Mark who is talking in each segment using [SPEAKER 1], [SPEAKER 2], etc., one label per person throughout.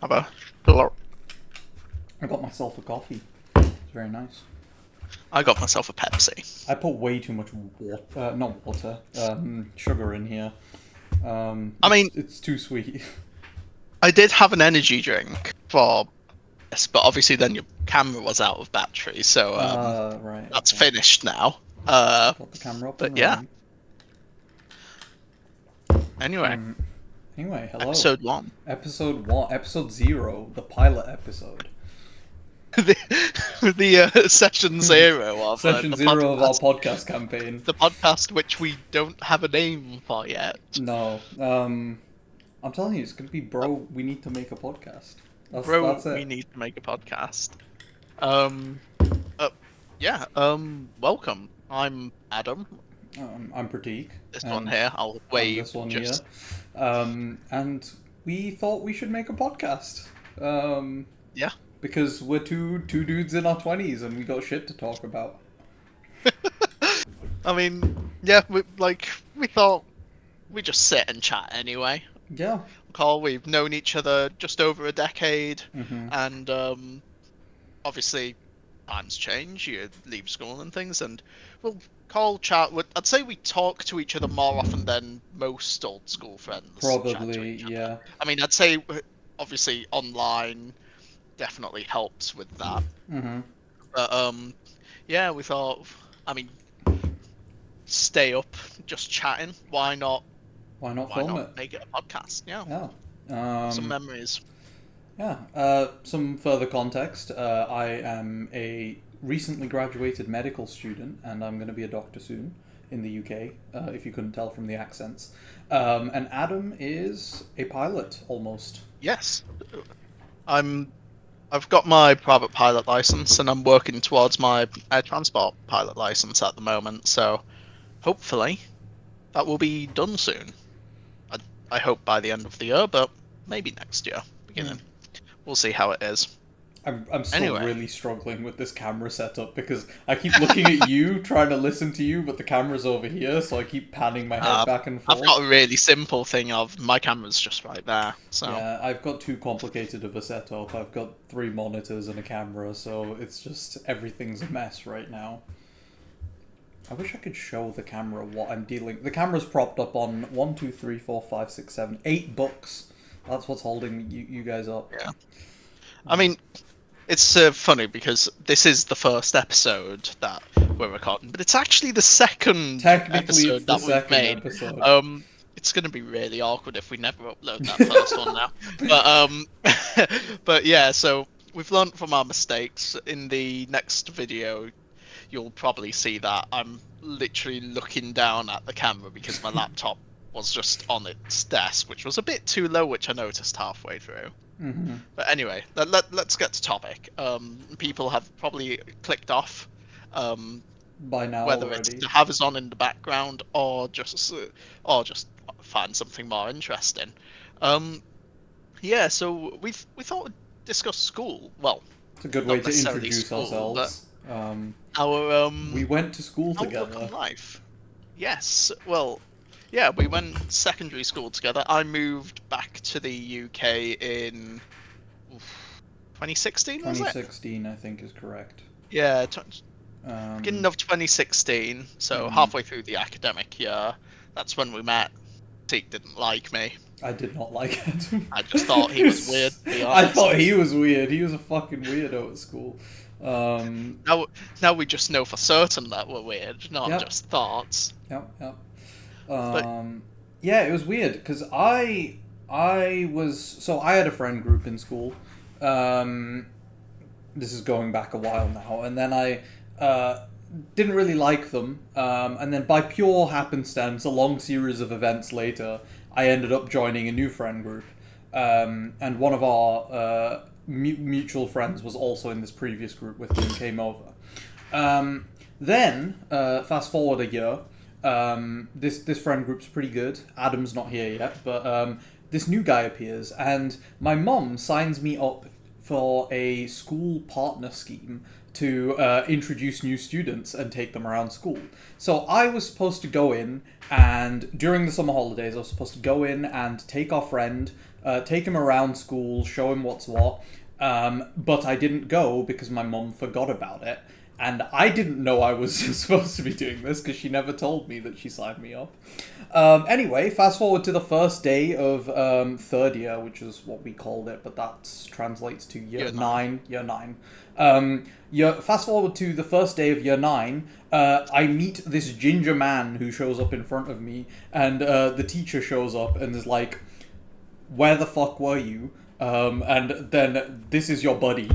[SPEAKER 1] Have a hello.
[SPEAKER 2] I got myself a coffee. It's very nice.
[SPEAKER 1] I got myself a Pepsi.
[SPEAKER 2] I put way too much water, not water, sugar in here.
[SPEAKER 1] I mean,
[SPEAKER 2] It's too sweet.
[SPEAKER 1] I did have an energy drink for this, but obviously then your camera was out of battery, so
[SPEAKER 2] Right,
[SPEAKER 1] that's
[SPEAKER 2] okay.
[SPEAKER 1] finished now. Uh,
[SPEAKER 2] Got the camera up
[SPEAKER 1] but
[SPEAKER 2] and
[SPEAKER 1] yeah.
[SPEAKER 2] running.
[SPEAKER 1] Anyway,
[SPEAKER 2] Anyway, hello.
[SPEAKER 1] episode 1,
[SPEAKER 2] Episode 1, Episode 0, the pilot episode.
[SPEAKER 1] the session 0 of
[SPEAKER 2] Session
[SPEAKER 1] the
[SPEAKER 2] 0 of our
[SPEAKER 1] podcast,
[SPEAKER 2] podcast campaign.
[SPEAKER 1] the podcast which we don't have a name for yet.
[SPEAKER 2] No, I'm telling you, it's gonna be
[SPEAKER 1] Uh,
[SPEAKER 2] bro, we need to make a podcast.
[SPEAKER 1] Bro,
[SPEAKER 2] That's
[SPEAKER 1] we
[SPEAKER 2] it.
[SPEAKER 1] need to make a podcast. Um, uh, yeah. Welcome. I'm Adam.
[SPEAKER 2] I'm Pratik,
[SPEAKER 1] This one
[SPEAKER 2] and
[SPEAKER 1] here. I'll
[SPEAKER 2] I'm
[SPEAKER 1] wave
[SPEAKER 2] this one here.
[SPEAKER 1] just.
[SPEAKER 2] And we thought we should make a podcast.
[SPEAKER 1] Yeah.
[SPEAKER 2] Because we're two dudes in our 20s and we got shit to talk about.
[SPEAKER 1] I mean, yeah. We thought we'd just sit and chat anyway.
[SPEAKER 2] Yeah.
[SPEAKER 1] Carl, we've known each other just over a decade,
[SPEAKER 2] Mm-hmm.
[SPEAKER 1] and obviously times change. You leave school and things, and we'll call chat. I'd say we talk to each other more often than most old school friends chat to
[SPEAKER 2] Probably,
[SPEAKER 1] each other.
[SPEAKER 2] yeah.
[SPEAKER 1] I mean, I'd say obviously online definitely helps with that.
[SPEAKER 2] Mm-hmm.
[SPEAKER 1] But yeah, we thought. I mean, stay up just chatting. Why not?
[SPEAKER 2] Why not
[SPEAKER 1] Why
[SPEAKER 2] film
[SPEAKER 1] not
[SPEAKER 2] it?
[SPEAKER 1] make it a podcast? Yeah,
[SPEAKER 2] Yeah.
[SPEAKER 1] some memories.
[SPEAKER 2] Yeah. Some further context. I am a recently graduated medical student, and I'm going to be a doctor soon in the UK, if you couldn't tell from the accents. And Adam is a pilot, almost.
[SPEAKER 1] Yes, I'm. I've got my private pilot license, and I'm working towards my air transport pilot license at the moment. So hopefully that will be done soon. I, I hope by the end of the year, but maybe next year
[SPEAKER 2] Hmm.
[SPEAKER 1] beginning. We'll see how it is.
[SPEAKER 2] I'm still
[SPEAKER 1] Anyway,
[SPEAKER 2] really struggling with this camera setup because I keep looking at you, trying to listen to you, but the camera's over here, so I keep panning my head
[SPEAKER 1] uh,
[SPEAKER 2] back and
[SPEAKER 1] I've
[SPEAKER 2] forth.
[SPEAKER 1] got a really simple thing of my camera's just right there. So
[SPEAKER 2] Yeah, I've got too complicated of a setup. I've got 3 monitors and a camera, so it's just everything's a mess right now. I wish I could show the camera what I'm dealing. The camera's propped up on 1, 2, 3, 4, 5, 6, 7, 8 books. That's what's holding you guys up.
[SPEAKER 1] yeah, I mean, it's funny because this is the first episode that we're recording, but it's actually the second
[SPEAKER 2] Technically, it's
[SPEAKER 1] episode
[SPEAKER 2] the
[SPEAKER 1] that we've
[SPEAKER 2] second
[SPEAKER 1] made.
[SPEAKER 2] episode.
[SPEAKER 1] It's gonna be really awkward if we never upload that first one now. But but yeah, so we've learned from our mistakes. In the next video, you'll probably see that I'm literally looking down at the camera because my laptop was just on its desk, which was a bit too low, which I noticed halfway through.
[SPEAKER 2] Mm-hmm.
[SPEAKER 1] But anyway, let's get to topic. People have probably clicked off,
[SPEAKER 2] By now
[SPEAKER 1] whether it's
[SPEAKER 2] already.
[SPEAKER 1] to have us on in the background or just find something more interesting. Um, yeah, so we thought we'd discuss school. Well,
[SPEAKER 2] It's a good way
[SPEAKER 1] not
[SPEAKER 2] to
[SPEAKER 1] necessarily
[SPEAKER 2] introduce
[SPEAKER 1] school, but
[SPEAKER 2] ourselves.
[SPEAKER 1] our
[SPEAKER 2] We went to school
[SPEAKER 1] outlook
[SPEAKER 2] together.
[SPEAKER 1] on life. Yes, well, yeah, we went secondary school together. I moved back to the UK in 2016, was it?
[SPEAKER 2] 2016, I think, is correct.
[SPEAKER 1] Yeah, beginning
[SPEAKER 2] Um,
[SPEAKER 1] of 2016, so
[SPEAKER 2] mhm.
[SPEAKER 1] halfway through the academic year. That's when we met. Teak didn't like me.
[SPEAKER 2] I did not like it.
[SPEAKER 1] I just thought he was weird, to be
[SPEAKER 2] I
[SPEAKER 1] honest.
[SPEAKER 2] thought he was weird. He was a fucking weirdo at school.
[SPEAKER 1] Now, now we just know for certain that we're weird, not
[SPEAKER 2] Yep,
[SPEAKER 1] just thoughts.
[SPEAKER 2] yep, yep.
[SPEAKER 1] But
[SPEAKER 2] Yeah, it was weird because I had a friend group in school. Um, this is going back a while now, and then I didn't really like them. And then by pure happenstance, a long series of events later, I ended up joining a new friend group. And one of our mutual friends was also in this previous group with me and came over. Then, fast forward a year, this friend group's pretty good. Adam's not here yet, but this new guy appears, and my mom signs me up for a school partner scheme to introduce new students and take them around school. So I was supposed to go in, and during the summer holidays, I was supposed to go in and take our friend take him around school, show him what's what. But I didn't go because my mum forgot about it. And I didn't know I was supposed to be doing this because she never told me that she signed me up. Anyway, fast forward to the first day of third year, which is what we called it, but that translates to year nine. Year nine. Fast forward to the first day of year 9. I meet this ginger man who shows up in front of me, and the teacher shows up and is like, "Where the fuck were you?" And then this is your buddy.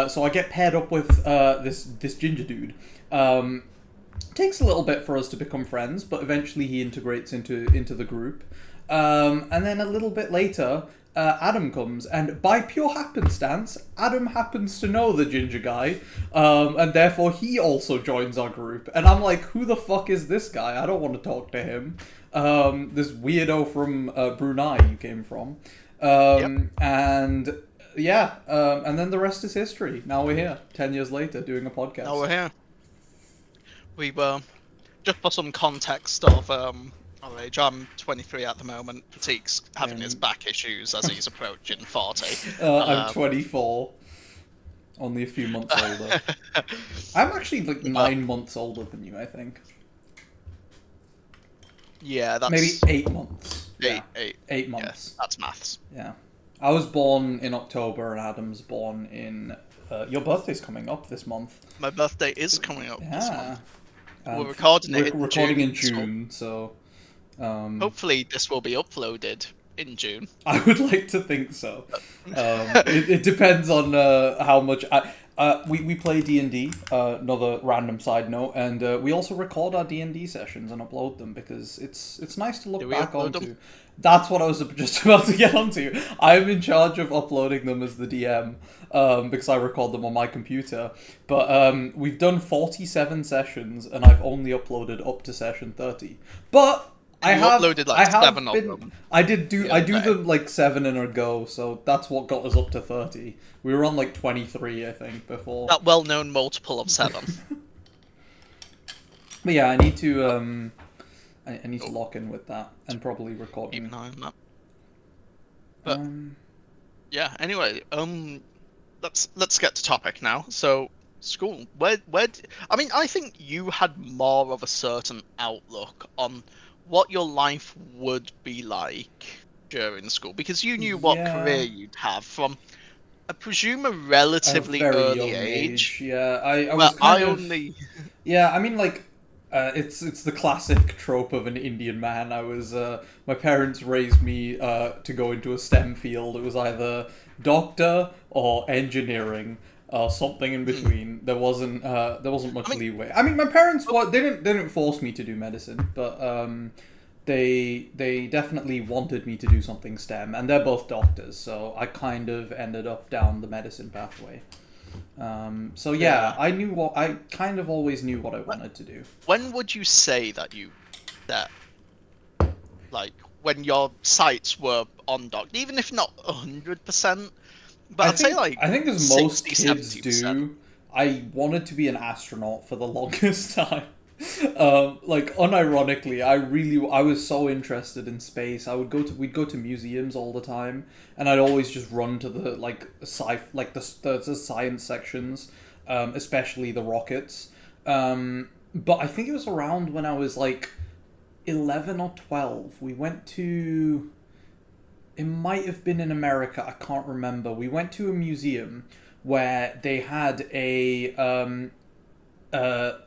[SPEAKER 2] So I get paired up with this ginger dude. Takes a little bit for us to become friends, but eventually he integrates into the group. And then a little bit later, Adam comes, and by pure happenstance, Adam happens to know the ginger guy, and therefore he also joins our group. And I'm like, who the fuck is this guy? I don't want to talk to him. This weirdo from Brunei you came from. And yeah, and then the rest is history. Now we're here, 10 years later, doing a podcast.
[SPEAKER 1] Now we're here. We were, just for some context of our age, I'm 23 at the moment. Pratik's having his back issues as he's approaching 40.
[SPEAKER 2] I'm 24. Only a few months older. I'm actually like 9 months older than you, I think.
[SPEAKER 1] Yeah, that's...
[SPEAKER 2] Maybe 8 months. Eight months.
[SPEAKER 1] Yeah, that's maths.
[SPEAKER 2] Yeah. I was born in October and Adam's born in... your birthday's coming up this month.
[SPEAKER 1] My birthday is coming up this month. We're
[SPEAKER 2] recording
[SPEAKER 1] in
[SPEAKER 2] June, so...
[SPEAKER 1] hopefully this will be uploaded in June.
[SPEAKER 2] I would like to think so. It depends on how much... we play D&D, another random side note, and we also record our D&D sessions and upload them because it's nice to look back onto. That's what I was just about to get onto. I'm in charge of uploading them as the DM because I record them on my computer. But we've done 47 sessions and I've only uploaded up to session 30. But I have
[SPEAKER 1] uploaded like 7 of them.
[SPEAKER 2] I do them like 7 in a go, so that's what got us up to 30. We were on like 23, I think, before.
[SPEAKER 1] That well-known multiple of 7.
[SPEAKER 2] But yeah, I need to I need to lock in with that and probably record.
[SPEAKER 1] Keep an eye on that. But yeah, anyway, let's get to topic now. So school, I mean, I think you had more of a certain outlook on what your life would be like during school because you knew what career you'd have from, I presume, a relatively early age.
[SPEAKER 2] Yeah, I mean, like, it's the classic trope of an Indian man. I was my parents raised me to go into a STEM field. It was either doctor or engineering. Something in between. There wasn't much leeway. I mean, my parents they didn't force me to do medicine, but they definitely wanted me to do something STEM, and they're both doctors, so I kind of ended up down the medicine pathway. So yeah, I kind of always knew what I wanted to do.
[SPEAKER 1] When would you say that like when your sights were on doctor, even if not 100%? But I
[SPEAKER 2] think as
[SPEAKER 1] 60,
[SPEAKER 2] most kids
[SPEAKER 1] 70%.
[SPEAKER 2] do, I wanted to be an astronaut for the longest time. Like unironically, I was so interested in space. We'd go to museums all the time, and I'd always just run to the the science sections, especially the rockets. But I think it was around when I was like 11 or 12. We went to... It might have been in America, I can't remember. We went to a museum where they had a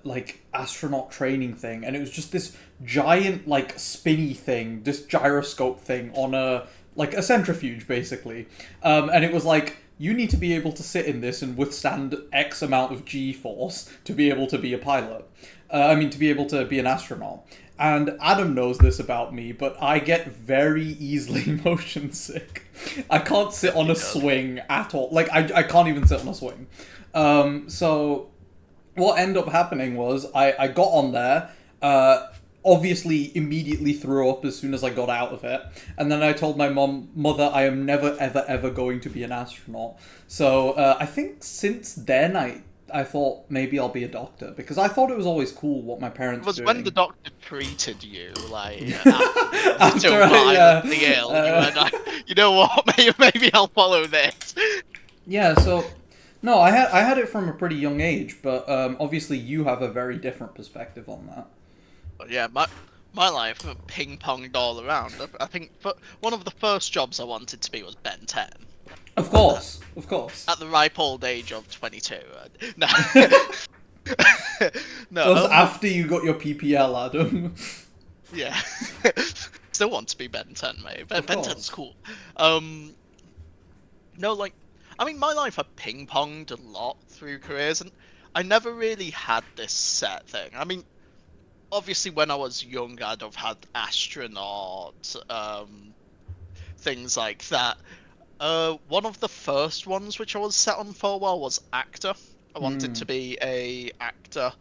[SPEAKER 2] like astronaut training thing, and it was just this giant like spinny thing, this gyroscope thing on a centrifuge basically. And it was like, you need to be able to sit in this and withstand X amount of G-force to be able to be a pilot. To be able to be an astronaut. And Adam knows this about me, but I get very easily motion sick. I can't sit on a swing at all. Like, I can't even sit on a swing. So what ended up happening was I got on there, obviously immediately threw up as soon as I got out of it. And then I told my mother, I am never, ever, ever going to be an astronaut. So I think since then I thought maybe I'll be a doctor because I thought it was always cool what my
[SPEAKER 1] It
[SPEAKER 2] parents were
[SPEAKER 1] was when the
[SPEAKER 2] doing.
[SPEAKER 1] doctor treated you, like after being
[SPEAKER 2] After
[SPEAKER 1] so
[SPEAKER 2] I,
[SPEAKER 1] violently ill. You went, you know what? Maybe I'll follow this.
[SPEAKER 2] yeah, so no, I had it from a pretty young age, but obviously you have a very different perspective on that.
[SPEAKER 1] But yeah, my life ping ponged all around. I think one of the first jobs I wanted to be was Ben 10
[SPEAKER 2] Of
[SPEAKER 1] at,
[SPEAKER 2] course, of course.
[SPEAKER 1] at the ripe old age of 22. No, no,
[SPEAKER 2] That was after you got your PPL, Adam.
[SPEAKER 1] yeah. Still want to be Ben 10, mate.
[SPEAKER 2] Of
[SPEAKER 1] Ben 10's
[SPEAKER 2] course.
[SPEAKER 1] cool. No, like, I mean, my life had ping ponged a lot through careers, and I never really had this set thing. I mean, obviously, when I was young, I'd have had astronaut, things like that. One of the first ones which I was set on for a while was actor. I wanted
[SPEAKER 2] Hmm.
[SPEAKER 1] to be a actor,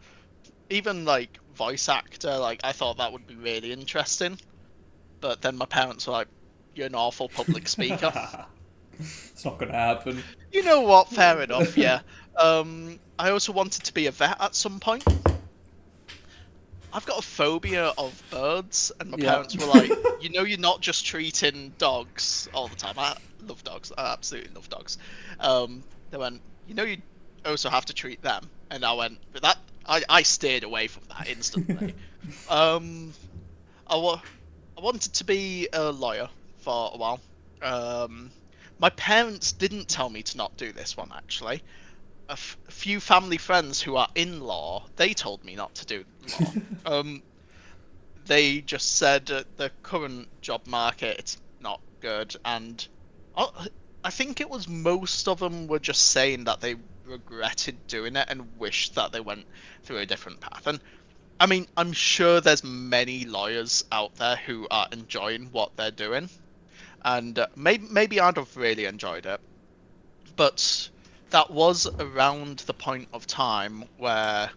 [SPEAKER 1] even like voice actor. Like, I thought that would be really interesting. But then my parents were like, "You're an awful public speaker."
[SPEAKER 2] It's not gonna happen.
[SPEAKER 1] You know what? Fair enough. Yeah. I also wanted to be a vet at some point. I've got a phobia of birds, and my
[SPEAKER 2] Yeah.
[SPEAKER 1] parents were like, "You know, you're not just treating dogs all the time. I love dogs. I absolutely love dogs." They went, "You know, you also have to treat them," and I went, "But that I steered away from that instantly." Um, I wa- I wanted to be a lawyer for a while. Um, my parents didn't tell me to not do this one actually. A few family friends who are in law, they told me not to do law. Um, they just said the current job market it's not good, and I think it was most of them were just saying that they regretted doing it and wished that they went through a different path. And I mean, I'm sure there's many lawyers out there who are enjoying what they're doing, and maybe I'd have really enjoyed it, but that was around the point of time where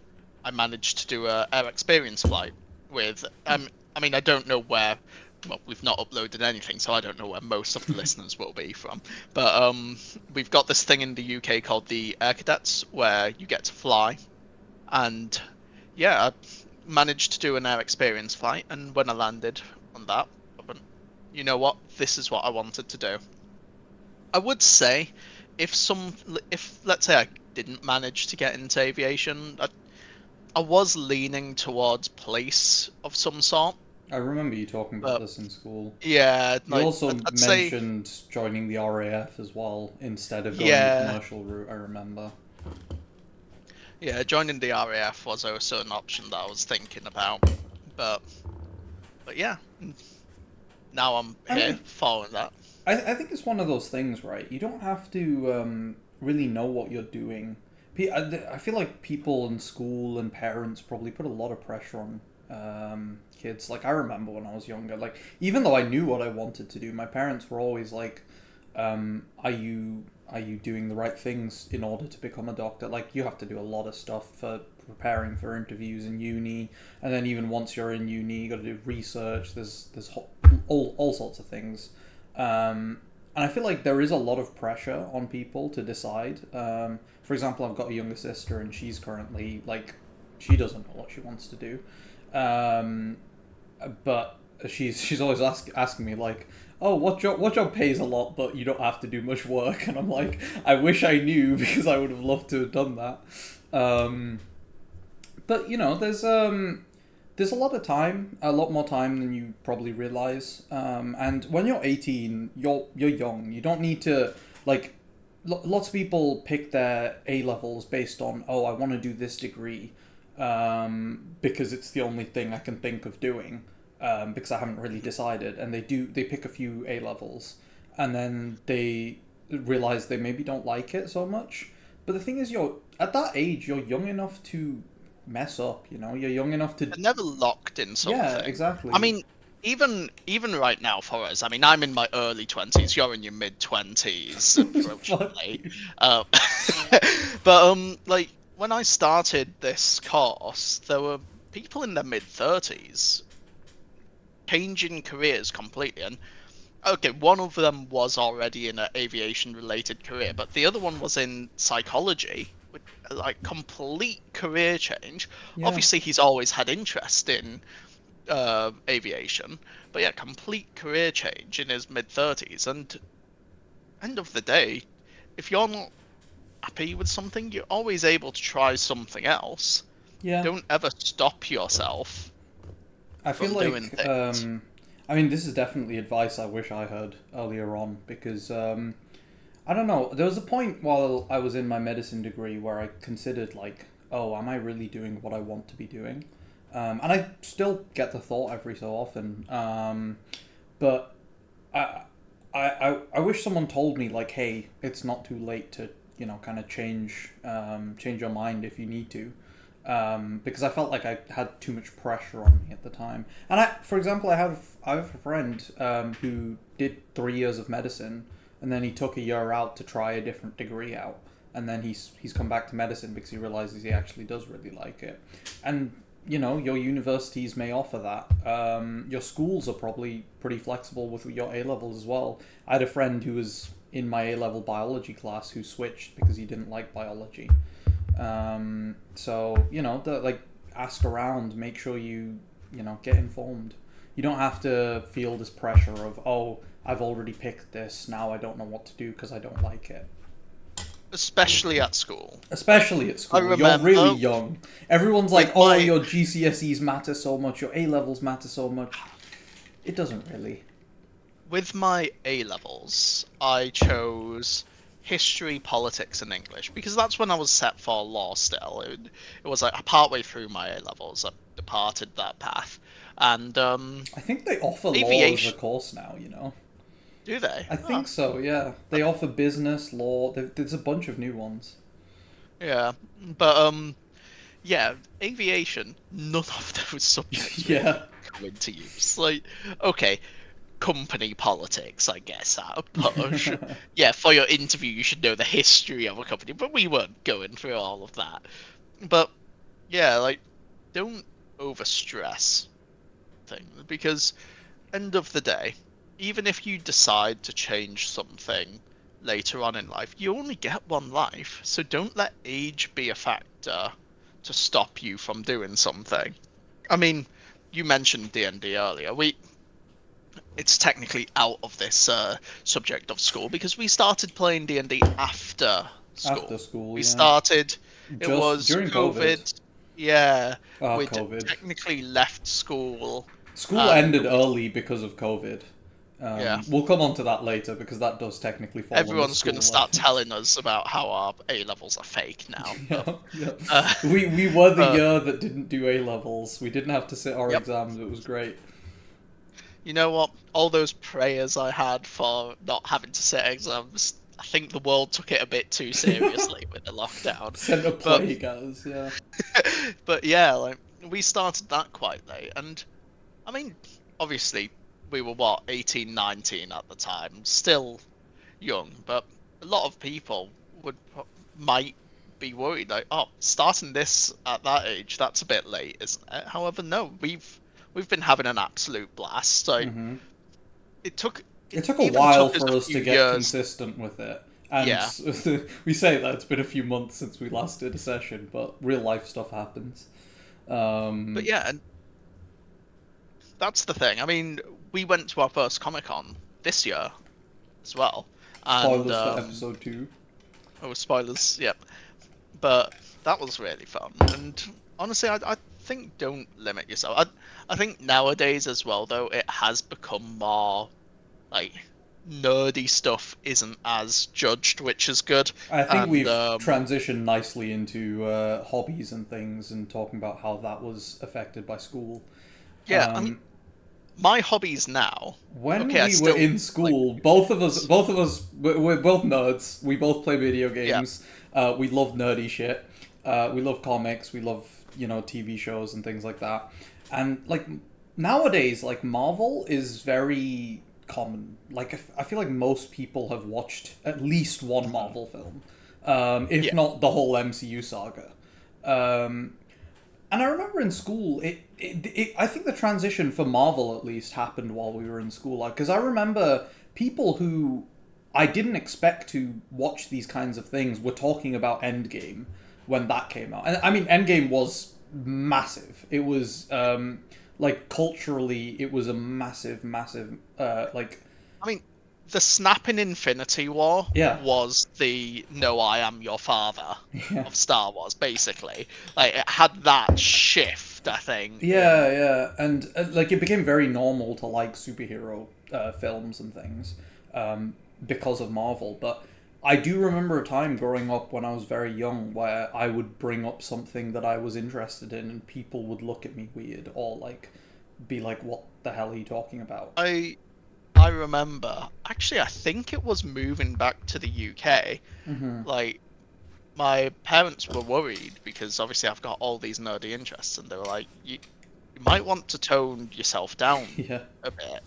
[SPEAKER 1] I managed to do a air experience flight with I mean I don't know where well we've not uploaded anything so I don't know where most of the listeners will be from, but we've got this thing in the UK called the Air Cadets where you get to fly, and yeah, I managed to do an air experience flight, and when I landed on that I went, you know what, this is what I wanted to do. I would say if let's say I didn't manage to get into aviation, I was leaning towards police of some sort.
[SPEAKER 2] I remember you talking about
[SPEAKER 1] But
[SPEAKER 2] this in school.
[SPEAKER 1] yeah,
[SPEAKER 2] You
[SPEAKER 1] like
[SPEAKER 2] also
[SPEAKER 1] I'd say
[SPEAKER 2] mentioned joining the RAF as well instead of going the
[SPEAKER 1] yeah,
[SPEAKER 2] commercial route, I remember.
[SPEAKER 1] yeah, joining the RAF was also an option that I was thinking about. But but yeah, now I'm
[SPEAKER 2] I
[SPEAKER 1] here
[SPEAKER 2] mean,
[SPEAKER 1] following that.
[SPEAKER 2] I think it's one of those things, right? You don't have to really know what you're doing. I feel like people in school and parents probably put a lot of pressure on kids. Like, I remember when I was younger, like, even though I knew what I wanted to do, my parents were always like, are you doing the right things in order to become a doctor? Like, you have to do a lot of stuff for preparing for interviews in uni, and then even once you're in uni, you got to do research. All sorts of things, and I feel like there is a lot of pressure on people to decide. For example, I've got a younger sister, and she's currently like, she doesn't know what she wants to do, um, but she's always asking me like, oh, what job pays a lot but you don't have to do much work, and I'm like, I wish I knew because I would have loved to have done that. Um, but there's a lot of time, a lot more time than you probably realize. And when you're 18, you're young. You don't need to like. Lots of people pick their A levels based on, oh, I want to do this degree, because it's the only thing I can think of doing, because I haven't really decided. And they pick a few A levels, and then they realize they maybe don't like it so much. But the thing is, you're at that age, you're young enough to mess up. You're young enough to.
[SPEAKER 1] They're never locked in
[SPEAKER 2] Yeah,
[SPEAKER 1] something. I
[SPEAKER 2] exactly.
[SPEAKER 1] mean, even right now for us, I mean, I'm in my early 20s. You're in your mid 20s,
[SPEAKER 2] Fuck
[SPEAKER 1] approachingly.
[SPEAKER 2] you.
[SPEAKER 1] Uh, but like when I started this course, there were people in their mid 30s changing careers completely. And okay, one of them was already in an aviation related career, but the other one was in psychology. with like complete career change.
[SPEAKER 2] Yeah.
[SPEAKER 1] Obviously, he's always had interest in aviation, but yeah, complete career change in his mid 30s. And end of the day, if you're not happy with something, you're always able to try something else.
[SPEAKER 2] Yeah.
[SPEAKER 1] Don't ever stop yourself
[SPEAKER 2] I feel
[SPEAKER 1] from doing
[SPEAKER 2] like,
[SPEAKER 1] things.
[SPEAKER 2] I mean, this is definitely advice I wish I heard earlier on because, I don't know, there was a point while I was in my medicine degree where I considered, like, oh, am I really doing what I want to be doing? And I still get the thought every so often. But I, I wish someone told me, like, hey, it's not too late to, kind of change your mind if you need to. Because I felt like I had too much pressure on me at the time. And for example, I have a friend who did 3 years of medicine, and then he took a year out to try a different degree out, and then he's come back to medicine because he realizes he actually does really like it. And your universities may offer that. Your schools are probably pretty flexible with your A levels as well. I had a friend who was in my A level biology class who switched because he didn't like biology. So like ask around, make sure you get informed. You don't have to feel this pressure of, oh, I've already picked this, now I don't know what to do because I don't like it.
[SPEAKER 1] Especially at school. Like,
[SPEAKER 2] Especially at
[SPEAKER 1] I
[SPEAKER 2] school, you're really
[SPEAKER 1] remember
[SPEAKER 2] young. Everyone's like,
[SPEAKER 1] with
[SPEAKER 2] oh,
[SPEAKER 1] my
[SPEAKER 2] your GCSEs matter so much, your A levels matter so much. It doesn't really.
[SPEAKER 1] with my A levels, I chose history, politics, and English because that's when I was set for law. Still, it was like partway through my A levels, I departed that path, and
[SPEAKER 2] I think they offer law as a
[SPEAKER 1] aviation.
[SPEAKER 2] course now.
[SPEAKER 1] Do they?
[SPEAKER 2] I
[SPEAKER 1] Oh,
[SPEAKER 2] think so, yeah. They offer business, law, there's a bunch of new ones.
[SPEAKER 1] yeah, but yeah, aviation. None of those subjects really
[SPEAKER 2] Yeah.
[SPEAKER 1] go into use. Like, okay, company politics, I guess, at a push. Yeah, for your interview, you should know the history of a company, but we weren't going through all of that. But yeah, like, don't overstress things because, end of the day, even if you decide to change something later on in life, you only get one life, so don't let age be a factor to stop you from doing something. I mean, you mentioned D&D earlier. It's technically out of this subject of school because we started playing D&D after
[SPEAKER 2] After
[SPEAKER 1] school.
[SPEAKER 2] school,
[SPEAKER 1] We
[SPEAKER 2] yeah.
[SPEAKER 1] started, it
[SPEAKER 2] Just
[SPEAKER 1] was
[SPEAKER 2] during COVID.
[SPEAKER 1] COVID. Yeah, we'd
[SPEAKER 2] COVID.
[SPEAKER 1] technically left school
[SPEAKER 2] School
[SPEAKER 1] and
[SPEAKER 2] ended early because of COVID.
[SPEAKER 1] yeah,
[SPEAKER 2] We'll come on to that later because that does technically fall under
[SPEAKER 1] everyone's going to
[SPEAKER 2] school, I
[SPEAKER 1] start
[SPEAKER 2] think.
[SPEAKER 1] telling us about how our A levels are fake now. But
[SPEAKER 2] Yeah, yeah.
[SPEAKER 1] uh,
[SPEAKER 2] We were the
[SPEAKER 1] but
[SPEAKER 2] year that didn't do A levels. We didn't have to sit our
[SPEAKER 1] yep,
[SPEAKER 2] exams. It was great.
[SPEAKER 1] you know what? All those prayers I had for not having to sit exams, I think the world took it a bit too seriously with the lockdown.
[SPEAKER 2] Sent a
[SPEAKER 1] But
[SPEAKER 2] plague at us, yeah.
[SPEAKER 1] but yeah, like we started that quite late, and I mean, obviously we were what 18, 19 at the time, still young, but a lot of people might be worried like, oh, starting this at that age, that's a bit late, isn't it? However, no, we've been having an absolute blast. So
[SPEAKER 2] hmm
[SPEAKER 1] it took
[SPEAKER 2] It
[SPEAKER 1] it
[SPEAKER 2] took a
[SPEAKER 1] even
[SPEAKER 2] while
[SPEAKER 1] took us a
[SPEAKER 2] for us
[SPEAKER 1] few
[SPEAKER 2] to get
[SPEAKER 1] years.
[SPEAKER 2] consistent with it. And
[SPEAKER 1] Yeah,
[SPEAKER 2] we say that it's been a few months since we last did a session, but real life stuff happens.
[SPEAKER 1] but
[SPEAKER 2] Um,
[SPEAKER 1] yeah, and that's the thing. I mean, we went to our first Comic Con this year as well, and
[SPEAKER 2] Spoilers for episode 2.
[SPEAKER 1] oh, spoilers, yep. But that was really fun, and honestly, I think don't limit yourself. I think nowadays as well, though, it has become more like nerdy stuff isn't as judged, which is good.
[SPEAKER 2] I think
[SPEAKER 1] And
[SPEAKER 2] we've transitioned nicely into hobbies and things and talking about how that was affected by school.
[SPEAKER 1] yeah, I mean,
[SPEAKER 2] Um,
[SPEAKER 1] my hobbies now.
[SPEAKER 2] when
[SPEAKER 1] Okay, I
[SPEAKER 2] we were
[SPEAKER 1] still
[SPEAKER 2] in
[SPEAKER 1] like
[SPEAKER 2] school,
[SPEAKER 1] video games.
[SPEAKER 2] both of us, we're both nerds. We both play video
[SPEAKER 1] Yeah,
[SPEAKER 2] games. We love nerdy shit. We love comics. We love TV shows and things like that. And like nowadays, like Marvel is very common. Like I feel like most people have watched at least one
[SPEAKER 1] mhm,
[SPEAKER 2] Marvel film, if
[SPEAKER 1] yeah,
[SPEAKER 2] not the whole MCU saga. Um, and I remember in school, I think the transition for Marvel at least happened while we were in school. Like, because I remember people who I didn't expect to watch these kinds of things. We're talking about Endgame when that came out, and I mean, Endgame was massive. It was like culturally, it was a massive, massive like
[SPEAKER 1] I mean, the snap in Infinity War
[SPEAKER 2] yeah,
[SPEAKER 1] was the "No, I am your father"
[SPEAKER 2] yeah.
[SPEAKER 1] of Star Wars, basically. Like it had that shift, I think.
[SPEAKER 2] Yeah, yeah, and like it became very normal to like superhero films and things um, because of Marvel. But I do remember a time growing up when I was very young where I would bring up something that I was interested in, and people would look at me weird or like be like, "What the hell are you talking about?"
[SPEAKER 1] I remember. Actually, I think it was moving back to the UK.
[SPEAKER 2] Mm-hmm.
[SPEAKER 1] Like my parents were worried because obviously I've got all these nerdy interests, and they were like, you might want to tone yourself down
[SPEAKER 2] Yeah,
[SPEAKER 1] a bit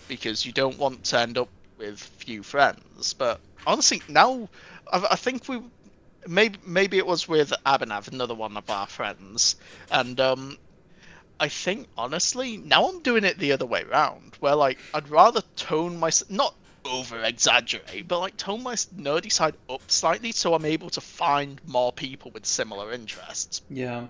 [SPEAKER 1] because you don't want to end up with few friends." But honestly, now I think maybe it was with Abhinav, another one of our friends, and I think honestly now I'm doing it the other way around, where like I'd rather tone my not over exaggerate, but like tone my nerdy side up slightly so I'm able to find more people with similar interests.
[SPEAKER 2] yeah,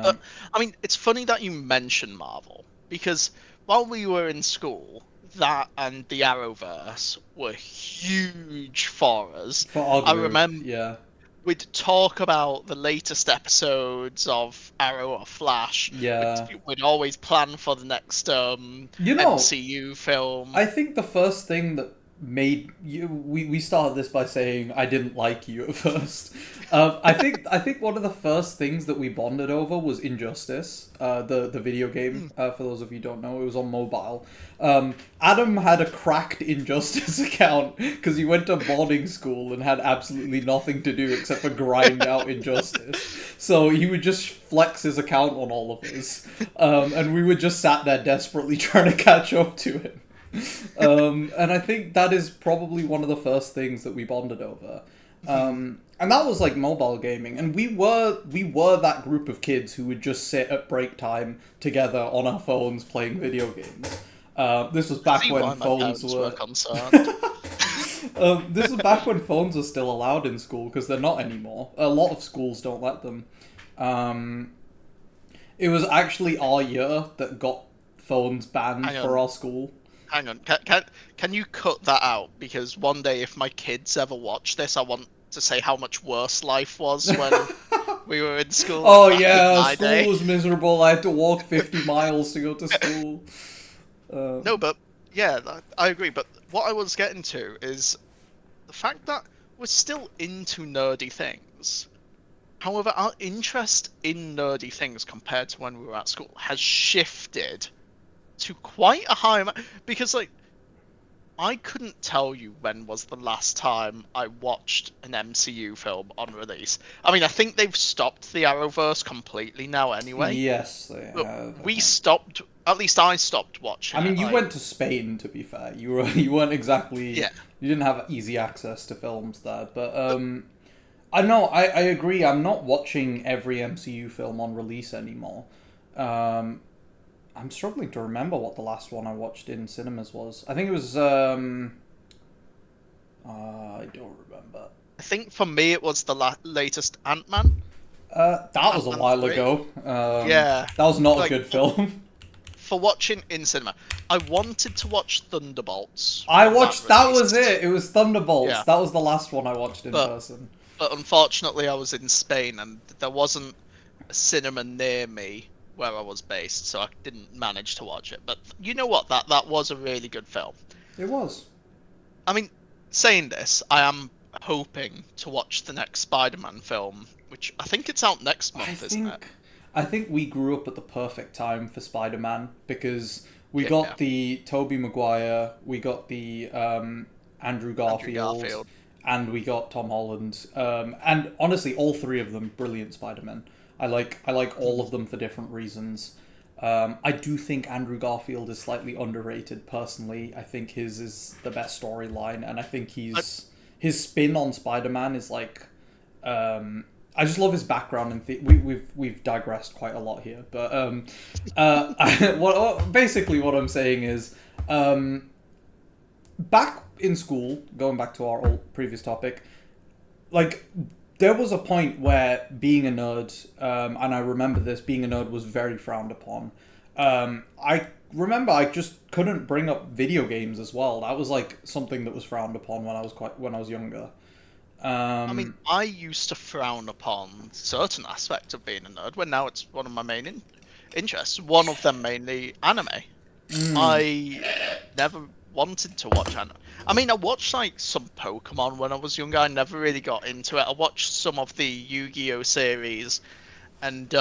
[SPEAKER 1] But
[SPEAKER 2] um,
[SPEAKER 1] I mean, it's funny that you mentioned Marvel because while we were in school, that and the Arrowverse were huge for us.
[SPEAKER 2] for our
[SPEAKER 1] I
[SPEAKER 2] group,
[SPEAKER 1] remember
[SPEAKER 2] yeah,
[SPEAKER 1] we'd talk about the latest episodes of Arrow or Flash. We'd,
[SPEAKER 2] yeah.
[SPEAKER 1] we'd always plan for the next
[SPEAKER 2] You know,
[SPEAKER 1] MCU film.
[SPEAKER 2] I think the first thing that made you we started this by saying I didn't like you at first. I think one of the first things that we bonded over was Injustice, the video game.
[SPEAKER 1] Hmm.
[SPEAKER 2] For those of you who don't know, it was on mobile. Adam had a cracked Injustice account because he went to boarding school and had absolutely nothing to do except for grind out Injustice. So he would just flex his account on all of us, and we were just sat there desperately trying to catch up to him. And I think that is probably one of the first things that we bonded over.
[SPEAKER 1] Hmm.
[SPEAKER 2] And that was like mobile gaming, and we were that group of kids who would just sit at break time together on our phones playing video games. This was back
[SPEAKER 1] See
[SPEAKER 2] when
[SPEAKER 1] why my
[SPEAKER 2] phones
[SPEAKER 1] parents were
[SPEAKER 2] were.
[SPEAKER 1] concerned.
[SPEAKER 2] This was back when phones were still allowed in school because they're not anymore. A lot of schools don't let them. Um, it was actually our year that got phones banned
[SPEAKER 1] Hang
[SPEAKER 2] for
[SPEAKER 1] on,
[SPEAKER 2] our school.
[SPEAKER 1] hang on. Can you cut that out? Because one day, if my kids ever watch this, I want to say how much worse life was when we were in school
[SPEAKER 2] Oh
[SPEAKER 1] back in
[SPEAKER 2] yeah,
[SPEAKER 1] my
[SPEAKER 2] school
[SPEAKER 1] day.
[SPEAKER 2] was miserable. I had to walk 50 miles to go to school.
[SPEAKER 1] No,
[SPEAKER 2] Um,
[SPEAKER 1] but yeah, I agree. But what I was getting to is the fact that we're still into nerdy things. However, our interest in nerdy things compared to when we were at school has shifted to quite a high amount. Because, like, I couldn't tell you when was the last time I watched an MCU film on release. I mean, I think they've stopped the Arrowverse completely now anyway.
[SPEAKER 2] yes, they
[SPEAKER 1] But
[SPEAKER 2] have. I
[SPEAKER 1] we
[SPEAKER 2] think.
[SPEAKER 1] stopped, at least I stopped
[SPEAKER 2] I
[SPEAKER 1] watching
[SPEAKER 2] mean,
[SPEAKER 1] it.
[SPEAKER 2] you
[SPEAKER 1] Like,
[SPEAKER 2] went to Spain to be fair. You weren't exactly
[SPEAKER 1] yeah.
[SPEAKER 2] you didn't have easy access to films there, but I know I agree. I'm not watching every MCU film on release anymore. Um, I'm struggling to remember what the last one I watched in cinemas was. I think it was I don't remember.
[SPEAKER 1] I think for me it was the latest Ant-Man.
[SPEAKER 2] That was a
[SPEAKER 1] Ant-Man
[SPEAKER 2] while
[SPEAKER 1] 3.
[SPEAKER 2] ago.
[SPEAKER 1] Yeah.
[SPEAKER 2] That was not a
[SPEAKER 1] Like,
[SPEAKER 2] good film.
[SPEAKER 1] for watching in cinema. I wanted to watch Thunderbolts
[SPEAKER 2] I
[SPEAKER 1] when that
[SPEAKER 2] watched. That was
[SPEAKER 1] released.
[SPEAKER 2] it. It was Thunderbolts.
[SPEAKER 1] Yeah.
[SPEAKER 2] That was the last one I watched in
[SPEAKER 1] But
[SPEAKER 2] person.
[SPEAKER 1] but unfortunately I was in Spain and there wasn't a cinema near me where I was based, so I didn't manage to watch it. But you know what? That was a really good film.
[SPEAKER 2] It was.
[SPEAKER 1] I mean, saying this, I am hoping to watch the next Spider-Man film, which I think it's out next
[SPEAKER 2] I
[SPEAKER 1] month, isn't it?
[SPEAKER 2] think. I think we grew up at the perfect time for Spider-Man because we
[SPEAKER 1] Yeah.
[SPEAKER 2] got the Tobey Maguire, we got the Andrew
[SPEAKER 1] Andrew
[SPEAKER 2] Garfield,
[SPEAKER 1] Garfield.
[SPEAKER 2] and we got Tom Holland. And honestly, all three of them brilliant Spider-Men. I like all of them for different reasons. I do think Andrew Garfield is slightly underrated personally. I think his is the best storyline, and I think
[SPEAKER 1] I,
[SPEAKER 2] his spin on Spider-Man is like I just love his background and we've digressed quite a lot here, but basically what I'm saying is, back in school, going back to our old previous topic, like there was a point where being a nerd, and I remember this, being a nerd was very frowned upon. I remember I just couldn't bring up video games as well. That was like something that was frowned upon when I was younger.
[SPEAKER 1] I mean,
[SPEAKER 2] Um,
[SPEAKER 1] I used to frown upon certain aspects of being a nerd, when now it's one of my main interests. One of them mainly anime.
[SPEAKER 2] mm,
[SPEAKER 1] I never wanted to watch anime. I mean, I watched like some Pokemon when I was younger. I never really got into it. I watched some of the Yu-Gi-Oh series, and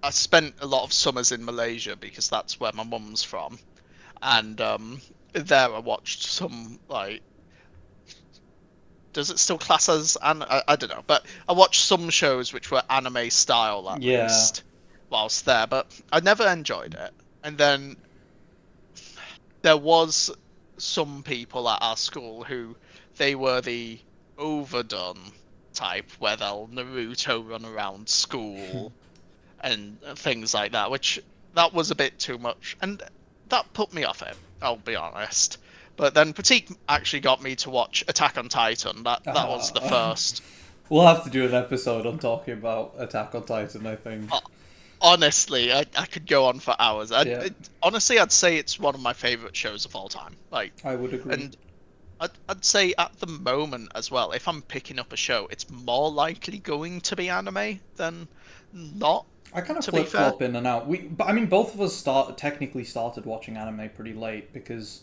[SPEAKER 1] I spent a lot of summers in Malaysia because that's where my mum's from, and there I watched some like. Does it still class as I don't know, but I watched some shows which were anime style at
[SPEAKER 2] yeah.
[SPEAKER 1] least whilst there, but I never enjoyed it. And then there was some people at our school who they were the overdone type where they'll Naruto run around school and things like that, which that was a bit too much, and that put me off it. I'll be honest. But then Pratik actually got me to watch Attack on Titan. That was the
[SPEAKER 2] Uh,
[SPEAKER 1] first.
[SPEAKER 2] we'll have to do an episode on talking about Attack on Titan, I think.
[SPEAKER 1] uh, Honestly, I could go on for hours.
[SPEAKER 2] Yeah,
[SPEAKER 1] Honestly, I'd say it's one of my favorite shows of all time. Like,
[SPEAKER 2] I would agree.
[SPEAKER 1] and I'd say at the moment as well, if I'm picking up a show, it's more likely going to be anime than not.
[SPEAKER 2] I kind of
[SPEAKER 1] To be
[SPEAKER 2] flip
[SPEAKER 1] fair.
[SPEAKER 2] flop in and out. But I mean, both of us technically started watching anime pretty late because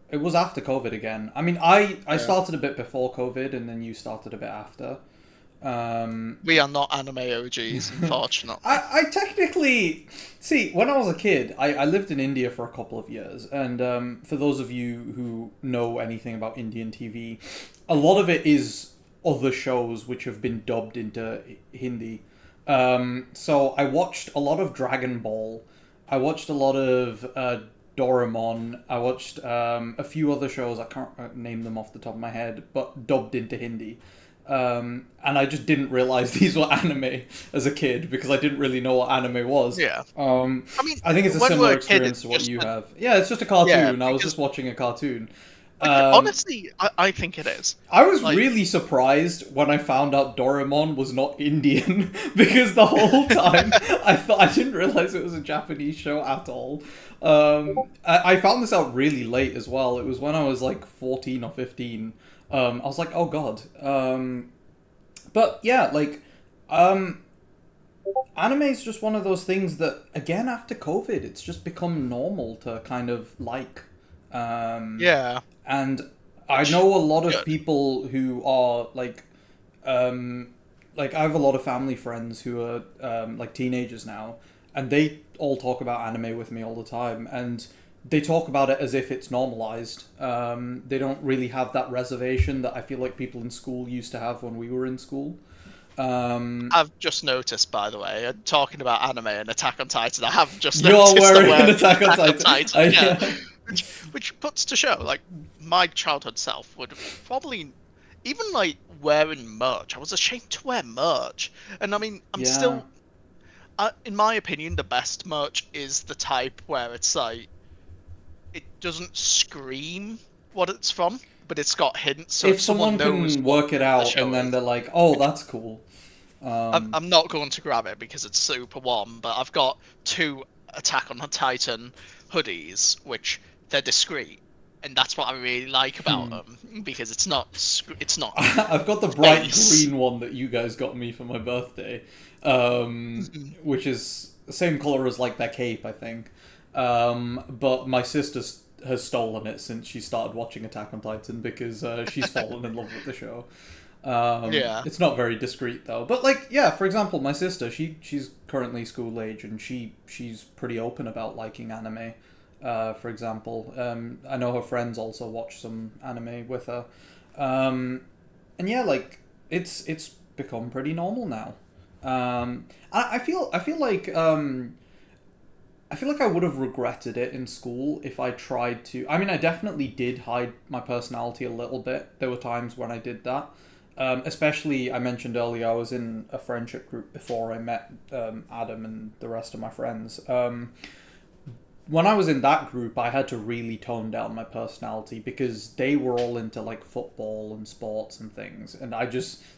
[SPEAKER 2] it was after COVID again. I mean, I
[SPEAKER 1] Yeah.
[SPEAKER 2] started a bit before COVID, and then you started a bit after. Um,
[SPEAKER 1] We are not anime OGs, unfortunately.
[SPEAKER 2] I technically see when I was a kid, I lived in India for a couple of years, and for those of you who know anything about Indian TV, a lot of it is other shows which have been dubbed into Hindi. So I watched a lot of Dragon Ball. I watched a lot of Doraemon. I watched a few other shows. I can't name them off the top of my head, but dubbed into Hindi. And I just didn't realize these were anime as a kid because I didn't really know what anime was.
[SPEAKER 1] Yeah. I mean,
[SPEAKER 2] I think it's a
[SPEAKER 1] when we're
[SPEAKER 2] similar
[SPEAKER 1] a kid,
[SPEAKER 2] experience
[SPEAKER 1] it's
[SPEAKER 2] to what
[SPEAKER 1] just
[SPEAKER 2] you
[SPEAKER 1] a,
[SPEAKER 2] have. Yeah, it's just a
[SPEAKER 1] yeah,
[SPEAKER 2] cartoon. I was
[SPEAKER 1] because
[SPEAKER 2] just watching a cartoon. Um,
[SPEAKER 1] honestly, I think it is.
[SPEAKER 2] I was
[SPEAKER 1] Like,
[SPEAKER 2] really surprised when I found out Doraemon was not Indian because the whole time I didn't realize it was a Japanese show at all. I found this out really late as well. It was when I was like 14 or 15. I was like, oh god. But yeah, like, um, anime is just one of those things that, again, after COVID, it's just become normal to kind of like. Um,
[SPEAKER 1] yeah,
[SPEAKER 2] and I
[SPEAKER 1] which
[SPEAKER 2] know a lot of
[SPEAKER 1] good.
[SPEAKER 2] people who are um, like I have a lot of family friends who are like teenagers now, and they all talk about anime with me all the time, and they talk about it as if it's normalized. They don't really have that reservation that I feel like people in school used to have when we were in school. Um,
[SPEAKER 1] I've just noticed, by the way, talking about anime and Attack on Titan, I have just
[SPEAKER 2] you're
[SPEAKER 1] noticed I'm
[SPEAKER 2] wearing an
[SPEAKER 1] wearing
[SPEAKER 2] Attack on
[SPEAKER 1] Attack on
[SPEAKER 2] Titan.
[SPEAKER 1] Titan. Yeah,
[SPEAKER 2] Yeah.
[SPEAKER 1] which puts to show, like, my childhood self would probably even like wearing merch. I was ashamed to wear merch, and I mean, I'm
[SPEAKER 2] Yeah.
[SPEAKER 1] still. In my opinion, the best merch is the type where it's like it doesn't scream what it's from, but it's got hints, so
[SPEAKER 2] If
[SPEAKER 1] if someone
[SPEAKER 2] someone
[SPEAKER 1] knows
[SPEAKER 2] can
[SPEAKER 1] what
[SPEAKER 2] work it
[SPEAKER 1] the
[SPEAKER 2] out and
[SPEAKER 1] show
[SPEAKER 2] then
[SPEAKER 1] is,
[SPEAKER 2] they're like, "Oh,
[SPEAKER 1] which
[SPEAKER 2] that's cool."
[SPEAKER 1] I'm,
[SPEAKER 2] Um,
[SPEAKER 1] I'm not going to grab it because it's super warm, but I've got two Attack on the Titan hoodies, which they're discreet, and that's what I really like about
[SPEAKER 2] hmm.
[SPEAKER 1] them because it's not
[SPEAKER 2] I've got the bright
[SPEAKER 1] space.
[SPEAKER 2] green one that you guys got me for my birthday, which is the same color as like their cape, I think. But my sister has stolen it since she started watching Attack on Titan because she's fallen in love with the show.
[SPEAKER 1] Yeah,
[SPEAKER 2] It's not very discreet though. But like, yeah, for example, my sister, she's currently school age and she's pretty open about liking anime. For example, I know her friends also watch some anime with her. Um, and yeah, like it's become pretty normal now. I feel like I would have regretted it in school if I tried to. I mean, I definitely did hide my personality a little bit. There were times when I did that. Especially, I mentioned earlier, I was in a friendship group before I met Adam and the rest of my friends. when I was in that group, I had to really tone down my personality because they were all into like football and sports and things, and that's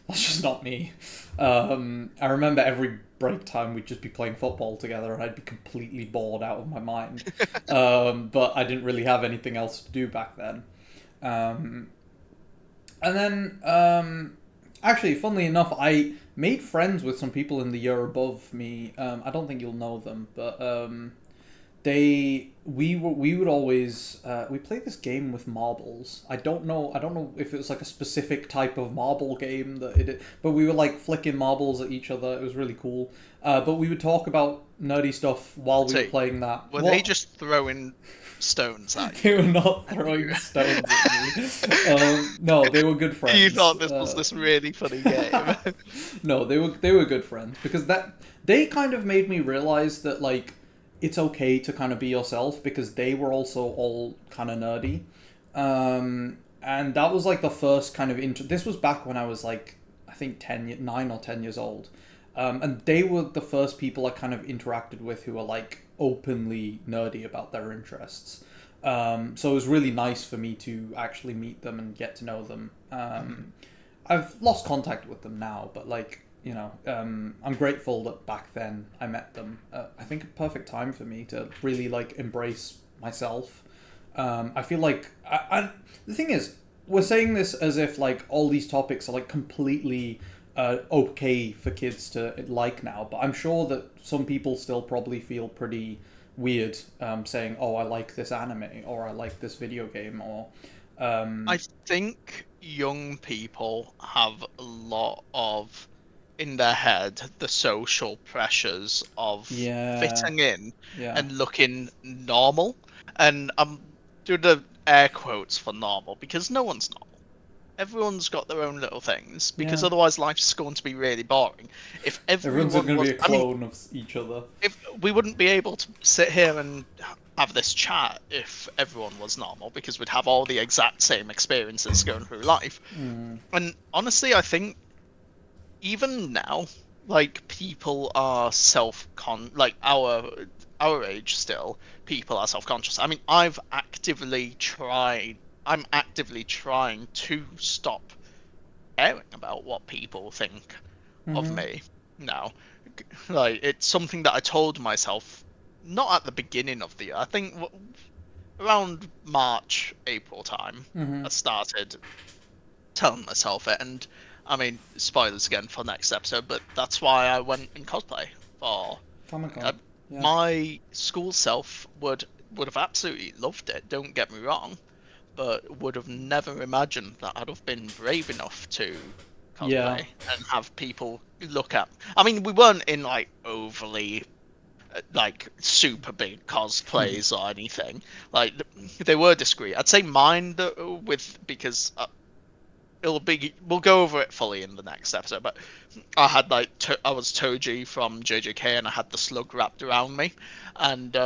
[SPEAKER 2] just not me. I remember every break time we'd just be playing football together, and I'd be completely bored out of my mind. But I didn't really have anything else to do back then. Um, and then, actually, funnily enough, I made friends with some people in the year above me. I don't think you'll know them, but we would always we played this game with marbles. I don't know if it was like a specific type of marble game that it, but we were like flicking marbles at each other. It was really cool. But we would talk about nerdy stuff while we were
[SPEAKER 1] See,
[SPEAKER 2] playing that.
[SPEAKER 1] were they
[SPEAKER 2] What?
[SPEAKER 1] just throwing stones at
[SPEAKER 2] They were
[SPEAKER 1] you?
[SPEAKER 2] not
[SPEAKER 1] And
[SPEAKER 2] throwing
[SPEAKER 1] you,
[SPEAKER 2] stones at me. No, they were good
[SPEAKER 1] you
[SPEAKER 2] friends.
[SPEAKER 1] thought this was this really funny game.
[SPEAKER 2] No, they were good friends because that they kind of made me realize that like it's okay to kind of be yourself because they were also all kind of nerdy, and that was like the first kind of This was back when I was like I think 9 or 10 years old, and they were the first people I kind of interacted with who were like openly nerdy about their interests. So it was really nice for me to actually meet them and get to know them. I've lost contact with them now, but like I'm grateful that back then I met them. I think a perfect time for me to really like embrace myself. I feel like the thing is, we're saying this as if like all these topics are like completely okay for kids to like now, but I'm sure that some people still probably feel pretty weird saying, "Oh, I like this anime," or "I like this video game," or
[SPEAKER 1] I
[SPEAKER 2] um,
[SPEAKER 1] think young people have a lot of in their head the social pressures of
[SPEAKER 2] yeah,
[SPEAKER 1] fitting in
[SPEAKER 2] yeah,
[SPEAKER 1] and looking normal. And I'm doing the air quotes for normal because no one's normal. Everyone's got their own little things because
[SPEAKER 2] yeah.
[SPEAKER 1] otherwise life's going to be really boring. If
[SPEAKER 2] Everyone's going
[SPEAKER 1] everyone
[SPEAKER 2] to be
[SPEAKER 1] was,
[SPEAKER 2] a
[SPEAKER 1] I mean,
[SPEAKER 2] clone of each other.
[SPEAKER 1] if we wouldn't be able to sit here and have this chat if everyone was normal because we'd have all the exact same experiences going through life.
[SPEAKER 2] Mm,
[SPEAKER 1] And honestly, I think even now, like people are like our age still, people are self-conscious. I mean, I'm actively trying to stop caring about what people think of
[SPEAKER 2] mm-hmm,
[SPEAKER 1] me now. Like it's something that I told myself not at the beginning of the year. I think around March, April time,
[SPEAKER 2] mm-hmm.
[SPEAKER 1] I started telling myself it. And I mean, spoilers again for next episode, but that's why I went in cosplay for.
[SPEAKER 2] Comic
[SPEAKER 1] I,
[SPEAKER 2] Con. Yeah.
[SPEAKER 1] my school self would have absolutely loved it. Don't get me wrong, but would have never imagined that I'd have been brave enough to
[SPEAKER 2] Yeah.
[SPEAKER 1] cosplay and have people look at. I mean, we weren't in like overly like super big cosplays or anything. Like they were discreet. I'd say mine with because we'll go over it fully in the next episode. But I had like I was Toji from JJK and I had the slug wrapped around me, and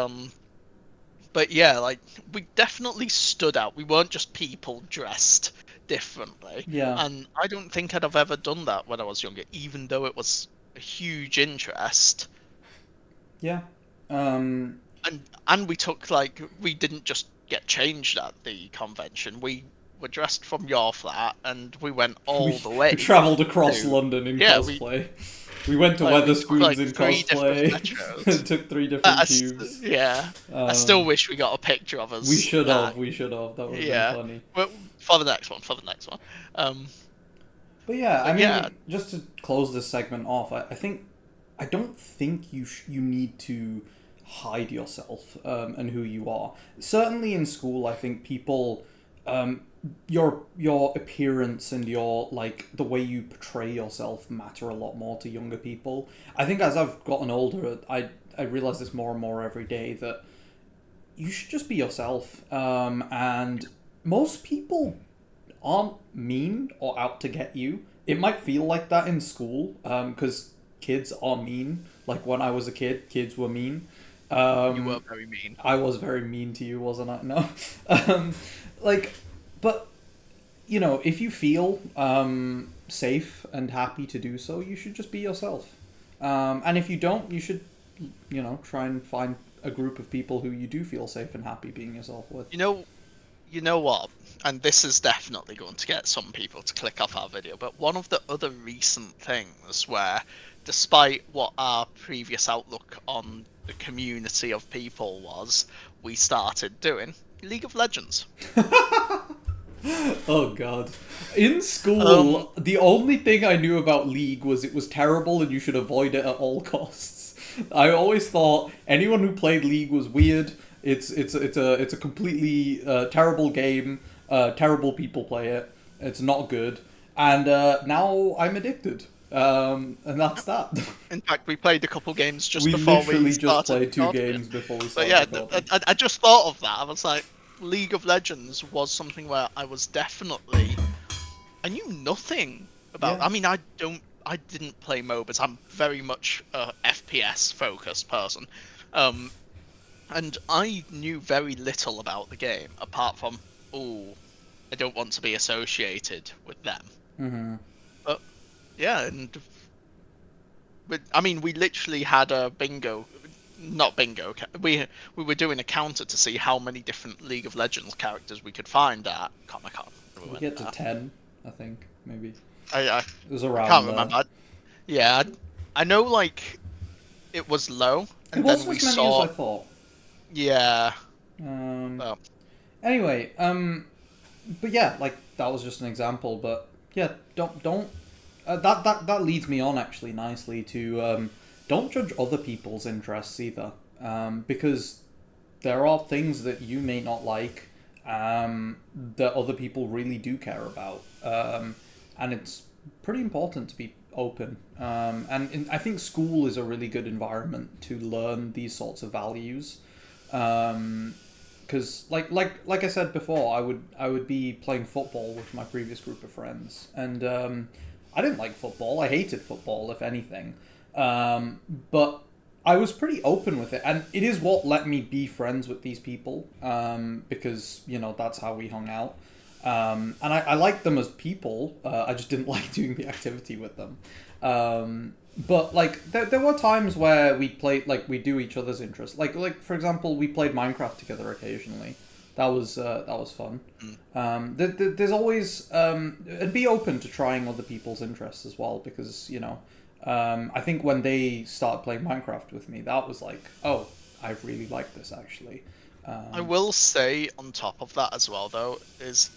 [SPEAKER 1] but yeah, like we definitely stood out. We weren't just people dressed differently,
[SPEAKER 2] Yeah.
[SPEAKER 1] and I don't think I'd have ever done that when I was younger, even though it was a huge interest.
[SPEAKER 2] Yeah. Um,
[SPEAKER 1] And we took like we didn't just get changed at the convention. We were dressed from your flat, and we went all the
[SPEAKER 2] we
[SPEAKER 1] way
[SPEAKER 2] travelled across
[SPEAKER 1] to
[SPEAKER 2] London in
[SPEAKER 1] yeah. We
[SPEAKER 2] cosplay. We went to
[SPEAKER 1] like we took
[SPEAKER 2] Weatherspoons
[SPEAKER 1] like
[SPEAKER 2] in
[SPEAKER 1] three different
[SPEAKER 2] cosplay
[SPEAKER 1] metros.
[SPEAKER 2] and took three different tubes.
[SPEAKER 1] Yeah, I still
[SPEAKER 2] Um,
[SPEAKER 1] wish we got a picture of
[SPEAKER 2] we
[SPEAKER 1] us.
[SPEAKER 2] should have. We should have. That would have been
[SPEAKER 1] Yeah,
[SPEAKER 2] funny.
[SPEAKER 1] but for the next one, for the next one. Um,
[SPEAKER 2] But yeah, I
[SPEAKER 1] but yeah,
[SPEAKER 2] mean, just to close this segment off, I think I don't think you need to hide yourself and who you are. Certainly in school, I think people um, your appearance and your like the way you portray yourself matter a lot more to younger people. I think as I've gotten older, I realize this more and more every day that you should just be yourself. And most people aren't mean or out to get you. It might feel like that in school, because kids are mean. Like when I was a kid, kids were mean.
[SPEAKER 1] you were
[SPEAKER 2] Um,
[SPEAKER 1] very mean.
[SPEAKER 2] I was very mean to you, wasn't I? No. um, like, but if you feel safe and happy to do so, you should just be yourself. And if you don't, you should, try and find a group of people who you do feel safe and happy being yourself with.
[SPEAKER 1] You know what? And this is definitely going to get some people to click off our video, but one of the other recent things where, despite what our previous outlook on the community of people was, we started doing League of Legends.
[SPEAKER 2] Oh god. In
[SPEAKER 1] Um,
[SPEAKER 2] school, the only thing I knew about League was it was terrible and you should avoid it at all costs. I always thought anyone who played League was weird. It's a completely terrible game. Terrible people play it. It's not good. And now I'm addicted. And that's that.
[SPEAKER 1] in fact, we played a couple games just
[SPEAKER 2] We
[SPEAKER 1] before we
[SPEAKER 2] literally just
[SPEAKER 1] started
[SPEAKER 2] played two
[SPEAKER 1] recording.
[SPEAKER 2] games before we
[SPEAKER 1] But
[SPEAKER 2] started
[SPEAKER 1] yeah,
[SPEAKER 2] recording.
[SPEAKER 1] I just thought of that. I was like, League of Legends was something where I was definitely I knew nothing about.
[SPEAKER 2] Yeah.
[SPEAKER 1] I mean, I didn't play MOBAs. I'm very much a FPS focused person, um, and I knew very little about the game apart from, oh, I don't want to be associated with them.
[SPEAKER 2] Mm-hmm.
[SPEAKER 1] But yeah, I mean, we literally had a bingo. Not bingo. We were doing a counter to see how many different League of Legends characters we could find at Comic Con. We
[SPEAKER 2] We
[SPEAKER 1] went
[SPEAKER 2] get to
[SPEAKER 1] there.
[SPEAKER 2] 10, I think, maybe.
[SPEAKER 1] I
[SPEAKER 2] It was
[SPEAKER 1] I
[SPEAKER 2] around
[SPEAKER 1] can't
[SPEAKER 2] there.
[SPEAKER 1] remember. Yeah, I know like it was low,
[SPEAKER 2] It
[SPEAKER 1] and then
[SPEAKER 2] wasn't
[SPEAKER 1] we
[SPEAKER 2] as many as
[SPEAKER 1] saw.
[SPEAKER 2] I thought.
[SPEAKER 1] Yeah,
[SPEAKER 2] Um,
[SPEAKER 1] well,
[SPEAKER 2] anyway, but yeah, like that was just an example. But yeah, don't that leads me on actually nicely to don't judge other people's interests either, because there are things that you may not like that other people really do care about, and it's pretty important to be open. I think school is a really good environment to learn these sorts of values. Because like I said before, I would be playing football with my previous group of friends, and I didn't like football. I hated football, if anything. But I was pretty open with it, and it is what let me be friends with these people, because that's how we hung out. And I liked them as people. I just didn't like doing the activity with them. But like there were times where we played, like we do each other's interests. Like for example, we played Minecraft together occasionally. That was fun. There's always and be open to trying other people's interests as well, because I think when they started playing Minecraft with me, that was like, oh, I really like this actually.
[SPEAKER 1] I
[SPEAKER 2] Um,
[SPEAKER 1] will say on top of that as well though is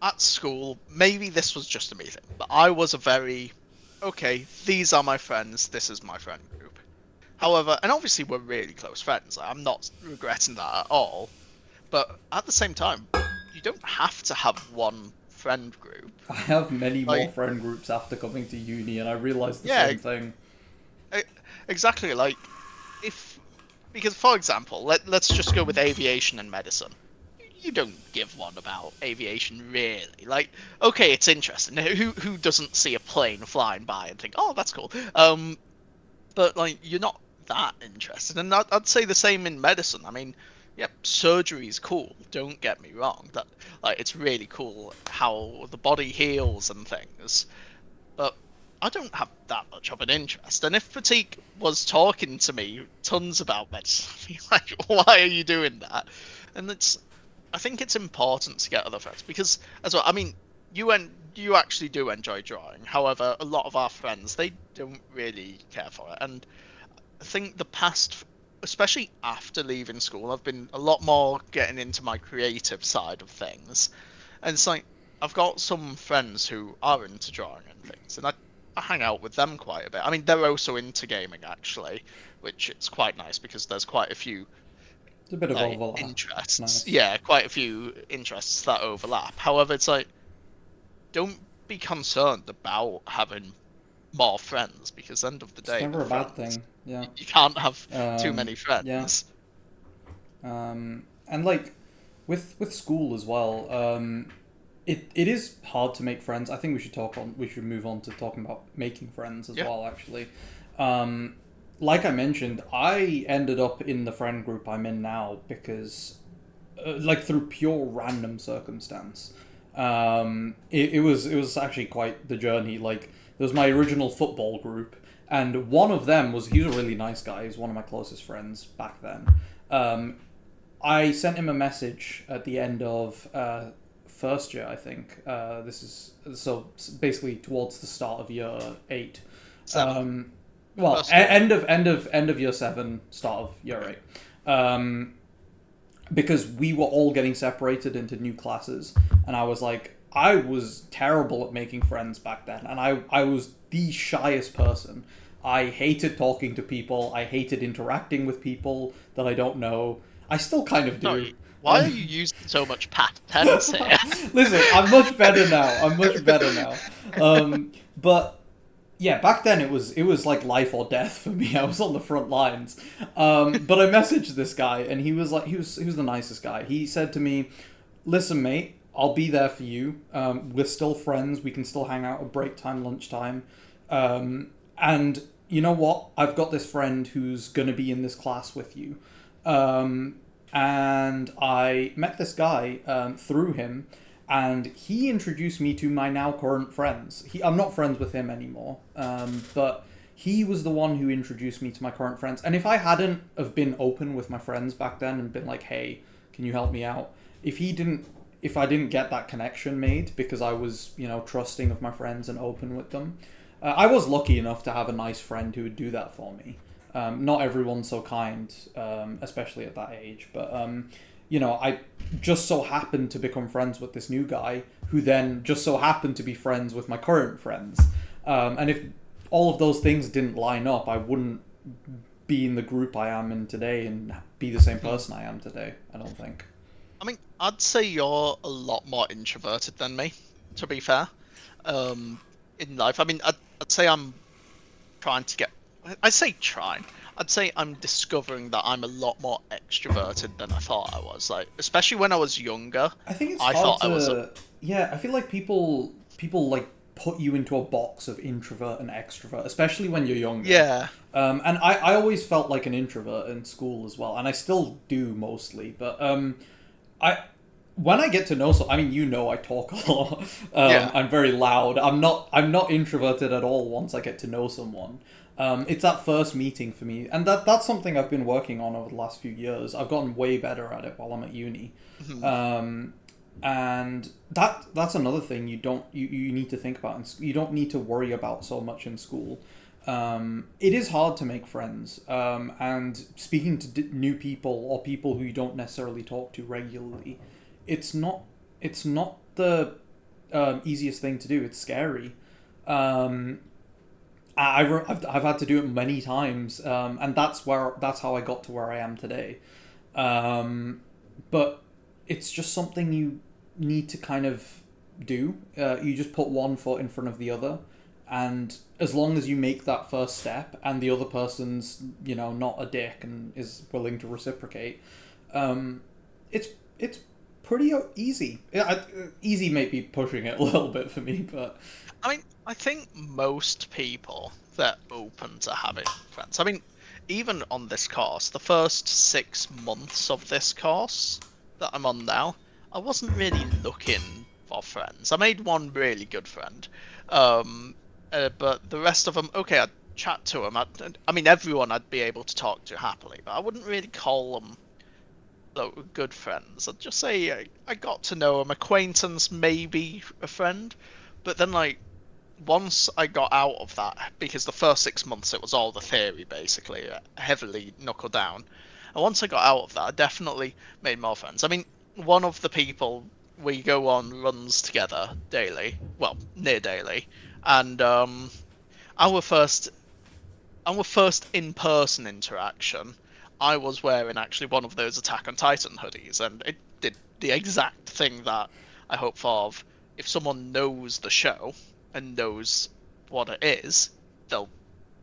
[SPEAKER 1] at school maybe this was just a me thing, but I was a very okay. These are my friends. This is my friend group. However, and obviously we're really close friends. I'm not regretting that at all. But at the same time, you don't have to have one friend group.
[SPEAKER 2] I have many more
[SPEAKER 1] Like,
[SPEAKER 2] friend groups after coming to uni, and I realized the
[SPEAKER 1] yeah,
[SPEAKER 2] same thing.
[SPEAKER 1] e- exactly. Like, if because for example, let's just go with aviation and medicine. You don't give one about aviation really. Like, okay, it's interesting. Who doesn't see a plane flying by and think, oh, that's cool? But like, you're not that interested. And I'd say the same in medicine. I mean, yep, surgery is cool. Don't get me wrong. That like, it's really cool how the body heals and things. But I don't have that much of an interest. And if Pratik was talking to me tons about medicine, I'd be like, why are you doing that? And I think it's important to get other friends because, as well, I mean, you actually do enjoy drawing. However, a lot of our friends they don't really care for it, and I think the past, especially after leaving school, I've been a lot more getting into my creative side of things, and it's like I've got some friends who are into drawing and things, and I hang out with them quite a bit. I mean, they're also into gaming actually, which it's quite nice because there's quite a few
[SPEAKER 2] It's a bit of
[SPEAKER 1] like
[SPEAKER 2] overlap. It's
[SPEAKER 1] interests.
[SPEAKER 2] nice.
[SPEAKER 1] Yeah, quite a few interests that overlap. However, it's like don't be concerned about having more friends because end of the
[SPEAKER 2] It's
[SPEAKER 1] day
[SPEAKER 2] never
[SPEAKER 1] with
[SPEAKER 2] a bad
[SPEAKER 1] friends
[SPEAKER 2] thing. Yeah.
[SPEAKER 1] you can't have too
[SPEAKER 2] Um,
[SPEAKER 1] many
[SPEAKER 2] yeah.
[SPEAKER 1] friends.
[SPEAKER 2] And like with school as well, it is hard to make friends. I think we should move on to talking about making friends as
[SPEAKER 1] Yeah.
[SPEAKER 2] well, actually. Um, like I mentioned, I ended up in the friend group I'm in now because like through pure random circumstance. It was actually quite the journey. Like there was my original football group, And one of them he was a really nice guy. He was one of my closest friends back then. Um, I sent him a message at the end of first year, I think. This is so basically towards the start of year 8.
[SPEAKER 1] Seven.
[SPEAKER 2] Um, well,
[SPEAKER 1] First year.
[SPEAKER 2] end of year 7, start of year
[SPEAKER 1] Okay.
[SPEAKER 2] 8. Because we were all getting separated into new classes, and I was terrible at making friends back then, and I was the shyest person. I hated talking to people. I hated interacting with people that I don't know. I still kind of do.
[SPEAKER 1] Sorry, why are you using so much past tense here?
[SPEAKER 2] Listen, I'm much better now. I'm much better now. But yeah, back then it was like life or death for me. I was on the front lines. But I messaged this guy, and he was the nicest guy. He said to me, "Listen, mate, I'll be there for you. We're still friends. We can still hang out at break time, lunchtime. And you know what? I've got this friend who's gonna be in this class with you." And I met this guy through him, and he introduced me to my now current friends. I'm not friends with him anymore, but he was the one who introduced me to my current friends. And if I hadn't have been open with my friends back then and been like, "Hey, can you help me out?" If I didn't get that connection made because I was, trusting of my friends and open with them, I was lucky enough to have a nice friend who would do that for me. Not everyone's so kind, especially at that age. But I just so happened to become friends with this new guy, who then just so happened to be friends with my current friends. And if all of those things didn't line up, I wouldn't be in the group I am in today and be the same person I am today. I don't think.
[SPEAKER 1] I mean, I'd say you're a lot more introverted than me, to be fair. Um, in life, I mean, I'd say I'm trying to get. I say trying. I'd say I'm discovering that I'm a lot more extroverted than I thought I was. Like, especially when I was younger,
[SPEAKER 2] I think it's
[SPEAKER 1] I
[SPEAKER 2] hard
[SPEAKER 1] thought I was a.
[SPEAKER 2] to. Yeah, I feel like people like put you into a box of introvert and extrovert, especially when you're younger.
[SPEAKER 1] Yeah.
[SPEAKER 2] And I always felt like an introvert in school as well, and I still do mostly. But I when I get to know I mean, I talk a lot.
[SPEAKER 1] Yeah.
[SPEAKER 2] I'm very loud. I'm not introverted at all once I get to know someone. It's that first meeting for me, and that's something I've been working on over the last few years. I've gotten way better at it while I'm at uni.
[SPEAKER 1] Mhm.
[SPEAKER 2] And that's another thing you need to think about, and you don't need to worry about so much in school. It is hard to make friends, and speaking to new people or people who you don't necessarily talk to regularly, it's not the easiest thing to do. It's scary. Um, I've had to do it many times, and that's how I got to where I am today. But it's just something you need to kind of do. You just put one foot in front of the other, and as long as you make that first step, and the other person's not a dick and is willing to reciprocate, it's pretty easy. Yeah, easy may be pushing it a little bit for me, but
[SPEAKER 1] I mean, I think most people they're open to having friends. I mean, even on this course, the first 6 months of this course that I'm on now, I wasn't really looking for friends. I made one really good friend, um, but the rest of them, okay, I'd chat to them. I mean, everyone I'd be able to talk to happily, but I wouldn't really call them good friends. I'd just say I got to know them, acquaintance, maybe a friend, but then like once I got out of that, because the first 6 months it was all the theory basically, heavily knuckled down. And once I got out of that, I definitely made more friends. I mean, one of the people we go on runs together daily, well, near daily, and our first our first in-person interaction, I was wearing actually one of those Attack on Titan hoodies, and it did the exact thing that I hope for. Of if someone knows the show and knows what it is, they'll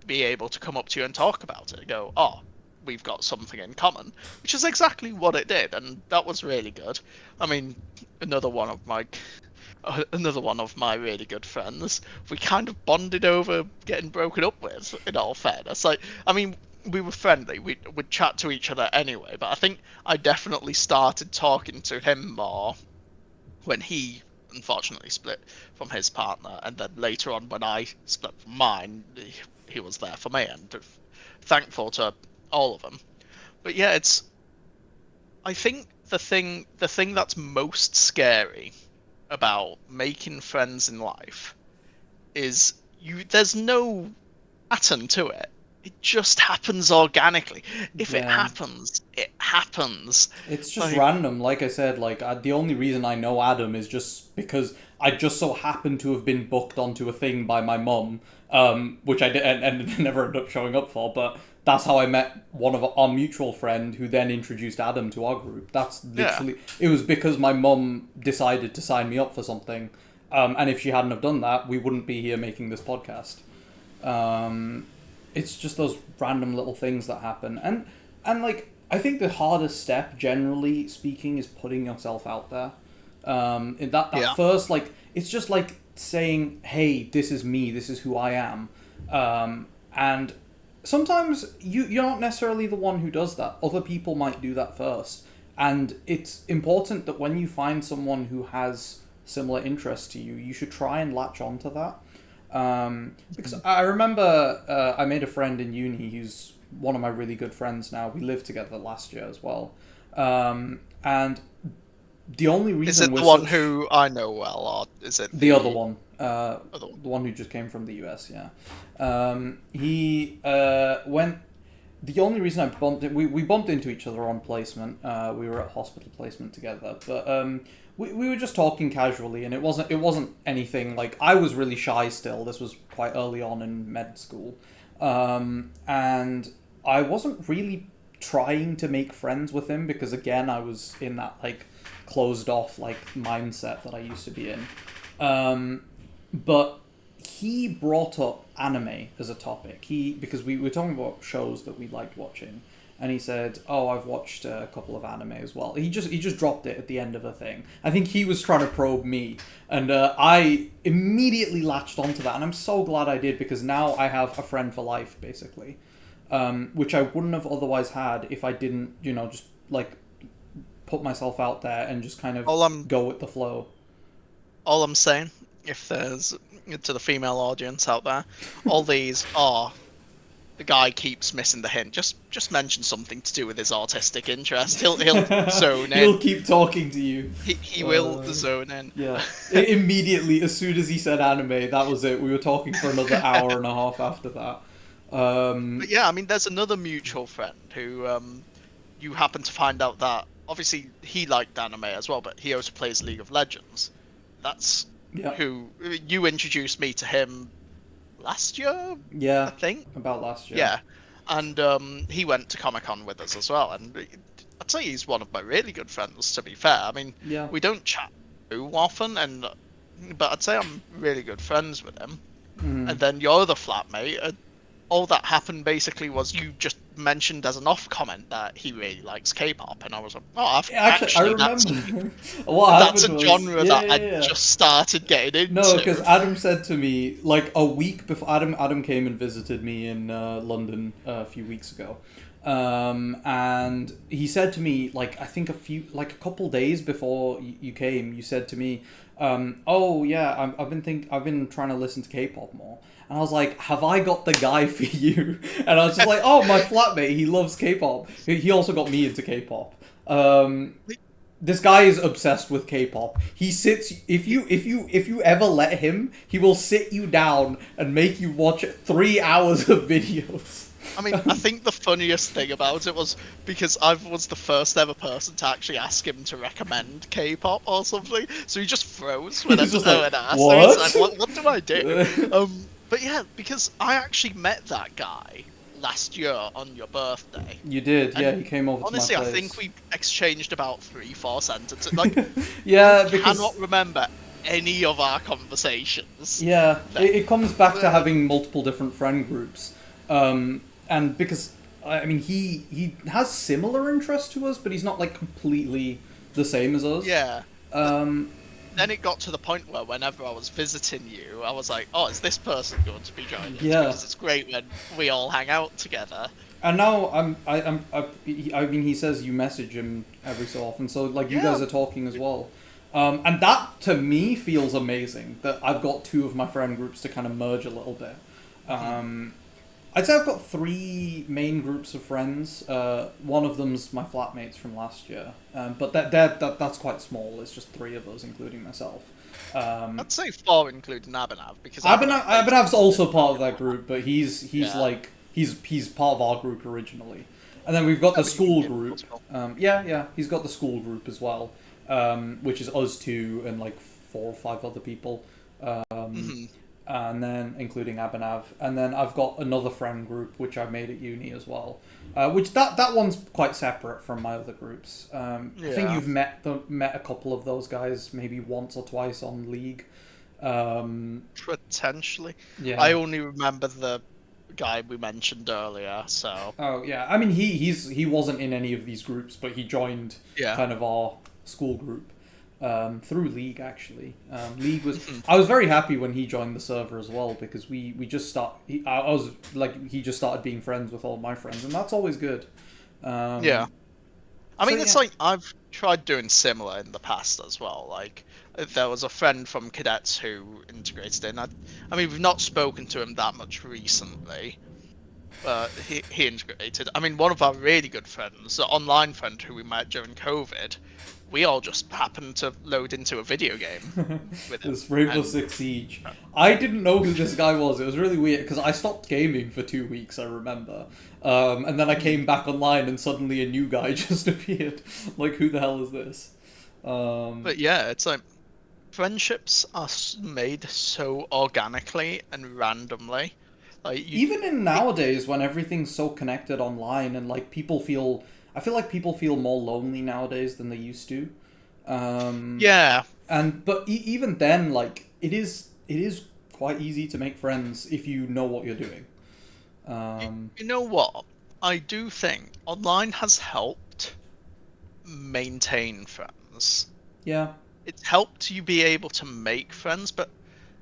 [SPEAKER 1] be able to come up to you and talk about it. And go, oh, we've got something in common, which is exactly what it did, and that was really good. I mean, another one of my another one of my really good friends, we kind of bonded over getting broken up with, in all fairness. Like, I mean, we were friendly, we'd chat to each other anyway, but I think I definitely started talking to him more when he unfortunately split from his partner, and then later on when I split from mine, he was there for me, and thankful to all of them. But yeah, it's I think the thing that's most scary about making friends in life is there's no pattern to it. It just happens organically. If it
[SPEAKER 2] Yeah.
[SPEAKER 1] happens, it happens.
[SPEAKER 2] It's just
[SPEAKER 1] Like,
[SPEAKER 2] random. Like I said, the only reason I know Adam is just because I just so happened to have been booked onto a thing by my mum, which I did and never ended up showing up for. But that's how I met one of our mutual friend, who then introduced Adam to our group. That's
[SPEAKER 1] yeah,
[SPEAKER 2] literally it was because my mum decided to sign me up for something, and if she hadn't have done that, we wouldn't be here making this podcast. Um, it's just those random little things that happen, and like I think the hardest step, generally speaking, is putting yourself out there. In that
[SPEAKER 1] yeah,
[SPEAKER 2] first, like, it's just like saying, "Hey, this is me. This is who I am," and sometimes you're not necessarily the one who does that. Other people might do that first, and it's important that when you find someone who has similar interests to you, you should try and latch onto that. Because I remember I made a friend in uni who's one of my really good friends now. We lived together last year as well. And the only
[SPEAKER 1] is
[SPEAKER 2] reason
[SPEAKER 1] it
[SPEAKER 2] we're
[SPEAKER 1] the one
[SPEAKER 2] such.
[SPEAKER 1] who I know well, or is it
[SPEAKER 2] The other
[SPEAKER 1] the
[SPEAKER 2] one.
[SPEAKER 1] other one?
[SPEAKER 2] The one who just came from the US, yeah. He went. The only reason I bumped it, we bumped into each other on placement. We were at hospital placement together, but we were just talking casually, and it wasn't anything like I was really shy still. This was quite early on in med school, and I wasn't really trying to make friends with him because again I was in that like closed off like mindset that I used to be in. But he brought up anime as a topic. Because we were talking about shows that we liked watching, and he said, "Oh, I've watched a couple of anime as well." He just dropped it at the end of a thing. I think he was trying to probe me, and I immediately latched onto that, and I'm so glad I did because now I have a friend for life, basically, which I wouldn't have otherwise had if I didn't, just like put myself out there and just kind of
[SPEAKER 1] All I'm
[SPEAKER 2] go with the flow.
[SPEAKER 1] all I'm saying, if there's to the female audience out there, all these are the guy keeps missing the hint. Just mention something to do with his artistic interest. He'll zone
[SPEAKER 2] He'll
[SPEAKER 1] in.
[SPEAKER 2] keep talking to you.
[SPEAKER 1] He will zone in.
[SPEAKER 2] Yeah. Immediately, as soon as he said anime, that was it. We were talking for another hour and a half after that.
[SPEAKER 1] But yeah, I mean, there's another mutual friend who you happen to find out that obviously he liked anime as well, but he also plays League of Legends. That's
[SPEAKER 2] Yeah.
[SPEAKER 1] who you introduced me to him last year, I
[SPEAKER 2] Yeah.
[SPEAKER 1] think.
[SPEAKER 2] About last year.
[SPEAKER 1] Yeah, and he went to Comic Con with us as well, and I'd say he's one of my really good friends. To be fair, I mean,
[SPEAKER 2] Yeah.
[SPEAKER 1] we don't chat too often, but I'd say I'm really good friends with him.
[SPEAKER 2] Mm.
[SPEAKER 1] And then your other flatmate, all that happened basically was you just mentioned as an off comment that he really likes K-pop, and I was like, oh,
[SPEAKER 2] Actually, I
[SPEAKER 1] that's
[SPEAKER 2] remember. What
[SPEAKER 1] that's a
[SPEAKER 2] happened was,
[SPEAKER 1] genre
[SPEAKER 2] yeah,
[SPEAKER 1] that
[SPEAKER 2] yeah,
[SPEAKER 1] I
[SPEAKER 2] yeah.
[SPEAKER 1] just started getting
[SPEAKER 2] No, because
[SPEAKER 1] into.
[SPEAKER 2] Adam said to me like a week before Adam came and visited me in London a few weeks ago, and he said to me like I think a couple days before you came, you said to me, "Oh yeah, I've been trying to listen to K-pop more." And I was like, "Have I got the guy for you?" And I was just like, "Oh, my flatmate, he loves K-pop. He also got me into K-pop." This guy is obsessed with K-pop. He sits if you ever let him, he will sit you down and make you watch 3 hours of videos.
[SPEAKER 1] I mean, I think the funniest thing about it was because I was the first ever person to actually ask him to recommend K-pop or something, so he just froze
[SPEAKER 2] He's
[SPEAKER 1] whenever
[SPEAKER 2] just
[SPEAKER 1] no
[SPEAKER 2] like,
[SPEAKER 1] one asked. So he's like,
[SPEAKER 2] "What?"
[SPEAKER 1] what do I do? But yeah, because I actually met that guy last year on your birthday,
[SPEAKER 2] You did, yeah.
[SPEAKER 1] and
[SPEAKER 2] He came over to my
[SPEAKER 1] honestly, I think
[SPEAKER 2] place.
[SPEAKER 1] we exchanged about 3, 4 sentences. Like, I
[SPEAKER 2] Yeah, because
[SPEAKER 1] cannot remember any of our conversations.
[SPEAKER 2] yeah,
[SPEAKER 1] Then.
[SPEAKER 2] it comes back to having multiple different friend groups, and because I mean he has similar interests to us, but he's not like completely the same as us.
[SPEAKER 1] Yeah.
[SPEAKER 2] Um,
[SPEAKER 1] Then it got to the point where whenever I was visiting you, I was like, "Oh, is this person going to be joining us?"
[SPEAKER 2] yeah,
[SPEAKER 1] Because it's great when we all hang out together.
[SPEAKER 2] and now I mean he says you message him every so often, so like you
[SPEAKER 1] Yeah,
[SPEAKER 2] guys are talking as well. And that to me feels amazing that I've got two of my friend groups to kind of merge a little bit. I'd say I've got three main groups of friends. One of them's my flatmates from last year, but that's quite small. It's just three of us, including myself. Um,
[SPEAKER 1] I'd say four, including Abhinav, because Abhinav
[SPEAKER 2] Abhinav's
[SPEAKER 1] basically
[SPEAKER 2] also
[SPEAKER 1] lives
[SPEAKER 2] part of
[SPEAKER 1] with
[SPEAKER 2] that
[SPEAKER 1] Abhinav.
[SPEAKER 2] group, but he's
[SPEAKER 1] Yeah.
[SPEAKER 2] like he's part of our group originally. And then we've got
[SPEAKER 1] I
[SPEAKER 2] the
[SPEAKER 1] mean, he can
[SPEAKER 2] school
[SPEAKER 1] be
[SPEAKER 2] group.
[SPEAKER 1] possible.
[SPEAKER 2] Yeah, he's got the school group as well, which is us two and like four or five other people. Um,
[SPEAKER 1] Hmm.
[SPEAKER 2] and then including Abhinav, and then I've got another friend group which I made at uni as well, which that one's quite separate from my other groups. I think
[SPEAKER 1] Yeah.
[SPEAKER 2] you've met a couple of those guys maybe once or twice on League. Um,
[SPEAKER 1] Potentially. I
[SPEAKER 2] yeah.
[SPEAKER 1] only remember the guy we mentioned earlier, so
[SPEAKER 2] Oh yeah. I mean he wasn't in any of these groups, but he joined
[SPEAKER 1] yeah.
[SPEAKER 2] kind of our school group. Through League actually. League was.
[SPEAKER 1] Mhm.
[SPEAKER 2] I was very happy when he joined the server as well because we just start. I was like he just started being friends with all my friends and that's always good.
[SPEAKER 1] Yeah.
[SPEAKER 2] Um,
[SPEAKER 1] I
[SPEAKER 2] so
[SPEAKER 1] mean, it's
[SPEAKER 2] yeah,
[SPEAKER 1] like I've tried doing similar in the past as well. Like, there was a friend from cadets who integrated in. I mean, we've not spoken to him that much recently, but he integrated. I mean, one of our really good friends, the online friend who we met during COVID, we all just happened to load into a video game with him,
[SPEAKER 2] this Rainbow
[SPEAKER 1] and
[SPEAKER 2] Six Siege. I didn't know who this guy was. It was really weird because I stopped gaming for 2 weeks. I remember, and then I came back online and suddenly a new guy just appeared. Like who the hell is this? Um,
[SPEAKER 1] but yeah, it's like friendships are made so organically and randomly. Like you,
[SPEAKER 2] Even in
[SPEAKER 1] it,
[SPEAKER 2] nowadays when everything's so connected online and like people feel I feel like people feel more lonely nowadays than they used to. Um,
[SPEAKER 1] yeah.
[SPEAKER 2] and but even then like it is quite easy to make friends if you know what you're doing.
[SPEAKER 1] You,
[SPEAKER 2] Um,
[SPEAKER 1] you know what? I do think online has helped maintain friends.
[SPEAKER 2] yeah,
[SPEAKER 1] It's helped you be able to make friends, but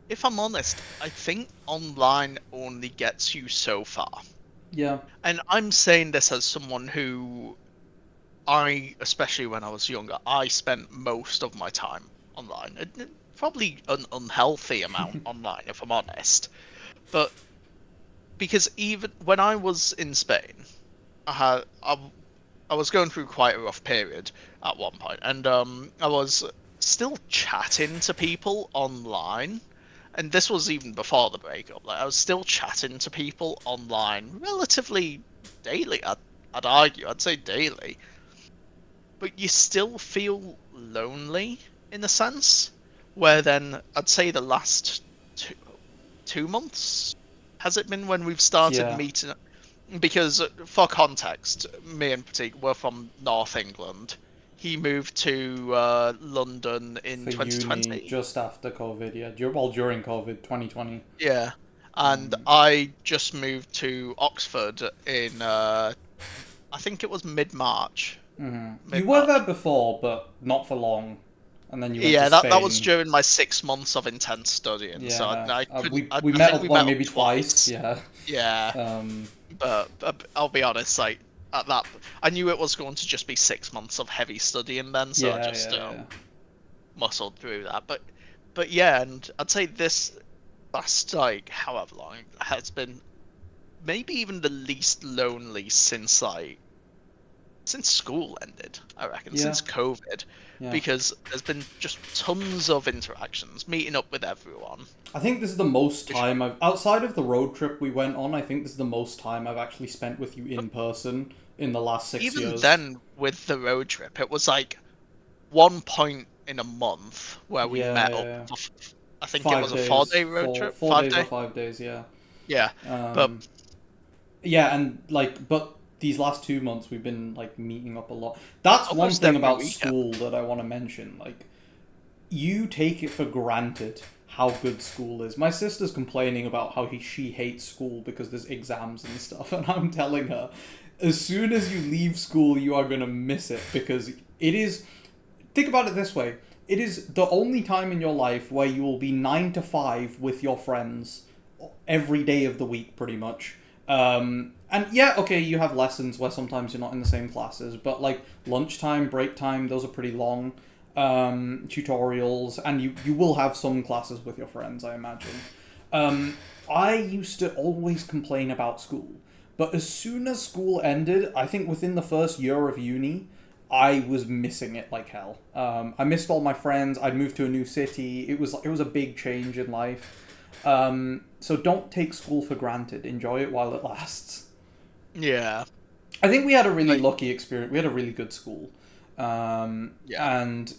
[SPEAKER 1] if I'm honest, I think online only gets you so far.
[SPEAKER 2] yeah,
[SPEAKER 1] And I'm saying this as someone who especially when I was younger, I spent most of my time online. Probably an unhealthy amount online, if I'm honest. But because even when I was in Spain, I had I was going through quite a rough period at one point, and I was still chatting to people online, and this was even before the breakup. Like I was still chatting to people online relatively daily. I'd argue, I'd say daily, but you still feel lonely in a sense. Where then I'd say the last two, 2 months has it been when we've started
[SPEAKER 2] yeah.
[SPEAKER 1] meeting because for context, me and Pratik were from North England. He moved to London in
[SPEAKER 2] For uni
[SPEAKER 1] 2020.
[SPEAKER 2] just after COVID, yeah, well during COVID 2020.
[SPEAKER 1] Yeah, and
[SPEAKER 2] Um,
[SPEAKER 1] I just moved to Oxford in I think it was mid March. Mid
[SPEAKER 2] you were there
[SPEAKER 1] March.
[SPEAKER 2] before, but not for long, and then you went to
[SPEAKER 1] Yeah, that was
[SPEAKER 2] Spain.
[SPEAKER 1] during my 6 months of intense studying. So
[SPEAKER 2] Yeah,
[SPEAKER 1] I couldn't.
[SPEAKER 2] we
[SPEAKER 1] I
[SPEAKER 2] met
[SPEAKER 1] think
[SPEAKER 2] up
[SPEAKER 1] we
[SPEAKER 2] one
[SPEAKER 1] met up
[SPEAKER 2] maybe twice.
[SPEAKER 1] twice.
[SPEAKER 2] Yeah,
[SPEAKER 1] Yeah,
[SPEAKER 2] um,
[SPEAKER 1] but I'll be honest, like at that, I knew it was going to just be 6 months of heavy studying then, so I
[SPEAKER 2] yeah,
[SPEAKER 1] just
[SPEAKER 2] yeah, yeah,
[SPEAKER 1] muscled through that. But yeah, and I'd say this last like however long has been maybe even the least lonely since school ended, I reckon,
[SPEAKER 2] yeah,
[SPEAKER 1] since COVID,
[SPEAKER 2] yeah.
[SPEAKER 1] because there's been just tons of interactions, meeting up with everyone.
[SPEAKER 2] I think this is the most
[SPEAKER 1] Which,
[SPEAKER 2] time I've outside of the road trip we went on. I think this is the most time I've actually spent with you
[SPEAKER 1] but
[SPEAKER 2] in person in the last six
[SPEAKER 1] even
[SPEAKER 2] years.
[SPEAKER 1] then, with the road trip, it was like one point in a month where we
[SPEAKER 2] Yeah,
[SPEAKER 1] met
[SPEAKER 2] yeah,
[SPEAKER 1] up
[SPEAKER 2] yeah.
[SPEAKER 1] for, I think it was
[SPEAKER 2] Five
[SPEAKER 1] a
[SPEAKER 2] days,
[SPEAKER 1] 4 day road trip,
[SPEAKER 2] four
[SPEAKER 1] five
[SPEAKER 2] days or
[SPEAKER 1] day.
[SPEAKER 2] 5 days. Yeah.
[SPEAKER 1] Yeah, but
[SPEAKER 2] Um, yeah, and like, but these last 2 months we've been like meeting up a lot. That's one
[SPEAKER 1] almost
[SPEAKER 2] thing
[SPEAKER 1] every
[SPEAKER 2] about
[SPEAKER 1] weekend.
[SPEAKER 2] school that I want to mention. Like, you take it for granted how good school is. My sister's complaining about how she hates school because there's exams and stuff, and I'm telling her, as soon as you leave school, you are gonna miss it because it is. Think about it this way: it is the only time in your life where you will be 9 to 5 with your friends every day of the week, pretty much. And yeah, okay, you have lessons where sometimes you're not in the same classes, but like lunchtime, break time, those are pretty long. Tutorials, and you will have some classes with your friends, I imagine. Um, I used to always complain about school, but as soon as school ended, I think within the first year of uni, I was missing it like hell. I missed all my friends. I'd moved to a new city. It was a big change in life. So don't take school for granted. Enjoy it while it lasts.
[SPEAKER 1] Yeah,
[SPEAKER 2] I think we had a really
[SPEAKER 1] like
[SPEAKER 2] lucky experience. We had a really good school,
[SPEAKER 1] yeah.
[SPEAKER 2] and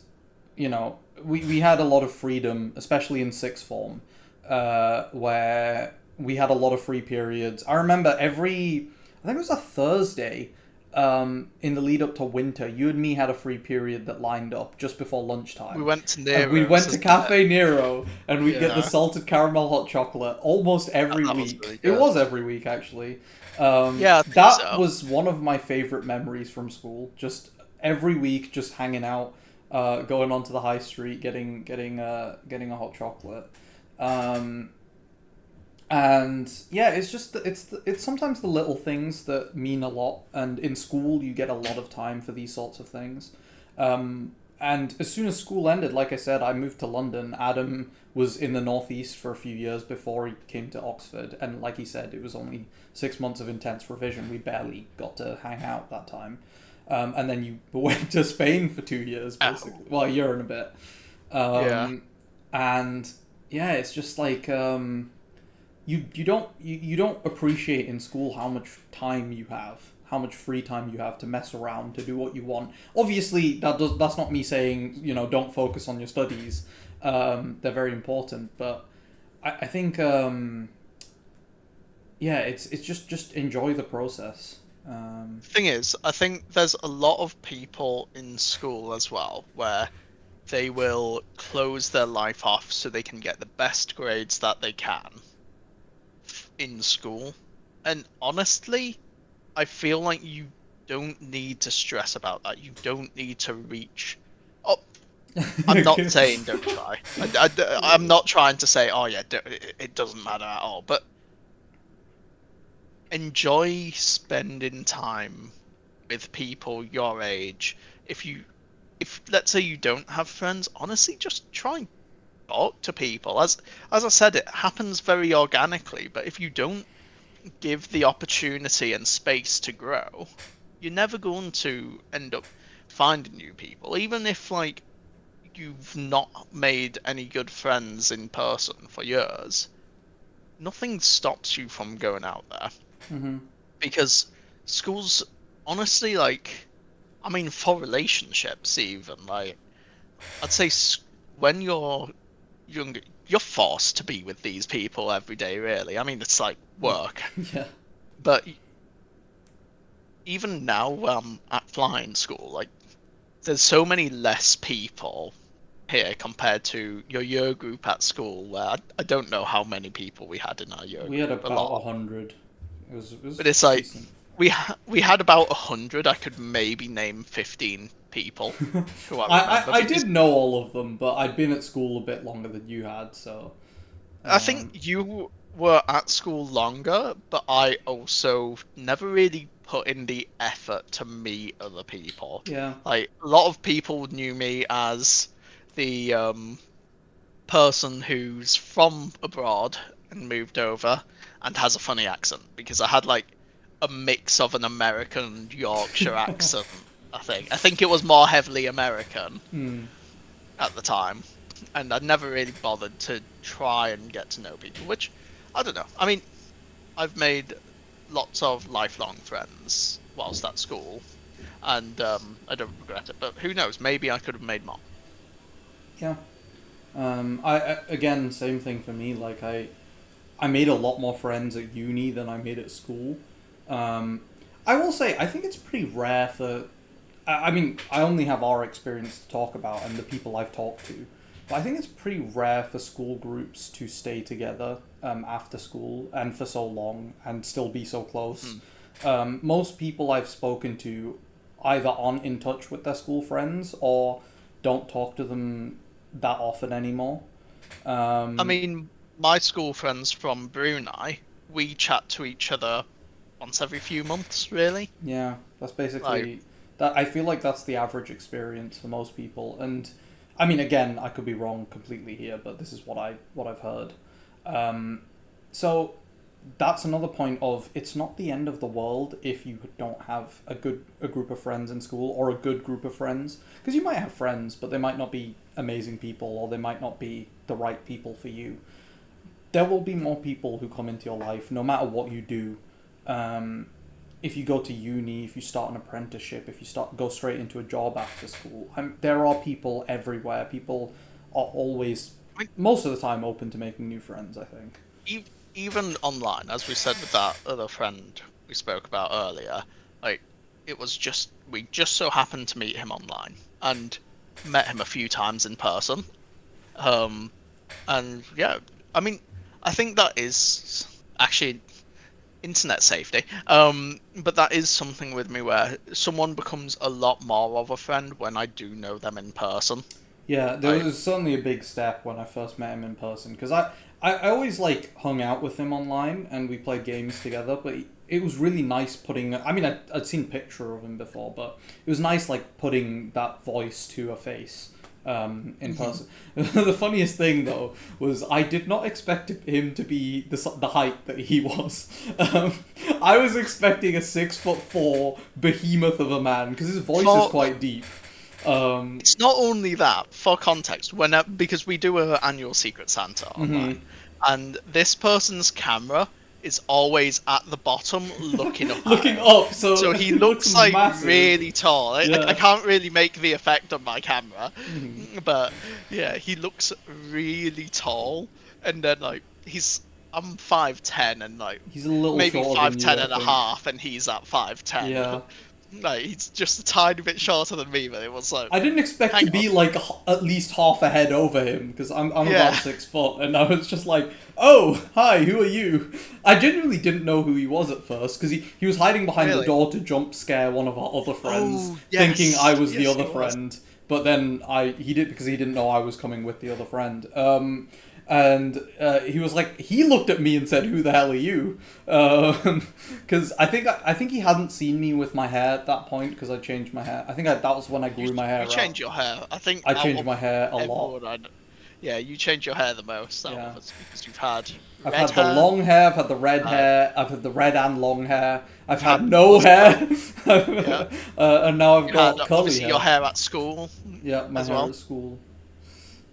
[SPEAKER 2] we had a lot of freedom, especially in sixth form, where we had a lot of free periods. I remember I think it was a Thursday, in the lead up to winter, you and me had a free period that lined up just before
[SPEAKER 1] We
[SPEAKER 2] lunchtime.
[SPEAKER 1] went to
[SPEAKER 2] And we
[SPEAKER 1] Nero's,
[SPEAKER 2] went to
[SPEAKER 1] isn't it?
[SPEAKER 2] Cafe Nero and we'd get the
[SPEAKER 1] Yeah,
[SPEAKER 2] salted caramel hot chocolate almost every
[SPEAKER 1] that was
[SPEAKER 2] week.
[SPEAKER 1] really
[SPEAKER 2] It
[SPEAKER 1] good.
[SPEAKER 2] was every week, actually.
[SPEAKER 1] Yeah, I think
[SPEAKER 2] That
[SPEAKER 1] so.
[SPEAKER 2] was one of my favorite memories from school. Just every week, just hanging out, going onto the high street, getting a hot chocolate. Um, and yeah, it's just it's sometimes the little things that mean a lot. And in school, you get a lot of time for these sorts of things. And as soon as school ended, like I said, I moved to London. Adam was in the northeast for a few years before he came to Oxford, and like he said, it was only 6 months of intense revision. We barely got to hang out that time. And then you went to Spain for 2 years, basically.
[SPEAKER 1] Oh,
[SPEAKER 2] Well, a year and a bit.
[SPEAKER 1] yeah.
[SPEAKER 2] Um, and yeah, it's just like you don't appreciate in school how much time you have, how much free time you have to mess around, to do what you want. Obviously, that's not me saying don't focus on your studies. They're very important, but I think yeah, it's just enjoy the process.
[SPEAKER 1] Thing is, I think there's a lot of people in school as well where they will close their life off so they can get the best grades that they can in school. And honestly, I feel like you don't need to stress about that. You don't need to reach. Oh, I'm not
[SPEAKER 2] Okay.
[SPEAKER 1] saying don't try. I'm not trying to say, oh yeah, it doesn't matter at all. But enjoy spending time with people your age. If you, if let's say you don't have friends, honestly, just try and talk to people. As I said, it happens very organically. But if you don't give the opportunity and space to grow, you're never going to end up finding new people. Even if like you've not made any good friends in person for years, nothing stops you from going out there.
[SPEAKER 2] Hmm.
[SPEAKER 1] Because schools, honestly, like, I mean, for relationships, even, like, I'd say when you're younger, you're forced to be with these people every day, really. I mean, it's like work.
[SPEAKER 2] Yeah.
[SPEAKER 1] But even now, at flying school, like, there's so many less people here compared to your year group at school, where I don't know how many people we had in our year
[SPEAKER 2] We had
[SPEAKER 1] group, a
[SPEAKER 2] about
[SPEAKER 1] lot.
[SPEAKER 2] 100. It was
[SPEAKER 1] But it's like
[SPEAKER 2] decent.
[SPEAKER 1] we had about 100. I could maybe name 15 people who I remember
[SPEAKER 2] I
[SPEAKER 1] because
[SPEAKER 2] did know all of them, but I'd been at school a bit longer than you had, so
[SPEAKER 1] I think
[SPEAKER 2] um,
[SPEAKER 1] you were at school longer, but I also never really put in the effort to meet other people.
[SPEAKER 2] yeah.
[SPEAKER 1] Like a lot of people knew me as the person who's from abroad and moved over and has a funny accent because I had like a mix of an American Yorkshire accent. I think it was more heavily American
[SPEAKER 2] Hmm.
[SPEAKER 1] at the time, and I never really bothered to try and get to know people. Which I don't know. I mean, I've made lots of lifelong friends whilst at school, and I don't regret it. But who knows? Maybe I could have made more.
[SPEAKER 2] Yeah. I again, same thing for me. Like I made a lot more friends at uni than I made at school. Um, I will say, I think it's pretty rare for. I mean, I only have our experience to talk about and the people I've talked to, but I think it's pretty rare for school groups to stay together after school and for so long and still be so close.
[SPEAKER 1] Hmm.
[SPEAKER 2] Most people I've spoken to either aren't in touch with their school friends or don't talk to them that often anymore.
[SPEAKER 1] I
[SPEAKER 2] Um,
[SPEAKER 1] mean, my school friends from Brunei, we chat to each other once every few months, really.
[SPEAKER 2] Yeah, that's
[SPEAKER 1] Like,
[SPEAKER 2] basically that. I feel like that's the average experience for most people, and I mean, again, I could be wrong completely here, but this is what I've heard. Um, So that's another point of it's not the end of the world if you don't have a group of friends in school or a good group of friends, because you might have friends but they might not be amazing people or they might not be the right people for you. There will be more people who come into your life no matter what you do. um, if you go to uni, if you start an apprenticeship, if you go straight into a job after school, there are people everywhere. People are always,
[SPEAKER 1] I mean,
[SPEAKER 2] most of the time, open to making new friends, I think.
[SPEAKER 1] even online, as we said with that other friend we spoke about earlier, like it was just we just so happened to meet him online and met him a few times in person. Um, and yeah, I mean, I think that is actually internet safety. But that is something with me where someone becomes a lot more of a friend when I do know them in person.
[SPEAKER 2] Yeah, there
[SPEAKER 1] Like,
[SPEAKER 2] was certainly a big step when I first met him in person, because I always like hung out with him online and we played games together, but it was really nice putting. I mean, I'd seen a picture of him before, but it was nice like putting that voice to a face in
[SPEAKER 1] mhm.
[SPEAKER 2] person. The funniest thing though was I did not expect him to be the height that he was. Um, I was expecting a 6'4" behemoth of a man because his voice is
[SPEAKER 1] For
[SPEAKER 2] quite deep. Um,
[SPEAKER 1] It's not only that, for context, because we do a annual Secret Santa online,
[SPEAKER 2] mhm.
[SPEAKER 1] and this person's camera is always at the bottom looking up at
[SPEAKER 2] Looking
[SPEAKER 1] him.
[SPEAKER 2] up, so
[SPEAKER 1] So he
[SPEAKER 2] it looks
[SPEAKER 1] looks like
[SPEAKER 2] massive.
[SPEAKER 1] really tall. I
[SPEAKER 2] Yeah.
[SPEAKER 1] can't really make the effect on my camera,
[SPEAKER 2] Mhm.
[SPEAKER 1] but yeah, he looks really tall. And then like I'm 5'10" and like
[SPEAKER 2] He's a little
[SPEAKER 1] maybe
[SPEAKER 2] shorter than
[SPEAKER 1] five
[SPEAKER 2] you,
[SPEAKER 1] ten
[SPEAKER 2] I
[SPEAKER 1] and a
[SPEAKER 2] think.
[SPEAKER 1] half, and he's at 5'10".
[SPEAKER 2] Yeah.
[SPEAKER 1] Like he's just a tiny bit shorter than me, but it was like,
[SPEAKER 2] I didn't expect to
[SPEAKER 1] hang on.
[SPEAKER 2] be like at least half a head over him because I'm about
[SPEAKER 1] Yeah,
[SPEAKER 2] 6 foot, and I was just like, oh, hi, who are you? I genuinely didn't know who he was at first because he was hiding behind the
[SPEAKER 1] really.
[SPEAKER 2] door to jump scare one of our other friends,
[SPEAKER 1] Oh,
[SPEAKER 2] thinking I
[SPEAKER 1] yes.
[SPEAKER 2] was the
[SPEAKER 1] Yes,
[SPEAKER 2] other
[SPEAKER 1] he was.
[SPEAKER 2] friend. But then he did because he didn't know I was coming with the other friend. And he was like, he looked at me and said, "Who the hell are you?" Because I think he hadn't seen me with my hair at that point because I changed my hair. I think that was when I
[SPEAKER 1] You
[SPEAKER 2] grew my
[SPEAKER 1] you
[SPEAKER 2] hair out.
[SPEAKER 1] change your hair. I think
[SPEAKER 2] I
[SPEAKER 1] out
[SPEAKER 2] changed
[SPEAKER 1] of
[SPEAKER 2] my hair a lot.
[SPEAKER 1] everyone yeah, you change your hair the most out
[SPEAKER 2] Yeah.
[SPEAKER 1] of us because you've had
[SPEAKER 2] I've
[SPEAKER 1] red
[SPEAKER 2] had the
[SPEAKER 1] hair,
[SPEAKER 2] long hair, I've had the red
[SPEAKER 1] had
[SPEAKER 2] hair, I've had the red and long hair, I've
[SPEAKER 1] you've
[SPEAKER 2] had
[SPEAKER 1] had
[SPEAKER 2] no
[SPEAKER 1] mustache,
[SPEAKER 2] hair,
[SPEAKER 1] yeah.
[SPEAKER 2] and now I've
[SPEAKER 1] You had
[SPEAKER 2] got curly
[SPEAKER 1] obviously your
[SPEAKER 2] hair.
[SPEAKER 1] hair at school
[SPEAKER 2] Yeah, my
[SPEAKER 1] as
[SPEAKER 2] hair
[SPEAKER 1] well.
[SPEAKER 2] at school.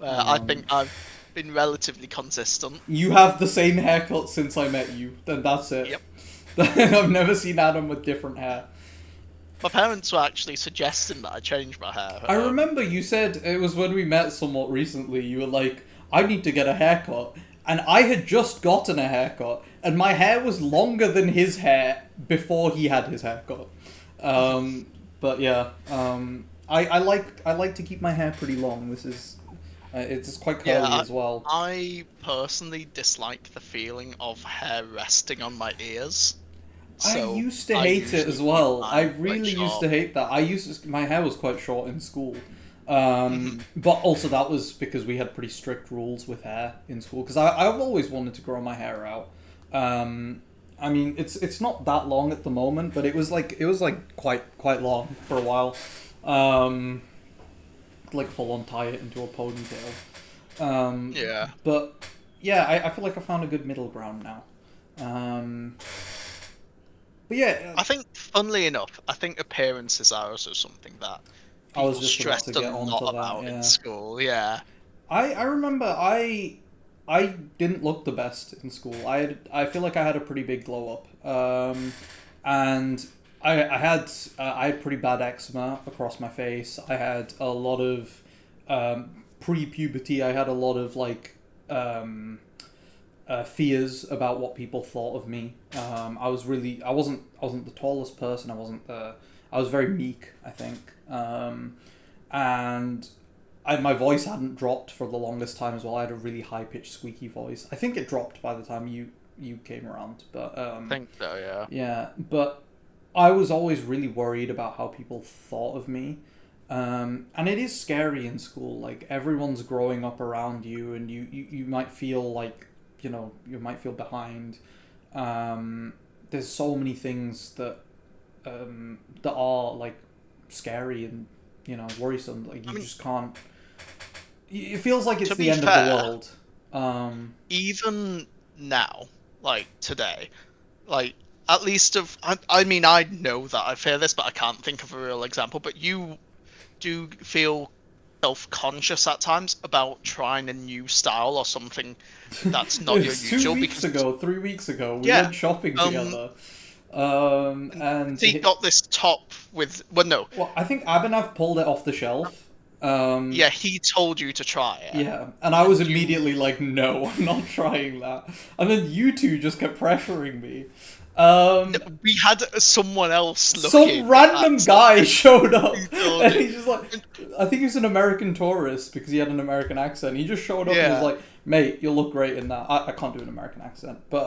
[SPEAKER 1] I
[SPEAKER 2] Um,
[SPEAKER 1] think I've been relatively consistent.
[SPEAKER 2] you have the same haircut since I met you, then that's it.
[SPEAKER 1] Yep.
[SPEAKER 2] I've never seen Adam with different hair.
[SPEAKER 1] My parents were actually suggesting that I change my hair.
[SPEAKER 2] I remember you said it was when we met somewhat recently, you were like, I need to get a haircut. And I had just gotten a haircut, and my hair was longer than his hair before he had his haircut. But yeah, I like to keep my hair pretty long. This is it's quite
[SPEAKER 1] Yeah,
[SPEAKER 2] curly as well.
[SPEAKER 1] I personally dislike the feeling of hair resting on my ears,
[SPEAKER 2] I
[SPEAKER 1] so
[SPEAKER 2] used to
[SPEAKER 1] I
[SPEAKER 2] hate it
[SPEAKER 1] usually
[SPEAKER 2] as
[SPEAKER 1] keep
[SPEAKER 2] well. I
[SPEAKER 1] mine quite
[SPEAKER 2] really used
[SPEAKER 1] short.
[SPEAKER 2] to hate that. My hair was quite short in school.
[SPEAKER 1] Mhm.
[SPEAKER 2] But also that was because we had pretty strict rules with hair in school. Because I've always wanted to grow my hair out. Um, I mean, it's not that long at the moment, but it was like quite long for a while. Um, like full on tie it into a ponytail.
[SPEAKER 1] Yeah,
[SPEAKER 2] But yeah, I feel like I found a good middle ground now. Um, but yeah,
[SPEAKER 1] I think, funnily enough, I think appearances are also something that
[SPEAKER 2] I was
[SPEAKER 1] people
[SPEAKER 2] just about to
[SPEAKER 1] stressed a
[SPEAKER 2] get
[SPEAKER 1] lot
[SPEAKER 2] onto that.
[SPEAKER 1] about in
[SPEAKER 2] Yeah,
[SPEAKER 1] school. Yeah.
[SPEAKER 2] I remember I didn't look the best in school. I feel like I had a pretty big glow up, and I had pretty bad eczema across my face. I had a lot of pre puberty. I had a lot of like fears about what people thought of me. I wasn't the tallest person. I was very meek, I think. And my voice hadn't dropped for the longest time as well. I had a really high pitched squeaky voice. I think it dropped by the time you came around, but
[SPEAKER 1] I think so. Yeah.
[SPEAKER 2] yeah. But I was always really worried about how people thought of me. And it is scary in school. Like everyone's growing up around you, and you might feel like you might feel behind. There's so many things that are like scary and worrisome. Like
[SPEAKER 1] I
[SPEAKER 2] you
[SPEAKER 1] mean,
[SPEAKER 2] just can't. It feels like it's
[SPEAKER 1] to
[SPEAKER 2] the
[SPEAKER 1] be
[SPEAKER 2] end of the
[SPEAKER 1] fair,
[SPEAKER 2] world.
[SPEAKER 1] even now. like today. Like at least I mean I know that I fear this, but I can't think of a real example. But you do feel self-conscious at times about trying a new style or something that's not your
[SPEAKER 2] It's two
[SPEAKER 1] usual
[SPEAKER 2] weeks
[SPEAKER 1] because
[SPEAKER 2] ago, 3 weeks ago, we
[SPEAKER 1] yeah,
[SPEAKER 2] went shopping
[SPEAKER 1] um,
[SPEAKER 2] together.
[SPEAKER 1] and
[SPEAKER 2] And
[SPEAKER 1] he got this top with well no,
[SPEAKER 2] well, I think Abhinav pulled it off the shelf. Um,
[SPEAKER 1] yeah, he told you to try it,
[SPEAKER 2] yeah, and I was
[SPEAKER 1] and you
[SPEAKER 2] immediately like, no, I'm not trying that. And then you two just kept pressuring me.
[SPEAKER 1] no,
[SPEAKER 2] Um,
[SPEAKER 1] we had someone else
[SPEAKER 2] some
[SPEAKER 1] looking at
[SPEAKER 2] random guy showed up,
[SPEAKER 1] he told
[SPEAKER 2] and
[SPEAKER 1] you,
[SPEAKER 2] he's just like,
[SPEAKER 1] and,
[SPEAKER 2] I think he's an American tourist because he had an American accent. He just showed up and was
[SPEAKER 1] yeah,
[SPEAKER 2] like, mate, you'll look great in that. I can't do an American accent, but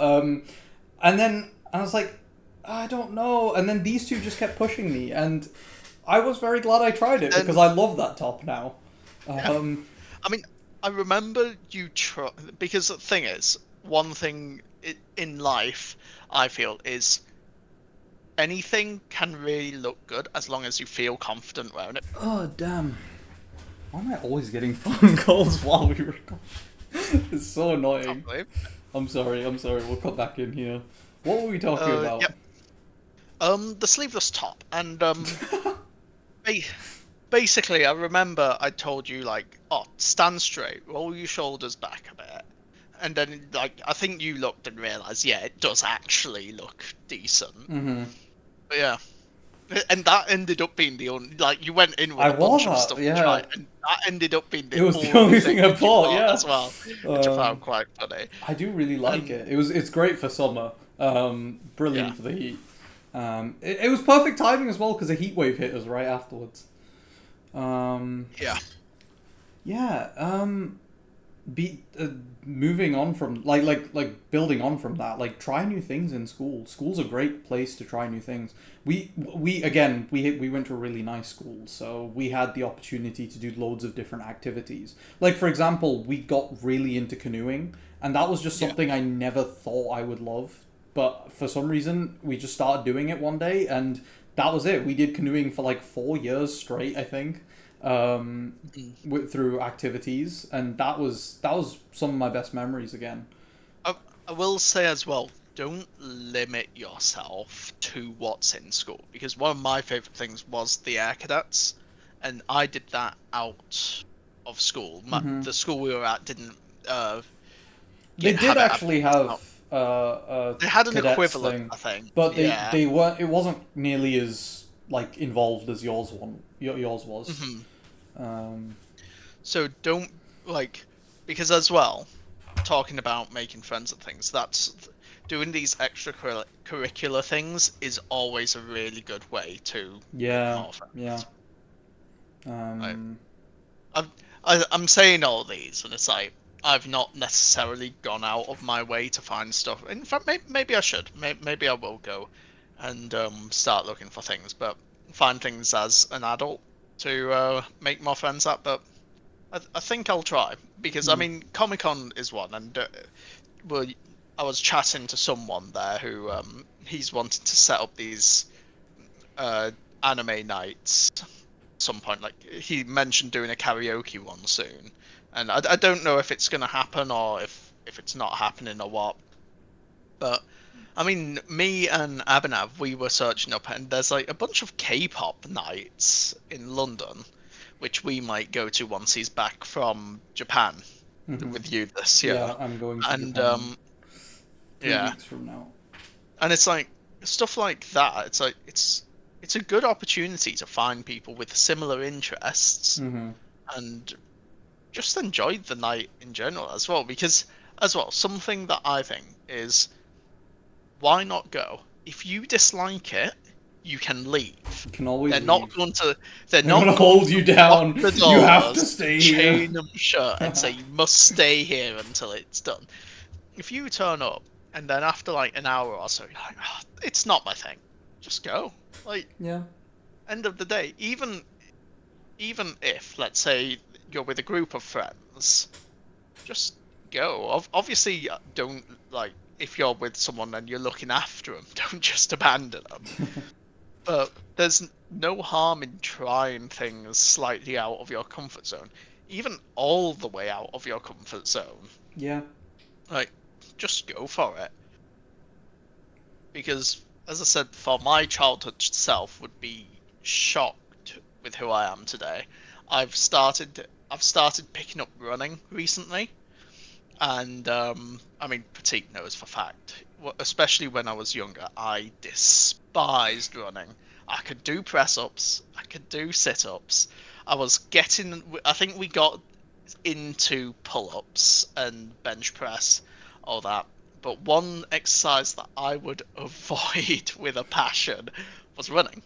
[SPEAKER 2] and then I was like, I don't know. And then these two just kept pushing me, and I was very glad I tried it because
[SPEAKER 1] and
[SPEAKER 2] I love that top now.
[SPEAKER 1] yeah.
[SPEAKER 2] Um,
[SPEAKER 1] I mean, I remember you try because the thing is, one thing in life I feel is anything can really look good as long as you feel confident wearing it.
[SPEAKER 2] oh damn! Why am I always getting phone calls while we record? It's so annoying.
[SPEAKER 1] Probably.
[SPEAKER 2] I'm sorry. I'm sorry. We'll cut back in here. What were we talking about?
[SPEAKER 1] Yep. The sleeveless top, and ba- basically, I remember I told you like, oh, stand straight, roll your shoulders back a bit, and then like I think you looked and realized, yeah, it does actually look decent.
[SPEAKER 2] Mm-hmm.
[SPEAKER 1] But yeah. And that ended up being the only, like, you went in with
[SPEAKER 2] I
[SPEAKER 1] a
[SPEAKER 2] wore
[SPEAKER 1] bunch of
[SPEAKER 2] that.
[SPEAKER 1] stuff to try,
[SPEAKER 2] Yeah,
[SPEAKER 1] and that ended up being
[SPEAKER 2] it
[SPEAKER 1] the
[SPEAKER 2] was the
[SPEAKER 1] only
[SPEAKER 2] only
[SPEAKER 1] thing
[SPEAKER 2] thing I
[SPEAKER 1] that you
[SPEAKER 2] bought.
[SPEAKER 1] bought
[SPEAKER 2] Yeah.
[SPEAKER 1] as well, which I found
[SPEAKER 2] Um,
[SPEAKER 1] quite funny.
[SPEAKER 2] I do really like
[SPEAKER 1] And
[SPEAKER 2] it. It's great for summer.
[SPEAKER 1] yeah,
[SPEAKER 2] Brilliant for the heat. It was perfect timing as well because a heat wave hit us right afterwards. Um,
[SPEAKER 1] yeah,
[SPEAKER 2] yeah. Be moving on from like building on from that. Like try new things in school. School's a great place to try new things. We went to a really nice school, so we had the opportunity to do loads of different activities. Like for example, we got really into canoeing, and that was just
[SPEAKER 1] yeah.
[SPEAKER 2] something I never thought I would love. But for some reason, we just started doing it one day, and that was it. We did canoeing for like 4 years straight, I think,
[SPEAKER 1] Mm.
[SPEAKER 2] through activities, and that was some of my best memories again.
[SPEAKER 1] I, I will say as well, don't limit yourself to what's in school, because one of my favorite things was the air cadets, and I did that out of school.
[SPEAKER 2] Hmm.
[SPEAKER 1] The school we were at didn't uh,
[SPEAKER 2] They did
[SPEAKER 1] have it
[SPEAKER 2] actually have
[SPEAKER 1] advertised.
[SPEAKER 2] a
[SPEAKER 1] They had an
[SPEAKER 2] cadets
[SPEAKER 1] equivalent,
[SPEAKER 2] thing,
[SPEAKER 1] I think.
[SPEAKER 2] but
[SPEAKER 1] Yeah.
[SPEAKER 2] they weren't. It wasn't nearly as like involved as yours was.
[SPEAKER 1] Hmm.
[SPEAKER 2] Um,
[SPEAKER 1] So don't like because as well, talking about making friends and things, that's doing these extracurricular things is always a really good way to make
[SPEAKER 2] yeah,
[SPEAKER 1] more
[SPEAKER 2] yeah.
[SPEAKER 1] friends. Like,
[SPEAKER 2] Um,
[SPEAKER 1] I'm I'm saying all these, and it's like I've not necessarily gone out of my way to find stuff. In fact, maybe I should. Maybe I will go and start looking for things, but find things as an adult to make more friends at. But I think I'll try because I
[SPEAKER 2] mm,
[SPEAKER 1] mean Comic Con is one, and well, I was chatting to someone there who he's wanting to set up these uh, anime nights some point. Like he mentioned doing a karaoke one soon, and I don't know if it's gonna happen or if it's not happening or what. But I mean, me and Abhinav, we were searching up, and there's like a bunch of K-pop nights in London, which we might go to once he's back from Japan
[SPEAKER 2] hmm.
[SPEAKER 1] with you this year.
[SPEAKER 2] Yeah, I'm going to
[SPEAKER 1] And
[SPEAKER 2] Japan three
[SPEAKER 1] yeah,
[SPEAKER 2] weeks from now.
[SPEAKER 1] and it's like stuff like that. It's like it's a good opportunity to find people with similar interests
[SPEAKER 2] Hmm.
[SPEAKER 1] and just enjoy the night in general as well. Because as well, something that I think is why not go? If you dislike it, you can leave.
[SPEAKER 2] You can always
[SPEAKER 1] They're not
[SPEAKER 2] leave.
[SPEAKER 1] going to. They're
[SPEAKER 2] They're gonna
[SPEAKER 1] not going
[SPEAKER 2] hold
[SPEAKER 1] to
[SPEAKER 2] you
[SPEAKER 1] lock
[SPEAKER 2] down.
[SPEAKER 1] the
[SPEAKER 2] You have to
[SPEAKER 1] doors,
[SPEAKER 2] stay here.
[SPEAKER 1] chain them shut, and say you must stay here until it's done. If you turn up and then after like an hour or so, you're like, "Ah, it's not my thing. Just go. Like
[SPEAKER 2] Yeah.
[SPEAKER 1] end of the day, even if let's say you're with a group of friends, just go. Obviously, don't like if you're with someone and you're looking after them, don't just abandon them. But there's no harm in trying things slightly out of your comfort zone, even all the way out of your comfort zone.
[SPEAKER 2] Yeah.
[SPEAKER 1] Like, just go for it. because, as I said before, my childhood self would be shocked with who I am today. I've started picking up running recently, and I mean, Pratik knows for fact, especially when I was younger, I despised running. I could do press ups, I could do sit ups. I think we got into pull ups and bench press, all that. But one exercise that I would avoid with a passion was running.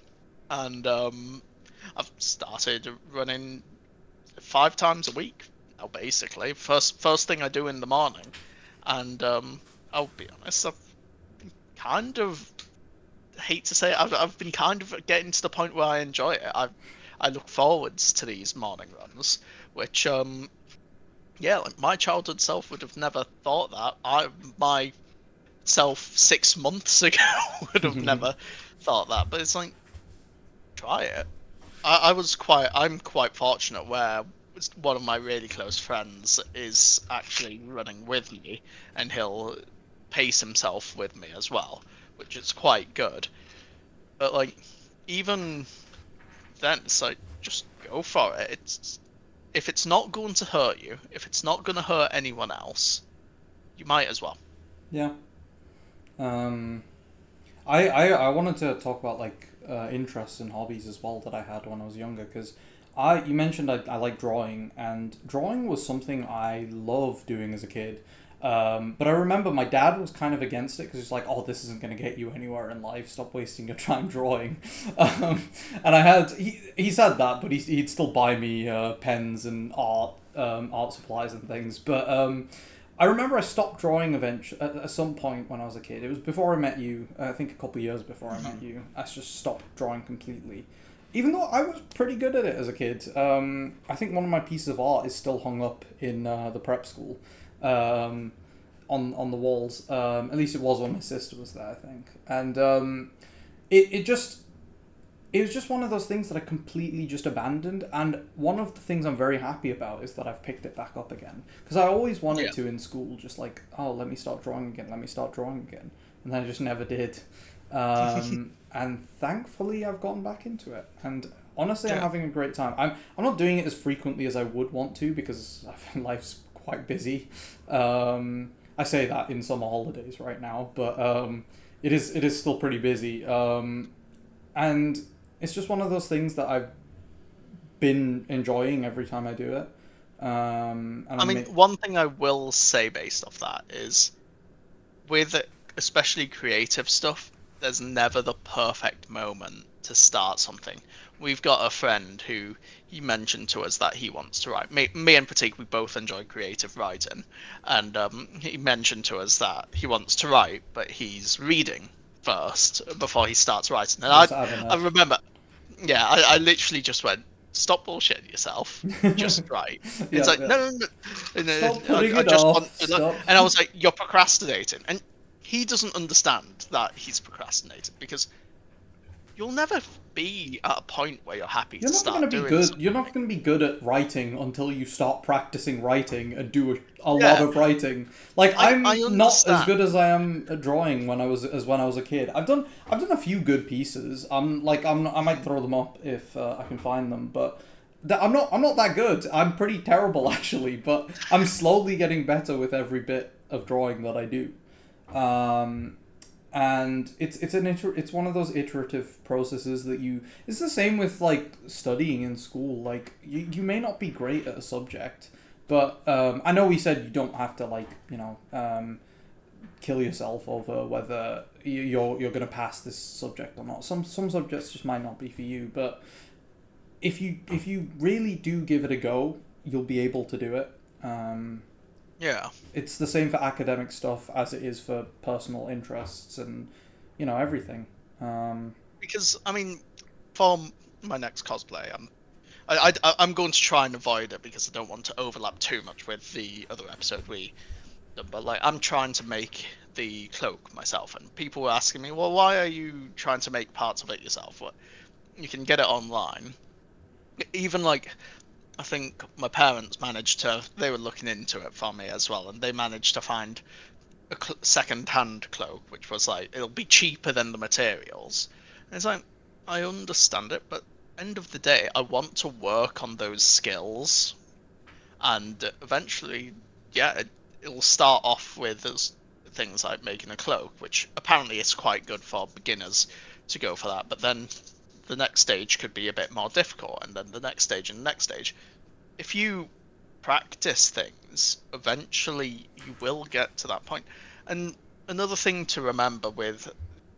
[SPEAKER 1] And I've started running 5 times a week now, basically. First thing I do in the morning, and I'll be honest, I've kind of hate to say it, I've been kind of getting to the point where I enjoy it. I look forwards to these morning runs, which yeah, like my childhood self would have never thought that. My self 6 months ago would have never thought that. But it's like, try it. I'm quite fortunate where one of my really close friends is actually running with me, and he'll pace himself with me as well, which is quite good. But like, even then, it's like, just go for it. It's If it's not going to hurt you, if it's not going to hurt anyone else, you might as well.
[SPEAKER 2] Yeah. Um, I wanted to talk about like interests and hobbies as well that I had when I was younger because you mentioned I like drawing, and drawing was something I loved doing as a kid. But I remember my dad was kind of against it because he's like, "Oh, this isn't going to get you anywhere in life. Stop wasting your time drawing." And he said that, but he'd still buy me pens and art supplies and things. But I remember I stopped drawing eventually at some point when I was a kid. It was before I met you. I think a couple of years before I met you. I just stopped drawing completely. Even though I was pretty good at it as a kid. I think one of my pieces of art is still hung up in the prep school, um, on the walls. At least it was when my sister was there, I think. And it just it was just one of those things that I completely just abandoned. And one of the things I'm very happy about is that I've picked it back up again. Because I always wanted
[SPEAKER 1] Yeah.
[SPEAKER 2] to in school, just like, oh, let me start drawing again, let me start drawing again. And then I just never did. And thankfully, I've gotten back into it. And honestly, I'm
[SPEAKER 1] Yeah.
[SPEAKER 2] having a great time. I'm not doing it as frequently as I would want to because life's quite busy. I say that in summer holidays right now, but it is still pretty busy. And it's just one of those things that I've been enjoying every time I do it. And
[SPEAKER 1] I mean, one thing I will say based off that is, with especially creative stuff, there's never the perfect moment to start something. We've got a friend who he mentioned to us that he wants to write. Me and Pratik, we both enjoy creative writing, and he mentioned to us that he wants to write, but he's reading first before he starts writing. And
[SPEAKER 2] just add
[SPEAKER 1] I
[SPEAKER 2] enough.
[SPEAKER 1] remember, yeah, I literally just went, stop bullshitting yourself, just write. It's
[SPEAKER 2] Yeah,
[SPEAKER 1] like,
[SPEAKER 2] yeah.
[SPEAKER 1] no, no, no,
[SPEAKER 2] Stop
[SPEAKER 1] no,
[SPEAKER 2] putting
[SPEAKER 1] I
[SPEAKER 2] it
[SPEAKER 1] just want
[SPEAKER 2] off.
[SPEAKER 1] to look.
[SPEAKER 2] Stop.
[SPEAKER 1] And I was like, you're procrastinating. And he doesn't understand that he's procrastinating, because you'll never be at a point where you're happy
[SPEAKER 2] You're
[SPEAKER 1] to
[SPEAKER 2] never going to
[SPEAKER 1] start
[SPEAKER 2] be
[SPEAKER 1] doing
[SPEAKER 2] good. You're
[SPEAKER 1] something.
[SPEAKER 2] not going to be good at writing until you start practicing writing and do a lot
[SPEAKER 1] Yeah,
[SPEAKER 2] of writing. Like
[SPEAKER 1] I
[SPEAKER 2] I'm not as
[SPEAKER 1] understand.
[SPEAKER 2] good as I am at drawing when I was a kid. I've done a few good pieces. I might throw them up if I can find them, but I'm not that good. I'm pretty terrible actually, but I'm slowly getting better with every bit of drawing that I do. Um, and it's one of those iterative processes that you it's the same with like studying in school. Like you may not be great at a subject, but I know we said you don't have to like kill yourself over whether you're going to pass this subject or not. Some subjects just might not be for you, but if you really do give it a go, you'll be able to do it.
[SPEAKER 1] Yeah,
[SPEAKER 2] It's the same for academic stuff as it is for personal interests and everything. Um,
[SPEAKER 1] because I mean, for my next cosplay, I'm going to try and avoid it because I don't want to overlap too much with the other episode we done. But like, I'm trying to make the cloak myself, and people were asking me, well, why are you trying to make parts of it yourself? Well, you can get it online. Even like, I think my parents managed to, they were looking into it for me as well, and they managed to find second-hand cloak, which was like it'll be cheaper than the materials. And it's like I understand it, but end of the day, I want to work on those skills, and eventually, yeah, it'll start off with as things like making a cloak, which apparently is quite good for beginners to go for that. But then the next stage could be a bit more difficult, and then the next stage and the next stage. If you practice things, eventually you will get to that point. And another thing to remember with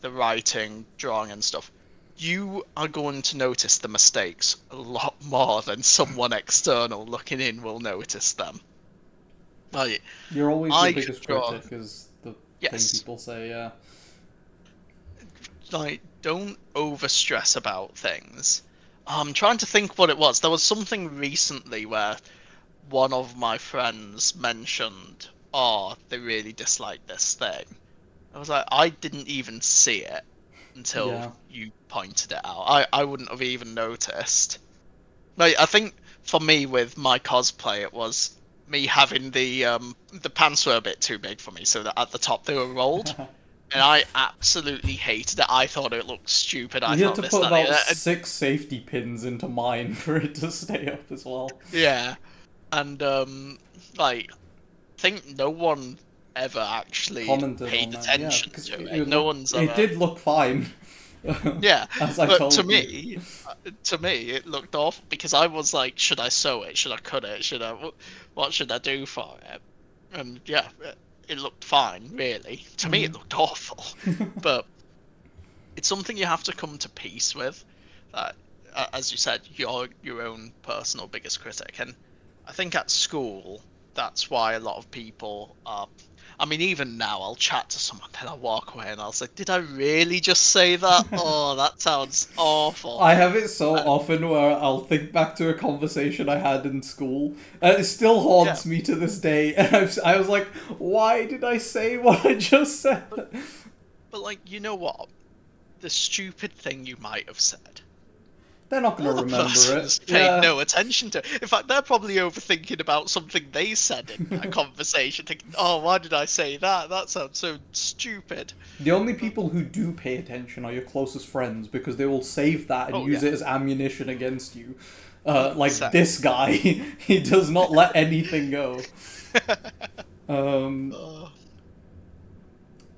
[SPEAKER 1] the writing, drawing, and stuff, you are going to notice the mistakes a lot more than someone external looking in will notice them. Like,
[SPEAKER 2] You're always your
[SPEAKER 1] I could
[SPEAKER 2] biggest
[SPEAKER 1] draw,
[SPEAKER 2] critic, is the thing
[SPEAKER 1] yes,
[SPEAKER 2] people say. Yeah.
[SPEAKER 1] like, don't overstress about things. I'm trying to think what it was. There was something recently where one of my friends mentioned, "Oh, they really dislike this thing." I was like, I didn't even see it until
[SPEAKER 2] Yeah.
[SPEAKER 1] you pointed it out. I wouldn't have even noticed. Like, I think for me with my cosplay, it was me having the pants were a bit too big for me, so that at the top they were rolled, and I absolutely hated it. I thought it looked stupid. I
[SPEAKER 2] We had
[SPEAKER 1] thought
[SPEAKER 2] to
[SPEAKER 1] this,
[SPEAKER 2] put
[SPEAKER 1] that, and the
[SPEAKER 2] about
[SPEAKER 1] other.
[SPEAKER 2] 6 safety pins into mine for it to stay up as well.
[SPEAKER 1] Yeah, and like, I think no one ever actually
[SPEAKER 2] Commented on
[SPEAKER 1] paid
[SPEAKER 2] that, yeah,
[SPEAKER 1] attention
[SPEAKER 2] because
[SPEAKER 1] to
[SPEAKER 2] it
[SPEAKER 1] it. No
[SPEAKER 2] looked,
[SPEAKER 1] one's
[SPEAKER 2] it
[SPEAKER 1] ever.
[SPEAKER 2] did look fine,
[SPEAKER 1] Yeah,
[SPEAKER 2] as I
[SPEAKER 1] but
[SPEAKER 2] told you.
[SPEAKER 1] to me, it looked awful because I was like, should I sew it? Should I cut it? What should I do for it? And yeah, it looked fine, really. To me, it looked awful. But it's something you have to come to peace with. That, as you said, you're your own personal biggest critic, and I think at school that's why a lot of people are. I mean, even now, I'll chat to someone, then I'll walk away, and I'll say, "Did I really just say that? Oh, that sounds awful."
[SPEAKER 2] I have it so
[SPEAKER 1] And
[SPEAKER 2] often where I'll think back to a conversation I had in school, and it still
[SPEAKER 1] yeah,
[SPEAKER 2] haunts me to this day. And I was like, why did I say what I just said?
[SPEAKER 1] but like, you know what? The stupid thing you might have said,
[SPEAKER 2] They're not gonna
[SPEAKER 1] other
[SPEAKER 2] remember it.
[SPEAKER 1] person's paid
[SPEAKER 2] Yeah.
[SPEAKER 1] no attention to. In fact, they're probably overthinking about something they said in that conversation, thinking, "Oh, why did I say that? That sounds so stupid."
[SPEAKER 2] The only people who do pay attention are your closest friends because they will save that and
[SPEAKER 1] Oh
[SPEAKER 2] use
[SPEAKER 1] yeah,
[SPEAKER 2] it as ammunition against you.
[SPEAKER 1] hundred
[SPEAKER 2] Like
[SPEAKER 1] percent.
[SPEAKER 2] this guy, he does not let anything go. Um,
[SPEAKER 1] Oh,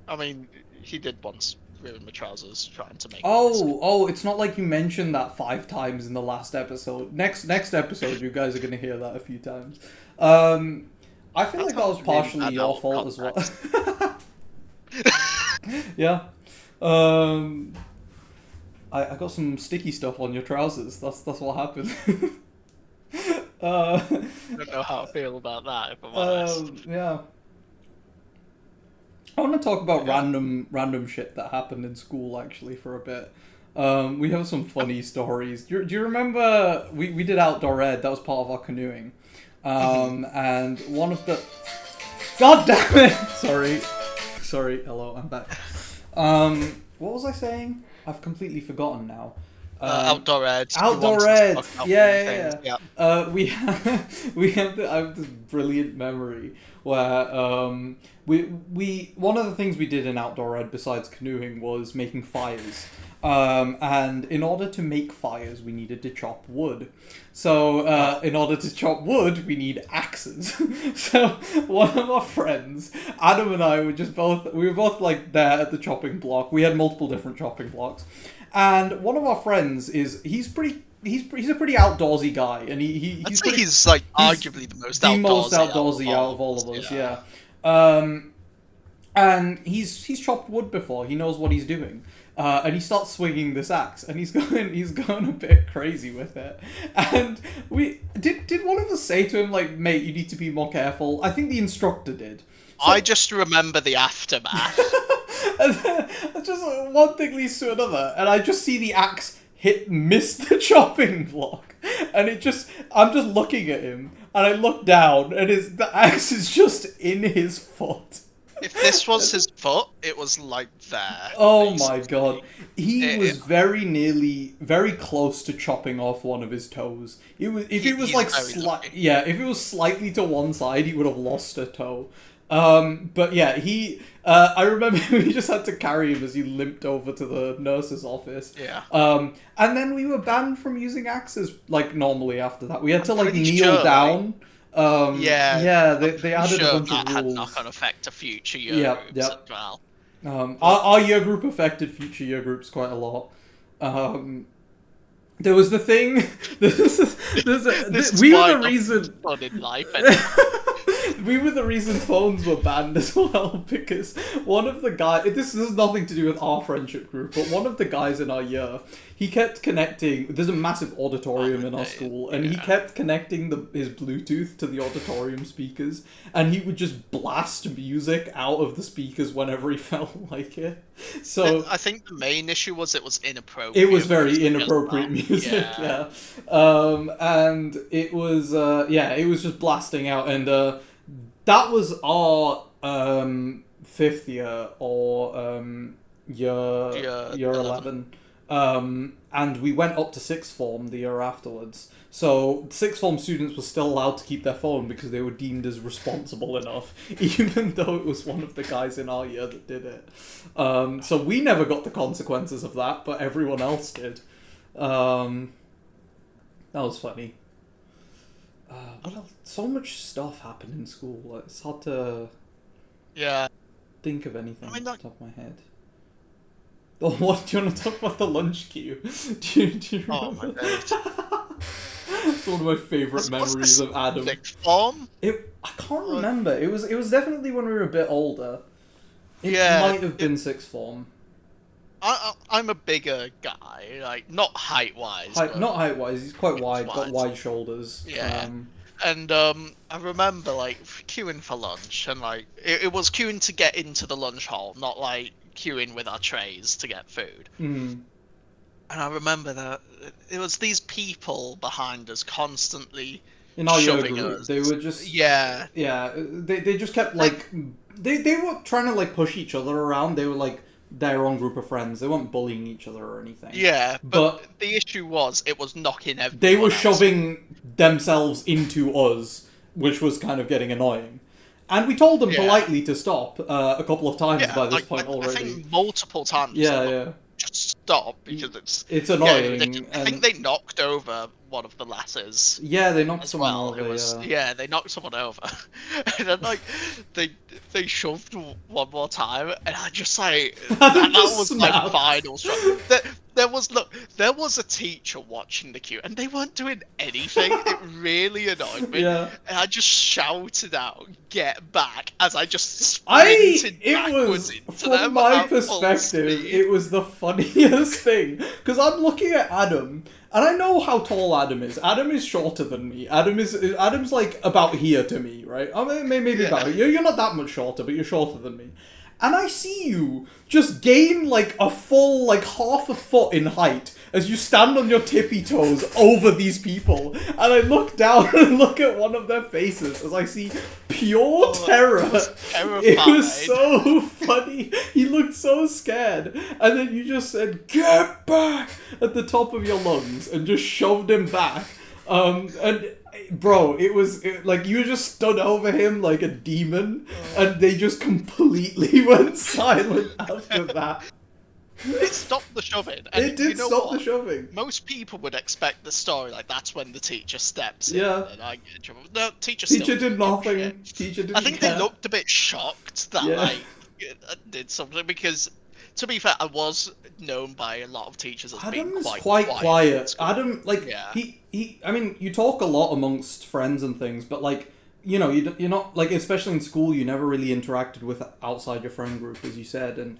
[SPEAKER 1] I mean, he did once ruin my trousers trying to make this.
[SPEAKER 2] oh, it's not like you mentioned that 5 times in the last episode. Next episode, you guys are gonna hear that a few times. Um, I feel
[SPEAKER 1] That
[SPEAKER 2] like that was
[SPEAKER 1] sounds really
[SPEAKER 2] partially
[SPEAKER 1] bad
[SPEAKER 2] your
[SPEAKER 1] out of
[SPEAKER 2] fault as well.
[SPEAKER 1] context.
[SPEAKER 2] Yeah. Um, I got some sticky stuff on your trousers. That's what happened. uh,
[SPEAKER 1] I don't know how I feel about that, if I'm honest.
[SPEAKER 2] yeah. I want to talk about
[SPEAKER 1] Yeah.
[SPEAKER 2] random shit that happened in school actually for a bit. We have some funny stories. Do you remember we did outdoor ed? That was part of our canoeing.
[SPEAKER 1] Mhm.
[SPEAKER 2] And one of the God damn it! Sorry. Hello, I'm back. What was I saying? I've completely forgotten now.
[SPEAKER 1] Outdoor ed. You
[SPEAKER 2] Outdoor
[SPEAKER 1] wanted to
[SPEAKER 2] ed.
[SPEAKER 1] talk about funny
[SPEAKER 2] Yeah,
[SPEAKER 1] things.
[SPEAKER 2] yeah,
[SPEAKER 1] Yeah.
[SPEAKER 2] yeah. I have this brilliant memory where we one of the things we did in outdoor ed besides canoeing was making fires. And in order to make fires, we needed to chop wood. So, in order to chop wood, we need axes. So, one of our friends, Adam and I, we were both like there at the chopping block. We had multiple different chopping blocks. And one of our friends he's a pretty outdoorsy guy, and
[SPEAKER 1] I'd
[SPEAKER 2] he's
[SPEAKER 1] say
[SPEAKER 2] pretty,
[SPEAKER 1] he's like
[SPEAKER 2] he's
[SPEAKER 1] arguably the most
[SPEAKER 2] the most
[SPEAKER 1] outdoorsy
[SPEAKER 2] outdoorsy out of all
[SPEAKER 1] us.
[SPEAKER 2] of us,
[SPEAKER 1] Yeah.
[SPEAKER 2] yeah. And he's chopped wood before. He knows what he's doing. And he starts swinging this axe, and he's going a bit crazy with it. And we did one of us say to him like, "Mate, you need to be more careful." I think the instructor did.
[SPEAKER 1] I just remember the aftermath.
[SPEAKER 2] And then just one thing leads to another, and I just see the axe miss the chopping block, and I'm just looking at him, and I look down, and the axe is just in his foot.
[SPEAKER 1] If this was his foot, it was like there.
[SPEAKER 2] Oh my
[SPEAKER 1] Basically.
[SPEAKER 2] god. He
[SPEAKER 1] It,
[SPEAKER 2] was very close to chopping off one of his toes. If it was
[SPEAKER 1] he's
[SPEAKER 2] like
[SPEAKER 1] very lucky.
[SPEAKER 2] if it was slightly to one side, he would have lost a toe. But yeah, I remember we just had to carry him as he limped over to the nurse's office.
[SPEAKER 1] Yeah.
[SPEAKER 2] And then we were banned from using axes like normally after that. We had to like
[SPEAKER 1] Pretty
[SPEAKER 2] kneel
[SPEAKER 1] sure,
[SPEAKER 2] down.
[SPEAKER 1] yeah,
[SPEAKER 2] Yeah,
[SPEAKER 1] I'm
[SPEAKER 2] they
[SPEAKER 1] pretty
[SPEAKER 2] added a
[SPEAKER 1] sure
[SPEAKER 2] bunch of
[SPEAKER 1] that had
[SPEAKER 2] rules.
[SPEAKER 1] knock-on effect to future year
[SPEAKER 2] Yep,
[SPEAKER 1] groups as
[SPEAKER 2] yep.
[SPEAKER 1] well.
[SPEAKER 2] Our,
[SPEAKER 1] But
[SPEAKER 2] our year group affected future year groups quite a lot. Um, there was the thing.
[SPEAKER 1] this is
[SPEAKER 2] We were
[SPEAKER 1] why
[SPEAKER 2] the
[SPEAKER 1] nothing's
[SPEAKER 2] reason.
[SPEAKER 1] fun in life anymore.
[SPEAKER 2] We were the reason phones were banned as well, because one of the guys. This has nothing to do with our friendship group, but one of the guys in our year, he kept connecting. There's a massive auditorium in our school, and he kept connecting his Bluetooth to the auditorium speakers, and he would just blast music out of the speakers whenever he felt like it. So
[SPEAKER 1] I think the main issue was it was inappropriate.
[SPEAKER 2] it was very
[SPEAKER 1] music as
[SPEAKER 2] inappropriate
[SPEAKER 1] well.
[SPEAKER 2] music,
[SPEAKER 1] Yeah.
[SPEAKER 2] and it was it was just blasting out, and that was our fifth year or year 11. And we went up to sixth form the year afterwards. So sixth form students were still allowed to keep their phone because they were deemed as responsible enough, even though it was one of the guys in our year that did it. So we never got the consequences of that, but everyone else did. That was funny. What else? So much stuff happened in school. Like, it's hard to think of anything off the top of my head. Oh, what do you want to talk about the lunch queue? Do you remember?
[SPEAKER 1] Oh my god.
[SPEAKER 2] It's one of my favourite memories of Adam.
[SPEAKER 1] Sixth form?
[SPEAKER 2] I can't remember. It was definitely when we were a bit older. It
[SPEAKER 1] Yeah,
[SPEAKER 2] might have been sixth form.
[SPEAKER 1] I'm a bigger guy, like not height-wise. but
[SPEAKER 2] Not height wise. He's quite wide. Got
[SPEAKER 1] wise.
[SPEAKER 2] wide shoulders.
[SPEAKER 1] Yeah. And I remember like queuing for lunch, and like it was queuing to get into the lunch hall, not like queuing with our trays to get food.
[SPEAKER 2] Mm.
[SPEAKER 1] And I remember that it was these people behind us constantly
[SPEAKER 2] In our year
[SPEAKER 1] shoving
[SPEAKER 2] group,
[SPEAKER 1] us.
[SPEAKER 2] they were just
[SPEAKER 1] Yeah.
[SPEAKER 2] They just kept like they were trying to like push each other around. They were like their own group of friends. They weren't bullying each other or anything.
[SPEAKER 1] Yeah,
[SPEAKER 2] But
[SPEAKER 1] the issue was it was knocking everyone
[SPEAKER 2] they were
[SPEAKER 1] else.
[SPEAKER 2] shoving themselves into us, which was kind of getting annoying. And we told them politely to stop a couple of times by this point already.
[SPEAKER 1] I think multiple times.
[SPEAKER 2] Yeah.
[SPEAKER 1] Just stop because
[SPEAKER 2] It's annoying.
[SPEAKER 1] ridiculous. I think they knocked over one of the lasses.
[SPEAKER 2] Yeah, they knocked
[SPEAKER 1] As
[SPEAKER 2] someone
[SPEAKER 1] well,
[SPEAKER 2] over.
[SPEAKER 1] they knocked someone over, and then like they shoved one more time, and I just like that was
[SPEAKER 2] snapped.
[SPEAKER 1] my final shot. There was a teacher watching the queue, and they weren't doing anything. It really annoyed me, and I just shouted out, "Get back!" as I just sprinted backwards into them.
[SPEAKER 2] From my
[SPEAKER 1] at full
[SPEAKER 2] perspective,
[SPEAKER 1] speed.
[SPEAKER 2] it was the funniest thing because I'm looking at Adam. And I know how tall Adam is. Adam is shorter than me. Adam's like about here to me, right? I mean, maybe about you're not that much shorter, but you're shorter than me. And I see you just gain like a full like half a foot in height as you stand on your tippy toes over these people. And I look down and look at one of their faces as I see pure terror. It was so funny. He looked so scared. And then you just said, "Get back!" at the top of your lungs and just shoved him back. And bro, it was like you just stood over him like a demon, and they just completely went silent after that.
[SPEAKER 1] It stopped the shoving. And
[SPEAKER 2] it did stop the shoving.
[SPEAKER 1] Most people would expect the story like that's when the teacher steps in and I get in trouble. No, teacher
[SPEAKER 2] did nothing. Teacher didn't
[SPEAKER 1] I think
[SPEAKER 2] care.
[SPEAKER 1] they looked a bit shocked that like I did something because, to be fair, I was known by a lot of teachers as being
[SPEAKER 2] quite quiet. Adam, like he. I mean, you talk a lot amongst friends and things, but like you know, you're not like, especially in school, you never really interacted with outside your friend group, as you said, and.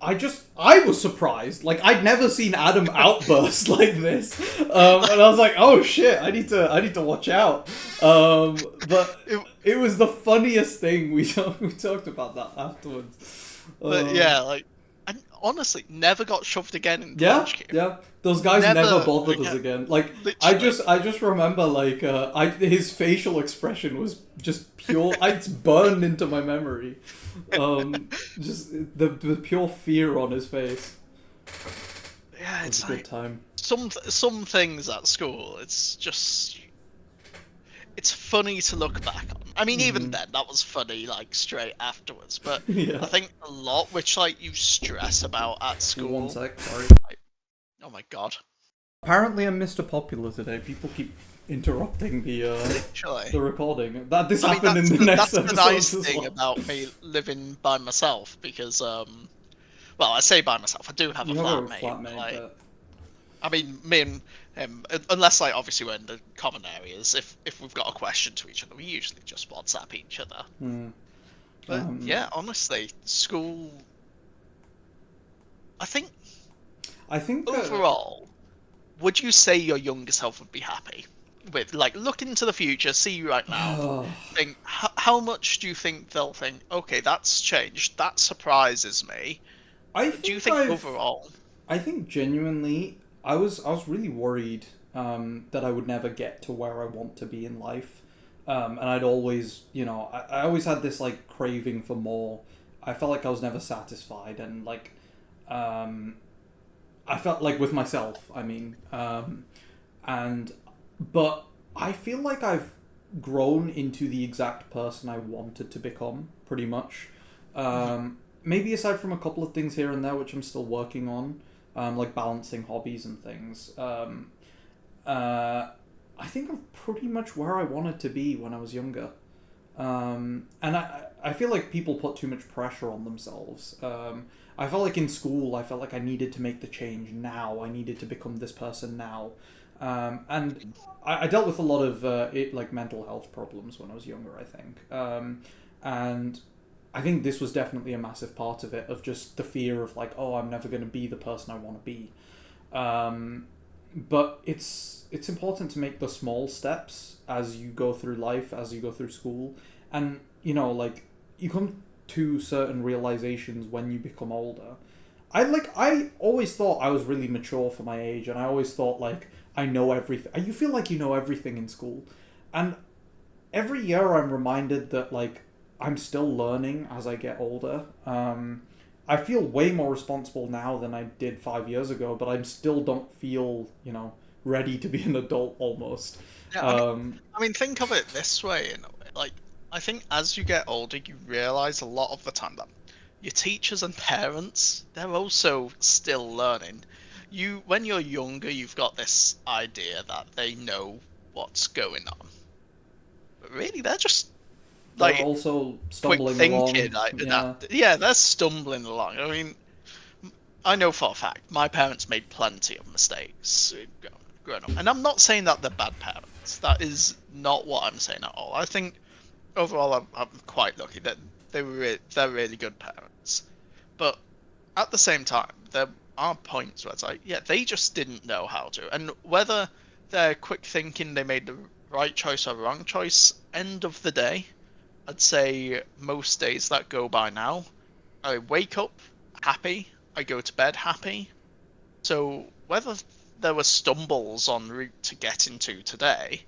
[SPEAKER 2] I was surprised. Like, I'd never seen Adam outburst like this, and I was like, "Oh shit! I need to watch out." But it was the funniest thing. We talked about that afterwards.
[SPEAKER 1] But yeah, like, I honestly never got shoved again in the lunch queue.
[SPEAKER 2] Yeah. Those guys never bothered us again. Like, literally. I just remember like his facial expression was just pure. It's burned into my memory. Just the pure fear on his face.
[SPEAKER 1] Yeah, it's
[SPEAKER 2] a good time.
[SPEAKER 1] Some things at school, it's just it's funny to look back on. I mean, even
[SPEAKER 2] Mm-hmm.
[SPEAKER 1] then, that was funny, like straight afterwards. But I
[SPEAKER 2] Yeah.
[SPEAKER 1] think a lot which like you stress about at
[SPEAKER 2] One
[SPEAKER 1] school.
[SPEAKER 2] sec, sorry.
[SPEAKER 1] Like, oh my god,
[SPEAKER 2] Apparently, I'm Mr. Popular today. People keep interrupting
[SPEAKER 1] literally.
[SPEAKER 2] the recording. That this
[SPEAKER 1] I mean,
[SPEAKER 2] happened in the next
[SPEAKER 1] that's the nice
[SPEAKER 2] episodes as
[SPEAKER 1] thing
[SPEAKER 2] well.
[SPEAKER 1] about me living by myself because well, I say by myself. I do have a
[SPEAKER 2] You have a
[SPEAKER 1] flatmate, but
[SPEAKER 2] flatmate,
[SPEAKER 1] like,
[SPEAKER 2] but
[SPEAKER 1] I mean, me and him, unless like obviously we're in the common areas. If we've got a question to each other, we usually just WhatsApp each other.
[SPEAKER 2] hmm,
[SPEAKER 1] But yeah, honestly, school. I think
[SPEAKER 2] I think
[SPEAKER 1] overall, would you say your younger self would be happy with like look into the future, see you right now, think how much do you think they'll think? Okay, that's changed. That surprises me.
[SPEAKER 2] I
[SPEAKER 1] Do you
[SPEAKER 2] think
[SPEAKER 1] think
[SPEAKER 2] I've
[SPEAKER 1] overall?
[SPEAKER 2] I think genuinely I was really worried that I would never get to where I want to be in life. And I'd always, I always had this like craving for more. I felt like I was never satisfied, and like um, I felt like with myself. I mean, and but I feel like I've grown into the exact person I wanted to become, pretty much. Maybe aside from a couple of things here and there, which I'm still working on, like balancing hobbies and things. Uh, I think I'm pretty much where I wanted to be when I was younger. And I feel like people put too much pressure on themselves. I felt like in school, I felt like I needed to make the change now. I needed to become this person now. And I dealt with a lot of like mental health problems when I was younger, I think. And I think this was definitely a massive part of it, of just the fear of like, oh, I'm never going to be the person I want to be. Um, but it's important to make the small steps as you go through life, as you go through school, and like you come to certain realizations when you become older. I always thought I was really mature for my age, and I always thought like I know everything. You feel like you know everything in school, and every year I'm reminded that like I'm still learning as I get older. I feel way more responsible now than I did 5 years ago, but I still don't feel ready to be an adult almost.
[SPEAKER 1] Yeah,
[SPEAKER 2] Um,
[SPEAKER 1] I mean, think of it this way in a way. Like, I think as you get older, you realize a lot of the time that your teachers and parents, they're also still learning. When you're younger, you've got this idea that they know what's going on, but really, they're just
[SPEAKER 2] they're
[SPEAKER 1] like
[SPEAKER 2] also
[SPEAKER 1] quick
[SPEAKER 2] stumbling
[SPEAKER 1] thinking.
[SPEAKER 2] along.
[SPEAKER 1] Like that,
[SPEAKER 2] Yeah.
[SPEAKER 1] yeah, they're stumbling along. I mean, I know for a fact my parents made plenty of mistakes growing up, and I'm not saying that they're bad parents. That is not what I'm saying at all. I think overall I'm quite lucky that they're really good parents. But at the same time, there are points where it's like, yeah, they just didn't know how to, and whether they're quick thinking they made the right choice or wrong choice, end of the day, I'd say most days that go by now, I wake up happy, I go to bed happy. So whether there were stumbles en route to getting to today,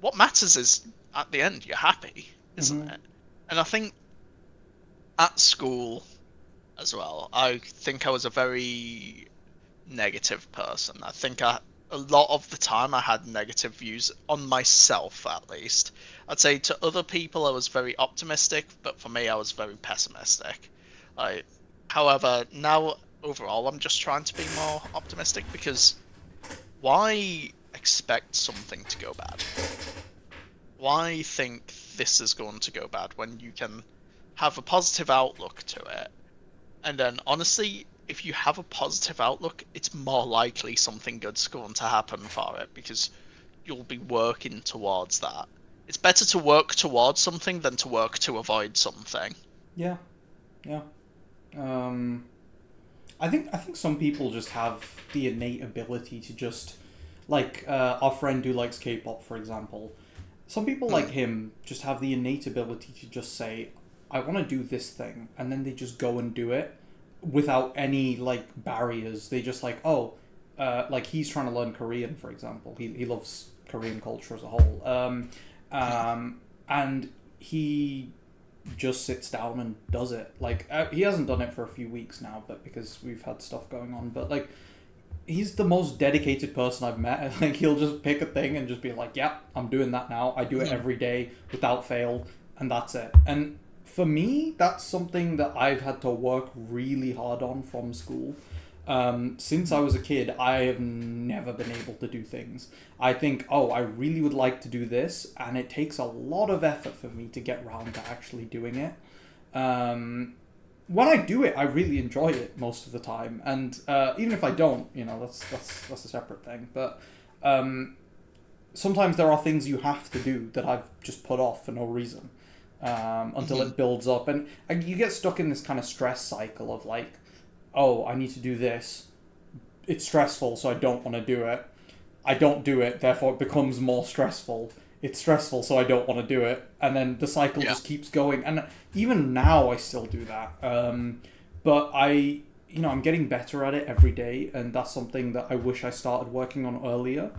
[SPEAKER 1] what matters is at the end you're happy, isn't
[SPEAKER 2] Hmm.
[SPEAKER 1] it? And I think at school as well, I think I was a very negative person. I think a lot of the time I had negative views on myself, at least. I'd say to other people I was very optimistic, but for me I was very pessimistic. Like, however, now overall I'm just trying to be more optimistic because why expect something to go bad? Why think this is going to go bad when you can have a positive outlook to it? And then, honestly, if you have a positive outlook, it's more likely something good's going to happen for it because you'll be working towards that. It's better to work towards something than to work to avoid something.
[SPEAKER 2] Yeah. Yeah. Um, I think some people just have the innate ability to just like our friend who likes K-pop, for example. Some people like
[SPEAKER 1] Hmm.
[SPEAKER 2] him just have the innate ability to just say, "I want to do this thing," and then they just go and do it without any like barriers. They just like, oh, like he's trying to learn Korean, for example. He loves Korean culture as a whole,
[SPEAKER 1] Hmm.
[SPEAKER 2] and he just sits down and does it. Like he hasn't done it for a few weeks now, but because we've had stuff going on. But like he's the most dedicated person I've met. Like he'll just pick a thing and just be like, "Yeah, I'm doing that now. I do it
[SPEAKER 1] Mhm.
[SPEAKER 2] every day without fail, and that's it." And for me, that's something that I've had to work really hard on from school. Since I was a kid, I have never been able to do things. I think, oh, I really would like to do this, and it takes a lot of effort for me to get round to actually doing it. Um, when I do it, I really enjoy it most of the time, and even if I don't, that's a separate thing. But um, sometimes there are things you have to do that I've just put off for no reason until
[SPEAKER 1] Mhm.
[SPEAKER 2] it builds up, and you get stuck in this kind of stress cycle of like, oh, I need to do this. It's stressful, so I don't want to do it. I don't do it, therefore it becomes more stressful. It's stressful, so I don't want to do it, and then the cycle
[SPEAKER 1] Yeah.
[SPEAKER 2] just keeps going. And even now, I still do that. But I'm getting better at it every day, and that's something that I wish I started working on earlier.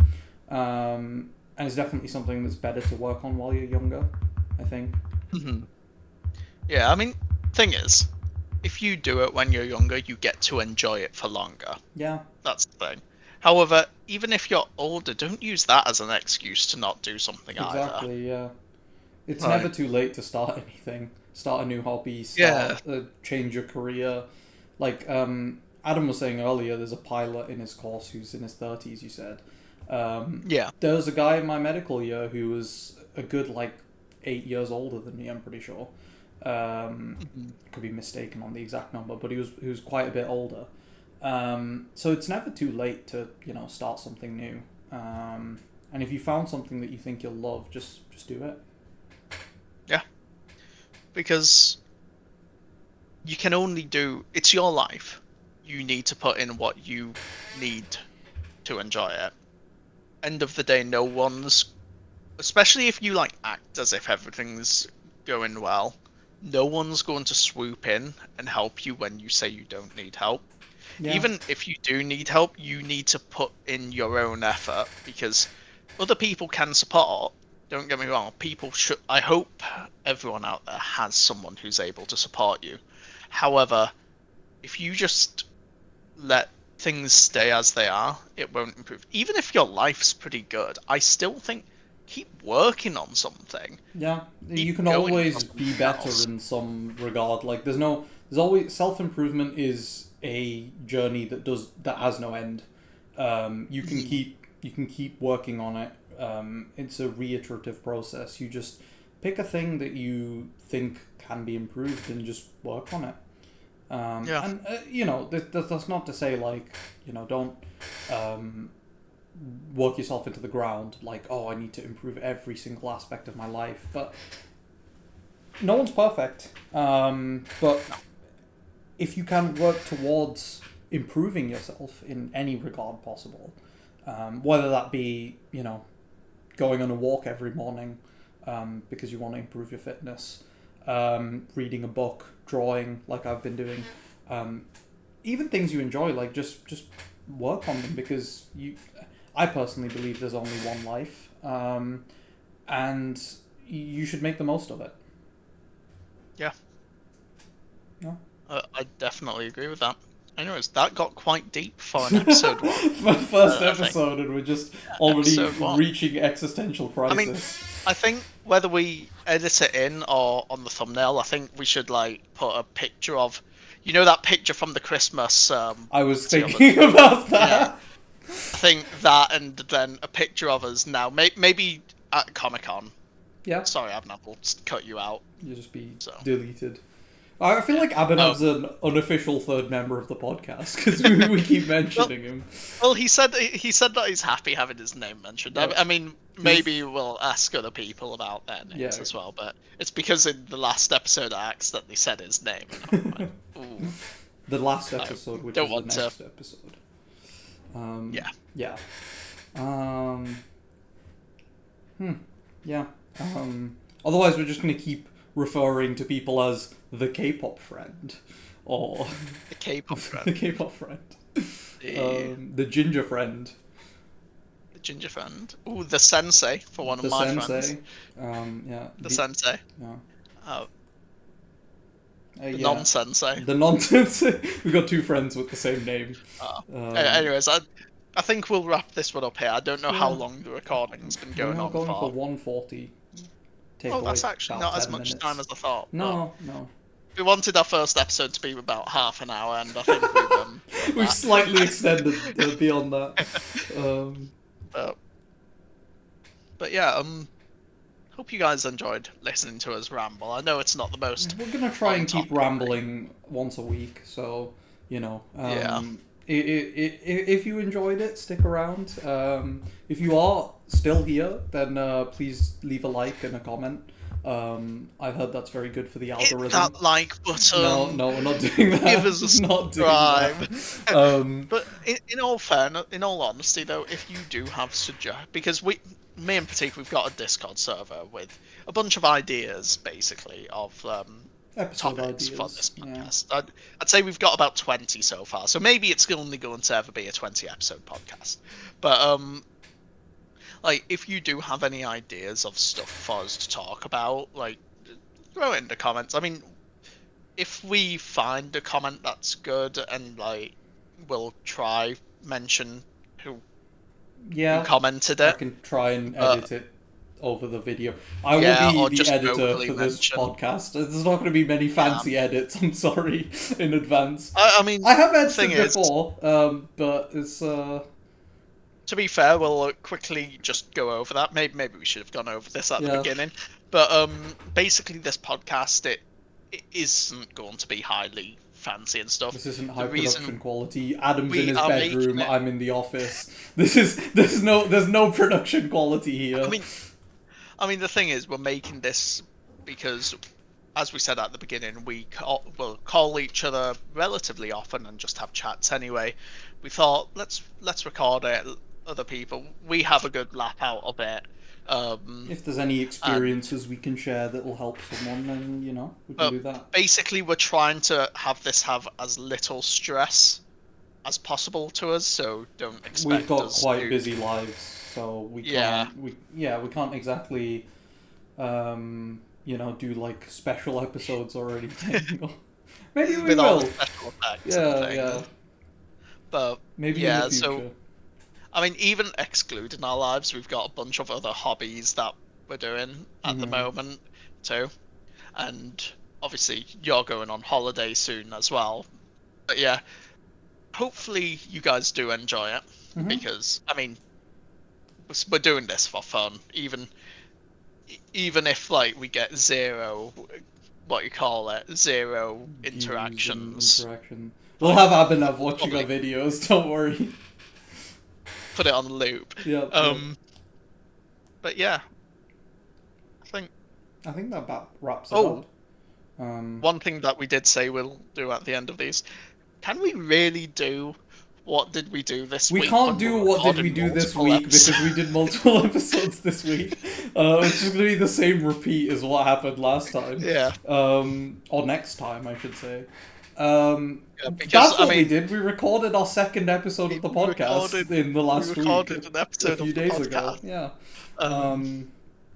[SPEAKER 2] And it's definitely something that's better to work on while you're younger, I think.
[SPEAKER 1] Mhm. Yeah. I mean, thing is, if you do it when you're younger, you get to enjoy it for longer.
[SPEAKER 2] Yeah,
[SPEAKER 1] That's the thing. However, even if you're older, don't use that as an excuse to not do something either.
[SPEAKER 2] exactly. Yeah, it's never
[SPEAKER 1] Like,
[SPEAKER 2] too late to start anything. Start a new hobby.
[SPEAKER 1] yeah,
[SPEAKER 2] Change your career. Like Adam was saying earlier, there's a pilot in his course who's in his 30s. You said
[SPEAKER 1] yeah.
[SPEAKER 2] there was a guy in my medical year who was a good like 8 years older than me. I'm pretty sure.
[SPEAKER 1] Mhm.
[SPEAKER 2] Could be mistaken on the exact number, but he was quite a bit older. So it's never too late to start something new. And if you found something that you think you'll love, just do it.
[SPEAKER 1] Yeah, because you can only do it's your life. You need to put in what you need to enjoy it. End of the day, no one's, especially if you like act as if everything's going well, no one's going to swoop in and help you when you say you don't need help.
[SPEAKER 2] Yeah.
[SPEAKER 1] Even if you do need help, you need to put in your own effort because other people can support. Don't get me wrong, people should. I hope everyone out there has someone who's able to support you. However, if you just let things stay as they are, it won't improve. Even if your life's pretty good, I still think keep working on something.
[SPEAKER 2] Yeah, you
[SPEAKER 1] Keep
[SPEAKER 2] can
[SPEAKER 1] going for
[SPEAKER 2] always
[SPEAKER 1] something
[SPEAKER 2] be better
[SPEAKER 1] else.
[SPEAKER 2] in some regard. Like there's always self improvement is a journey that has no end.
[SPEAKER 1] Mhm.
[SPEAKER 2] You can keep working on it. It's a reiterative process. You just pick a thing that you think can be improved and just work on it.
[SPEAKER 1] Yeah.
[SPEAKER 2] And that's not to say like don't um, work yourself into the ground. Like, oh, I need to improve every single aspect of my life, but no one's perfect. But
[SPEAKER 1] No.
[SPEAKER 2] if you can work towards improving yourself in any regard possible, whether that be going on a walk every morning because you want to improve your fitness, reading a book, drawing like I've been doing, um, even things you enjoy, like just work on them because I personally believe there's only one life, and you should make the most of it.
[SPEAKER 1] Yeah.
[SPEAKER 2] Yeah.
[SPEAKER 1] I definitely agree with that. Anyways, that got quite deep for an episode one.
[SPEAKER 2] First
[SPEAKER 1] I think
[SPEAKER 2] episode, and we're just already
[SPEAKER 1] episode one.
[SPEAKER 2] reaching existential
[SPEAKER 1] I mean,
[SPEAKER 2] crisis.
[SPEAKER 1] I think whether we edit it in or on the thumbnail, I think we should like put a picture of, that picture from the Christmas
[SPEAKER 2] I was
[SPEAKER 1] party of us.
[SPEAKER 2] thinking about
[SPEAKER 1] Yeah,
[SPEAKER 2] that.
[SPEAKER 1] I think that, and then a picture of us now. Maybe at Comic Con.
[SPEAKER 2] Yeah,
[SPEAKER 1] Sorry, Abnapple, cut you out.
[SPEAKER 2] you just be
[SPEAKER 1] So
[SPEAKER 2] deleted. I feel
[SPEAKER 1] yeah.
[SPEAKER 2] like
[SPEAKER 1] Oh,
[SPEAKER 2] Abinav's an unofficial third member of the podcast because we keep
[SPEAKER 1] well,
[SPEAKER 2] mentioning him.
[SPEAKER 1] well, he said that he's happy having his name mentioned. I,
[SPEAKER 2] Yep.
[SPEAKER 1] I mean,
[SPEAKER 2] He's
[SPEAKER 1] maybe we'll ask other people about their names
[SPEAKER 2] yeah.
[SPEAKER 1] as well, but it's because in the last episode I accidentally said his name, and I'm like, ooh,
[SPEAKER 2] The last
[SPEAKER 1] I
[SPEAKER 2] episode, which
[SPEAKER 1] don't
[SPEAKER 2] is the
[SPEAKER 1] want to.
[SPEAKER 2] next episode.
[SPEAKER 1] Yeah,
[SPEAKER 2] Yeah. Um, yeah. Otherwise, we're just going to keep referring to people as the K-pop friend, or
[SPEAKER 1] the K-pop
[SPEAKER 2] the
[SPEAKER 1] friend,
[SPEAKER 2] K-pop friend,
[SPEAKER 1] the
[SPEAKER 2] the ginger friend,
[SPEAKER 1] the ginger friend, ooh, the sensei for one of
[SPEAKER 2] the
[SPEAKER 1] my friends,
[SPEAKER 2] sensei. Yeah.
[SPEAKER 1] the sensei.
[SPEAKER 2] Yeah.
[SPEAKER 1] Uh, The
[SPEAKER 2] Yeah,
[SPEAKER 1] non-sensei.
[SPEAKER 2] the nonsense. We got two friends with the same name.
[SPEAKER 1] Uh,
[SPEAKER 2] Um,
[SPEAKER 1] anyways, I think we'll wrap this one up here. I don't know how
[SPEAKER 2] yeah,
[SPEAKER 1] long the recording's been
[SPEAKER 2] we
[SPEAKER 1] going
[SPEAKER 2] are
[SPEAKER 1] on
[SPEAKER 2] going for
[SPEAKER 1] for.
[SPEAKER 2] 140. Take
[SPEAKER 1] Oh,
[SPEAKER 2] away
[SPEAKER 1] that's actually
[SPEAKER 2] about
[SPEAKER 1] not as
[SPEAKER 2] 10
[SPEAKER 1] much time
[SPEAKER 2] minutes.
[SPEAKER 1] as I thought. But
[SPEAKER 2] No, no.
[SPEAKER 1] we wanted our first episode to be about half an hour, and I think we've done
[SPEAKER 2] We've
[SPEAKER 1] that.
[SPEAKER 2] slightly extended beyond that. Um,
[SPEAKER 1] but, but yeah, hope you guys enjoyed listening to us ramble. I know it's not the most
[SPEAKER 2] we're gonna try
[SPEAKER 1] on
[SPEAKER 2] and keep
[SPEAKER 1] topic thing.
[SPEAKER 2] rambling once a week, so you know.
[SPEAKER 1] Yeah.
[SPEAKER 2] If you enjoyed it, stick around. If you are still here, then please leave a like and a comment. I've heard that's very good for the
[SPEAKER 1] Hit
[SPEAKER 2] algorithm.
[SPEAKER 1] that like
[SPEAKER 2] No,
[SPEAKER 1] button.
[SPEAKER 2] no, we're not doing
[SPEAKER 1] Give
[SPEAKER 2] that.
[SPEAKER 1] us a
[SPEAKER 2] Not doing
[SPEAKER 1] subscribe.
[SPEAKER 2] that.
[SPEAKER 1] But in all fairness, in all honesty, though, if you do have because me in particular, we've got a Discord server with a bunch of ideas, basically, of
[SPEAKER 2] Episode
[SPEAKER 1] topics for
[SPEAKER 2] ideas.
[SPEAKER 1] this
[SPEAKER 2] Yeah.
[SPEAKER 1] podcast. I'd say we've got about 20 so far, so maybe it's only going to ever be a 20 episode podcast. But like, if you do have any ideas of stuff for us to talk about, like, throw it in the comments. I mean, if we find a comment that's good, and like, we'll try mention who
[SPEAKER 2] Yeah,
[SPEAKER 1] commented
[SPEAKER 2] I
[SPEAKER 1] it.
[SPEAKER 2] can try and
[SPEAKER 1] But
[SPEAKER 2] edit it over the video. I will
[SPEAKER 1] yeah,
[SPEAKER 2] be
[SPEAKER 1] or
[SPEAKER 2] the
[SPEAKER 1] just
[SPEAKER 2] editor
[SPEAKER 1] vocally
[SPEAKER 2] for this
[SPEAKER 1] mention.
[SPEAKER 2] podcast. There's not going to be many
[SPEAKER 1] Yeah.
[SPEAKER 2] fancy edits. I'm sorry in advance.
[SPEAKER 1] I mean,
[SPEAKER 2] I have
[SPEAKER 1] the thing
[SPEAKER 2] edited
[SPEAKER 1] is,
[SPEAKER 2] before, but it's
[SPEAKER 1] to be fair, we'll quickly just go over that. Maybe we should have gone over this at the
[SPEAKER 2] yeah.
[SPEAKER 1] beginning. But basically, this podcast it isn't going to be highly fancy and stuff.
[SPEAKER 2] This isn't high
[SPEAKER 1] The
[SPEAKER 2] production
[SPEAKER 1] reason
[SPEAKER 2] quality. Adam's in
[SPEAKER 1] we
[SPEAKER 2] his
[SPEAKER 1] are making
[SPEAKER 2] bedroom.
[SPEAKER 1] it,
[SPEAKER 2] I'm in the office. There's no production quality here.
[SPEAKER 1] I mean, the thing is, we're making this because, as we said at the beginning, we'll call each other relatively often and just have chats anyway. We thought let's record it. Other people, we have a good lap out of it.
[SPEAKER 2] If there's any
[SPEAKER 1] And
[SPEAKER 2] experiences we can share that will help someone, then we can do that.
[SPEAKER 1] basically, we're trying to have this have as little stress as possible to us, so don't
[SPEAKER 2] We've
[SPEAKER 1] expect
[SPEAKER 2] got
[SPEAKER 1] us
[SPEAKER 2] quite
[SPEAKER 1] to.
[SPEAKER 2] busy lives, so we
[SPEAKER 1] Yeah.
[SPEAKER 2] can't we can't exactly do like special episodes or anything. Maybe we
[SPEAKER 1] With all
[SPEAKER 2] will.
[SPEAKER 1] the special effects and
[SPEAKER 2] Yeah,
[SPEAKER 1] things.
[SPEAKER 2] yeah.
[SPEAKER 1] But
[SPEAKER 2] Maybe in the
[SPEAKER 1] yeah,
[SPEAKER 2] future.
[SPEAKER 1] so I mean, even excluding our lives, we've got a bunch of other hobbies that we're doing at the
[SPEAKER 2] Mhm.
[SPEAKER 1] moment too. And obviously, you're going on holiday soon as well. But yeah, hopefully you guys do enjoy it,
[SPEAKER 2] Mhm.
[SPEAKER 1] because I mean, we're doing this for fun. Even if like we get zero, what you call it, zero
[SPEAKER 2] Views and
[SPEAKER 1] interactions.
[SPEAKER 2] interaction. We'll
[SPEAKER 1] Like,
[SPEAKER 2] have Abhinav
[SPEAKER 1] we'll
[SPEAKER 2] watching our
[SPEAKER 1] probably
[SPEAKER 2] videos. Don't worry.
[SPEAKER 1] put it on loop.
[SPEAKER 2] Yep, yep.
[SPEAKER 1] But yeah, I think.
[SPEAKER 2] I think that about wraps it
[SPEAKER 1] Oh,
[SPEAKER 2] up. Um,
[SPEAKER 1] one thing that we did say we'll do at the end of these. Can we really do what did we do this
[SPEAKER 2] we
[SPEAKER 1] week
[SPEAKER 2] can't
[SPEAKER 1] when
[SPEAKER 2] do
[SPEAKER 1] we're
[SPEAKER 2] what did we
[SPEAKER 1] recording
[SPEAKER 2] do this
[SPEAKER 1] multiple
[SPEAKER 2] week because
[SPEAKER 1] episodes?
[SPEAKER 2] we did multiple episodes this week. It's just gonna be the same repeat as what happened last time.
[SPEAKER 1] Yeah.
[SPEAKER 2] Or next time, I should say.
[SPEAKER 1] Yeah, because
[SPEAKER 2] That's
[SPEAKER 1] I
[SPEAKER 2] what we
[SPEAKER 1] mean,
[SPEAKER 2] did. We recorded our second episode of the
[SPEAKER 1] we
[SPEAKER 2] podcast in the
[SPEAKER 1] we
[SPEAKER 2] last week,
[SPEAKER 1] recorded an
[SPEAKER 2] a
[SPEAKER 1] episode
[SPEAKER 2] few
[SPEAKER 1] of the
[SPEAKER 2] days ago.
[SPEAKER 1] podcast.
[SPEAKER 2] Yeah.
[SPEAKER 1] Um,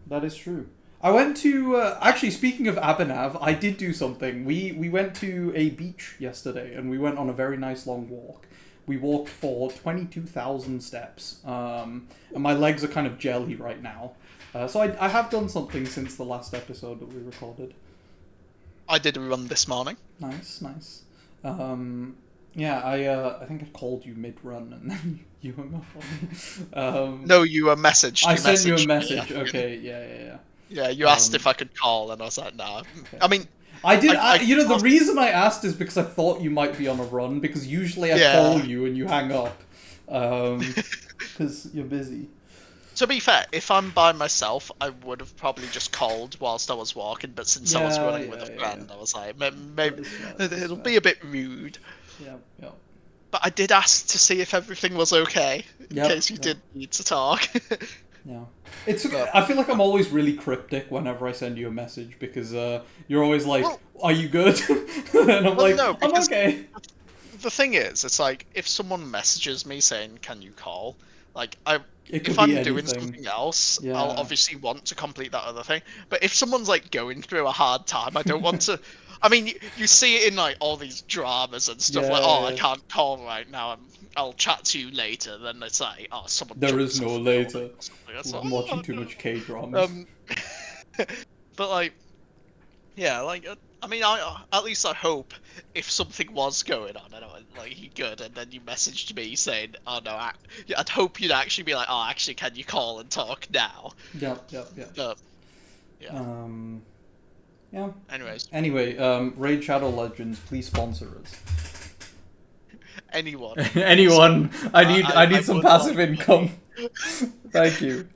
[SPEAKER 2] That is true. I went to actually. Speaking of Abhinav, I did do something. We went to a beach yesterday, and we went on a very nice long walk. We walked for 22,000 steps, and my legs are kind of jelly right now. So I have done something since the last episode that we recorded.
[SPEAKER 1] I did a run this morning.
[SPEAKER 2] Nice, nice. Yeah, I think I called you mid run, and then you hung up on me.
[SPEAKER 1] No, you messaged.
[SPEAKER 2] I
[SPEAKER 1] You
[SPEAKER 2] sent you a
[SPEAKER 1] messaged me
[SPEAKER 2] message.
[SPEAKER 1] asking.
[SPEAKER 2] Okay, yeah.
[SPEAKER 1] Yeah, you asked if I could call, and I was like, nah.
[SPEAKER 2] Okay.
[SPEAKER 1] I mean,
[SPEAKER 2] I did.
[SPEAKER 1] I
[SPEAKER 2] The reason I asked is because I thought you might be on a run. Because usually I
[SPEAKER 1] Yeah.
[SPEAKER 2] call you and you hang up, because you're busy.
[SPEAKER 1] To be fair, if I'm by myself, I would have probably just called whilst I was walking. But since I was running with a friend, I was like, maybe it'll be a bit rude.
[SPEAKER 2] Yeah.
[SPEAKER 1] But I did ask to see if everything was okay, in
[SPEAKER 2] Yep,
[SPEAKER 1] case you
[SPEAKER 2] yep.
[SPEAKER 1] did need to talk.
[SPEAKER 2] Yeah. It's.
[SPEAKER 1] But-
[SPEAKER 2] I feel like I'm always really cryptic whenever I send you a message because you're always like,
[SPEAKER 1] Well-
[SPEAKER 2] "Are you good?" and I'm
[SPEAKER 1] Well,
[SPEAKER 2] like,
[SPEAKER 1] no,
[SPEAKER 2] "I'm
[SPEAKER 1] because-
[SPEAKER 2] okay."
[SPEAKER 1] The thing is, it's like, if someone messages me saying, "Can you call?" Like,
[SPEAKER 2] It could
[SPEAKER 1] if I'm
[SPEAKER 2] be
[SPEAKER 1] doing
[SPEAKER 2] anything.
[SPEAKER 1] something else,
[SPEAKER 2] Yeah.
[SPEAKER 1] I'll obviously want to complete that other thing. But if someone's like going through a hard time, I don't want to. I mean, you see it in like all these dramas and stuff like, oh, I
[SPEAKER 2] Yeah.
[SPEAKER 1] can't call right now. I'll chat to you later. Then they say, oh, someone
[SPEAKER 2] There is
[SPEAKER 1] jumps
[SPEAKER 2] no
[SPEAKER 1] off a building
[SPEAKER 2] later.
[SPEAKER 1] or something. It's like,
[SPEAKER 2] I'm watching
[SPEAKER 1] oh
[SPEAKER 2] too much K
[SPEAKER 1] no.
[SPEAKER 2] dramas.
[SPEAKER 1] But like, yeah, like I mean, I at least I hope if something was going on, and like you good, and then you messaged me saying, oh no, I'd hope you'd actually be like, oh, actually, can you call and talk now?
[SPEAKER 2] Yep, yep, yep.
[SPEAKER 1] But yeah.
[SPEAKER 2] Um, yeah.
[SPEAKER 1] Anyways,
[SPEAKER 2] Anyway, Raid Shadow Legends, please sponsor us.
[SPEAKER 1] anyone, please.
[SPEAKER 2] Anyone, I need
[SPEAKER 1] I
[SPEAKER 2] some
[SPEAKER 1] would like
[SPEAKER 2] passive income.
[SPEAKER 1] money.
[SPEAKER 2] Thank you.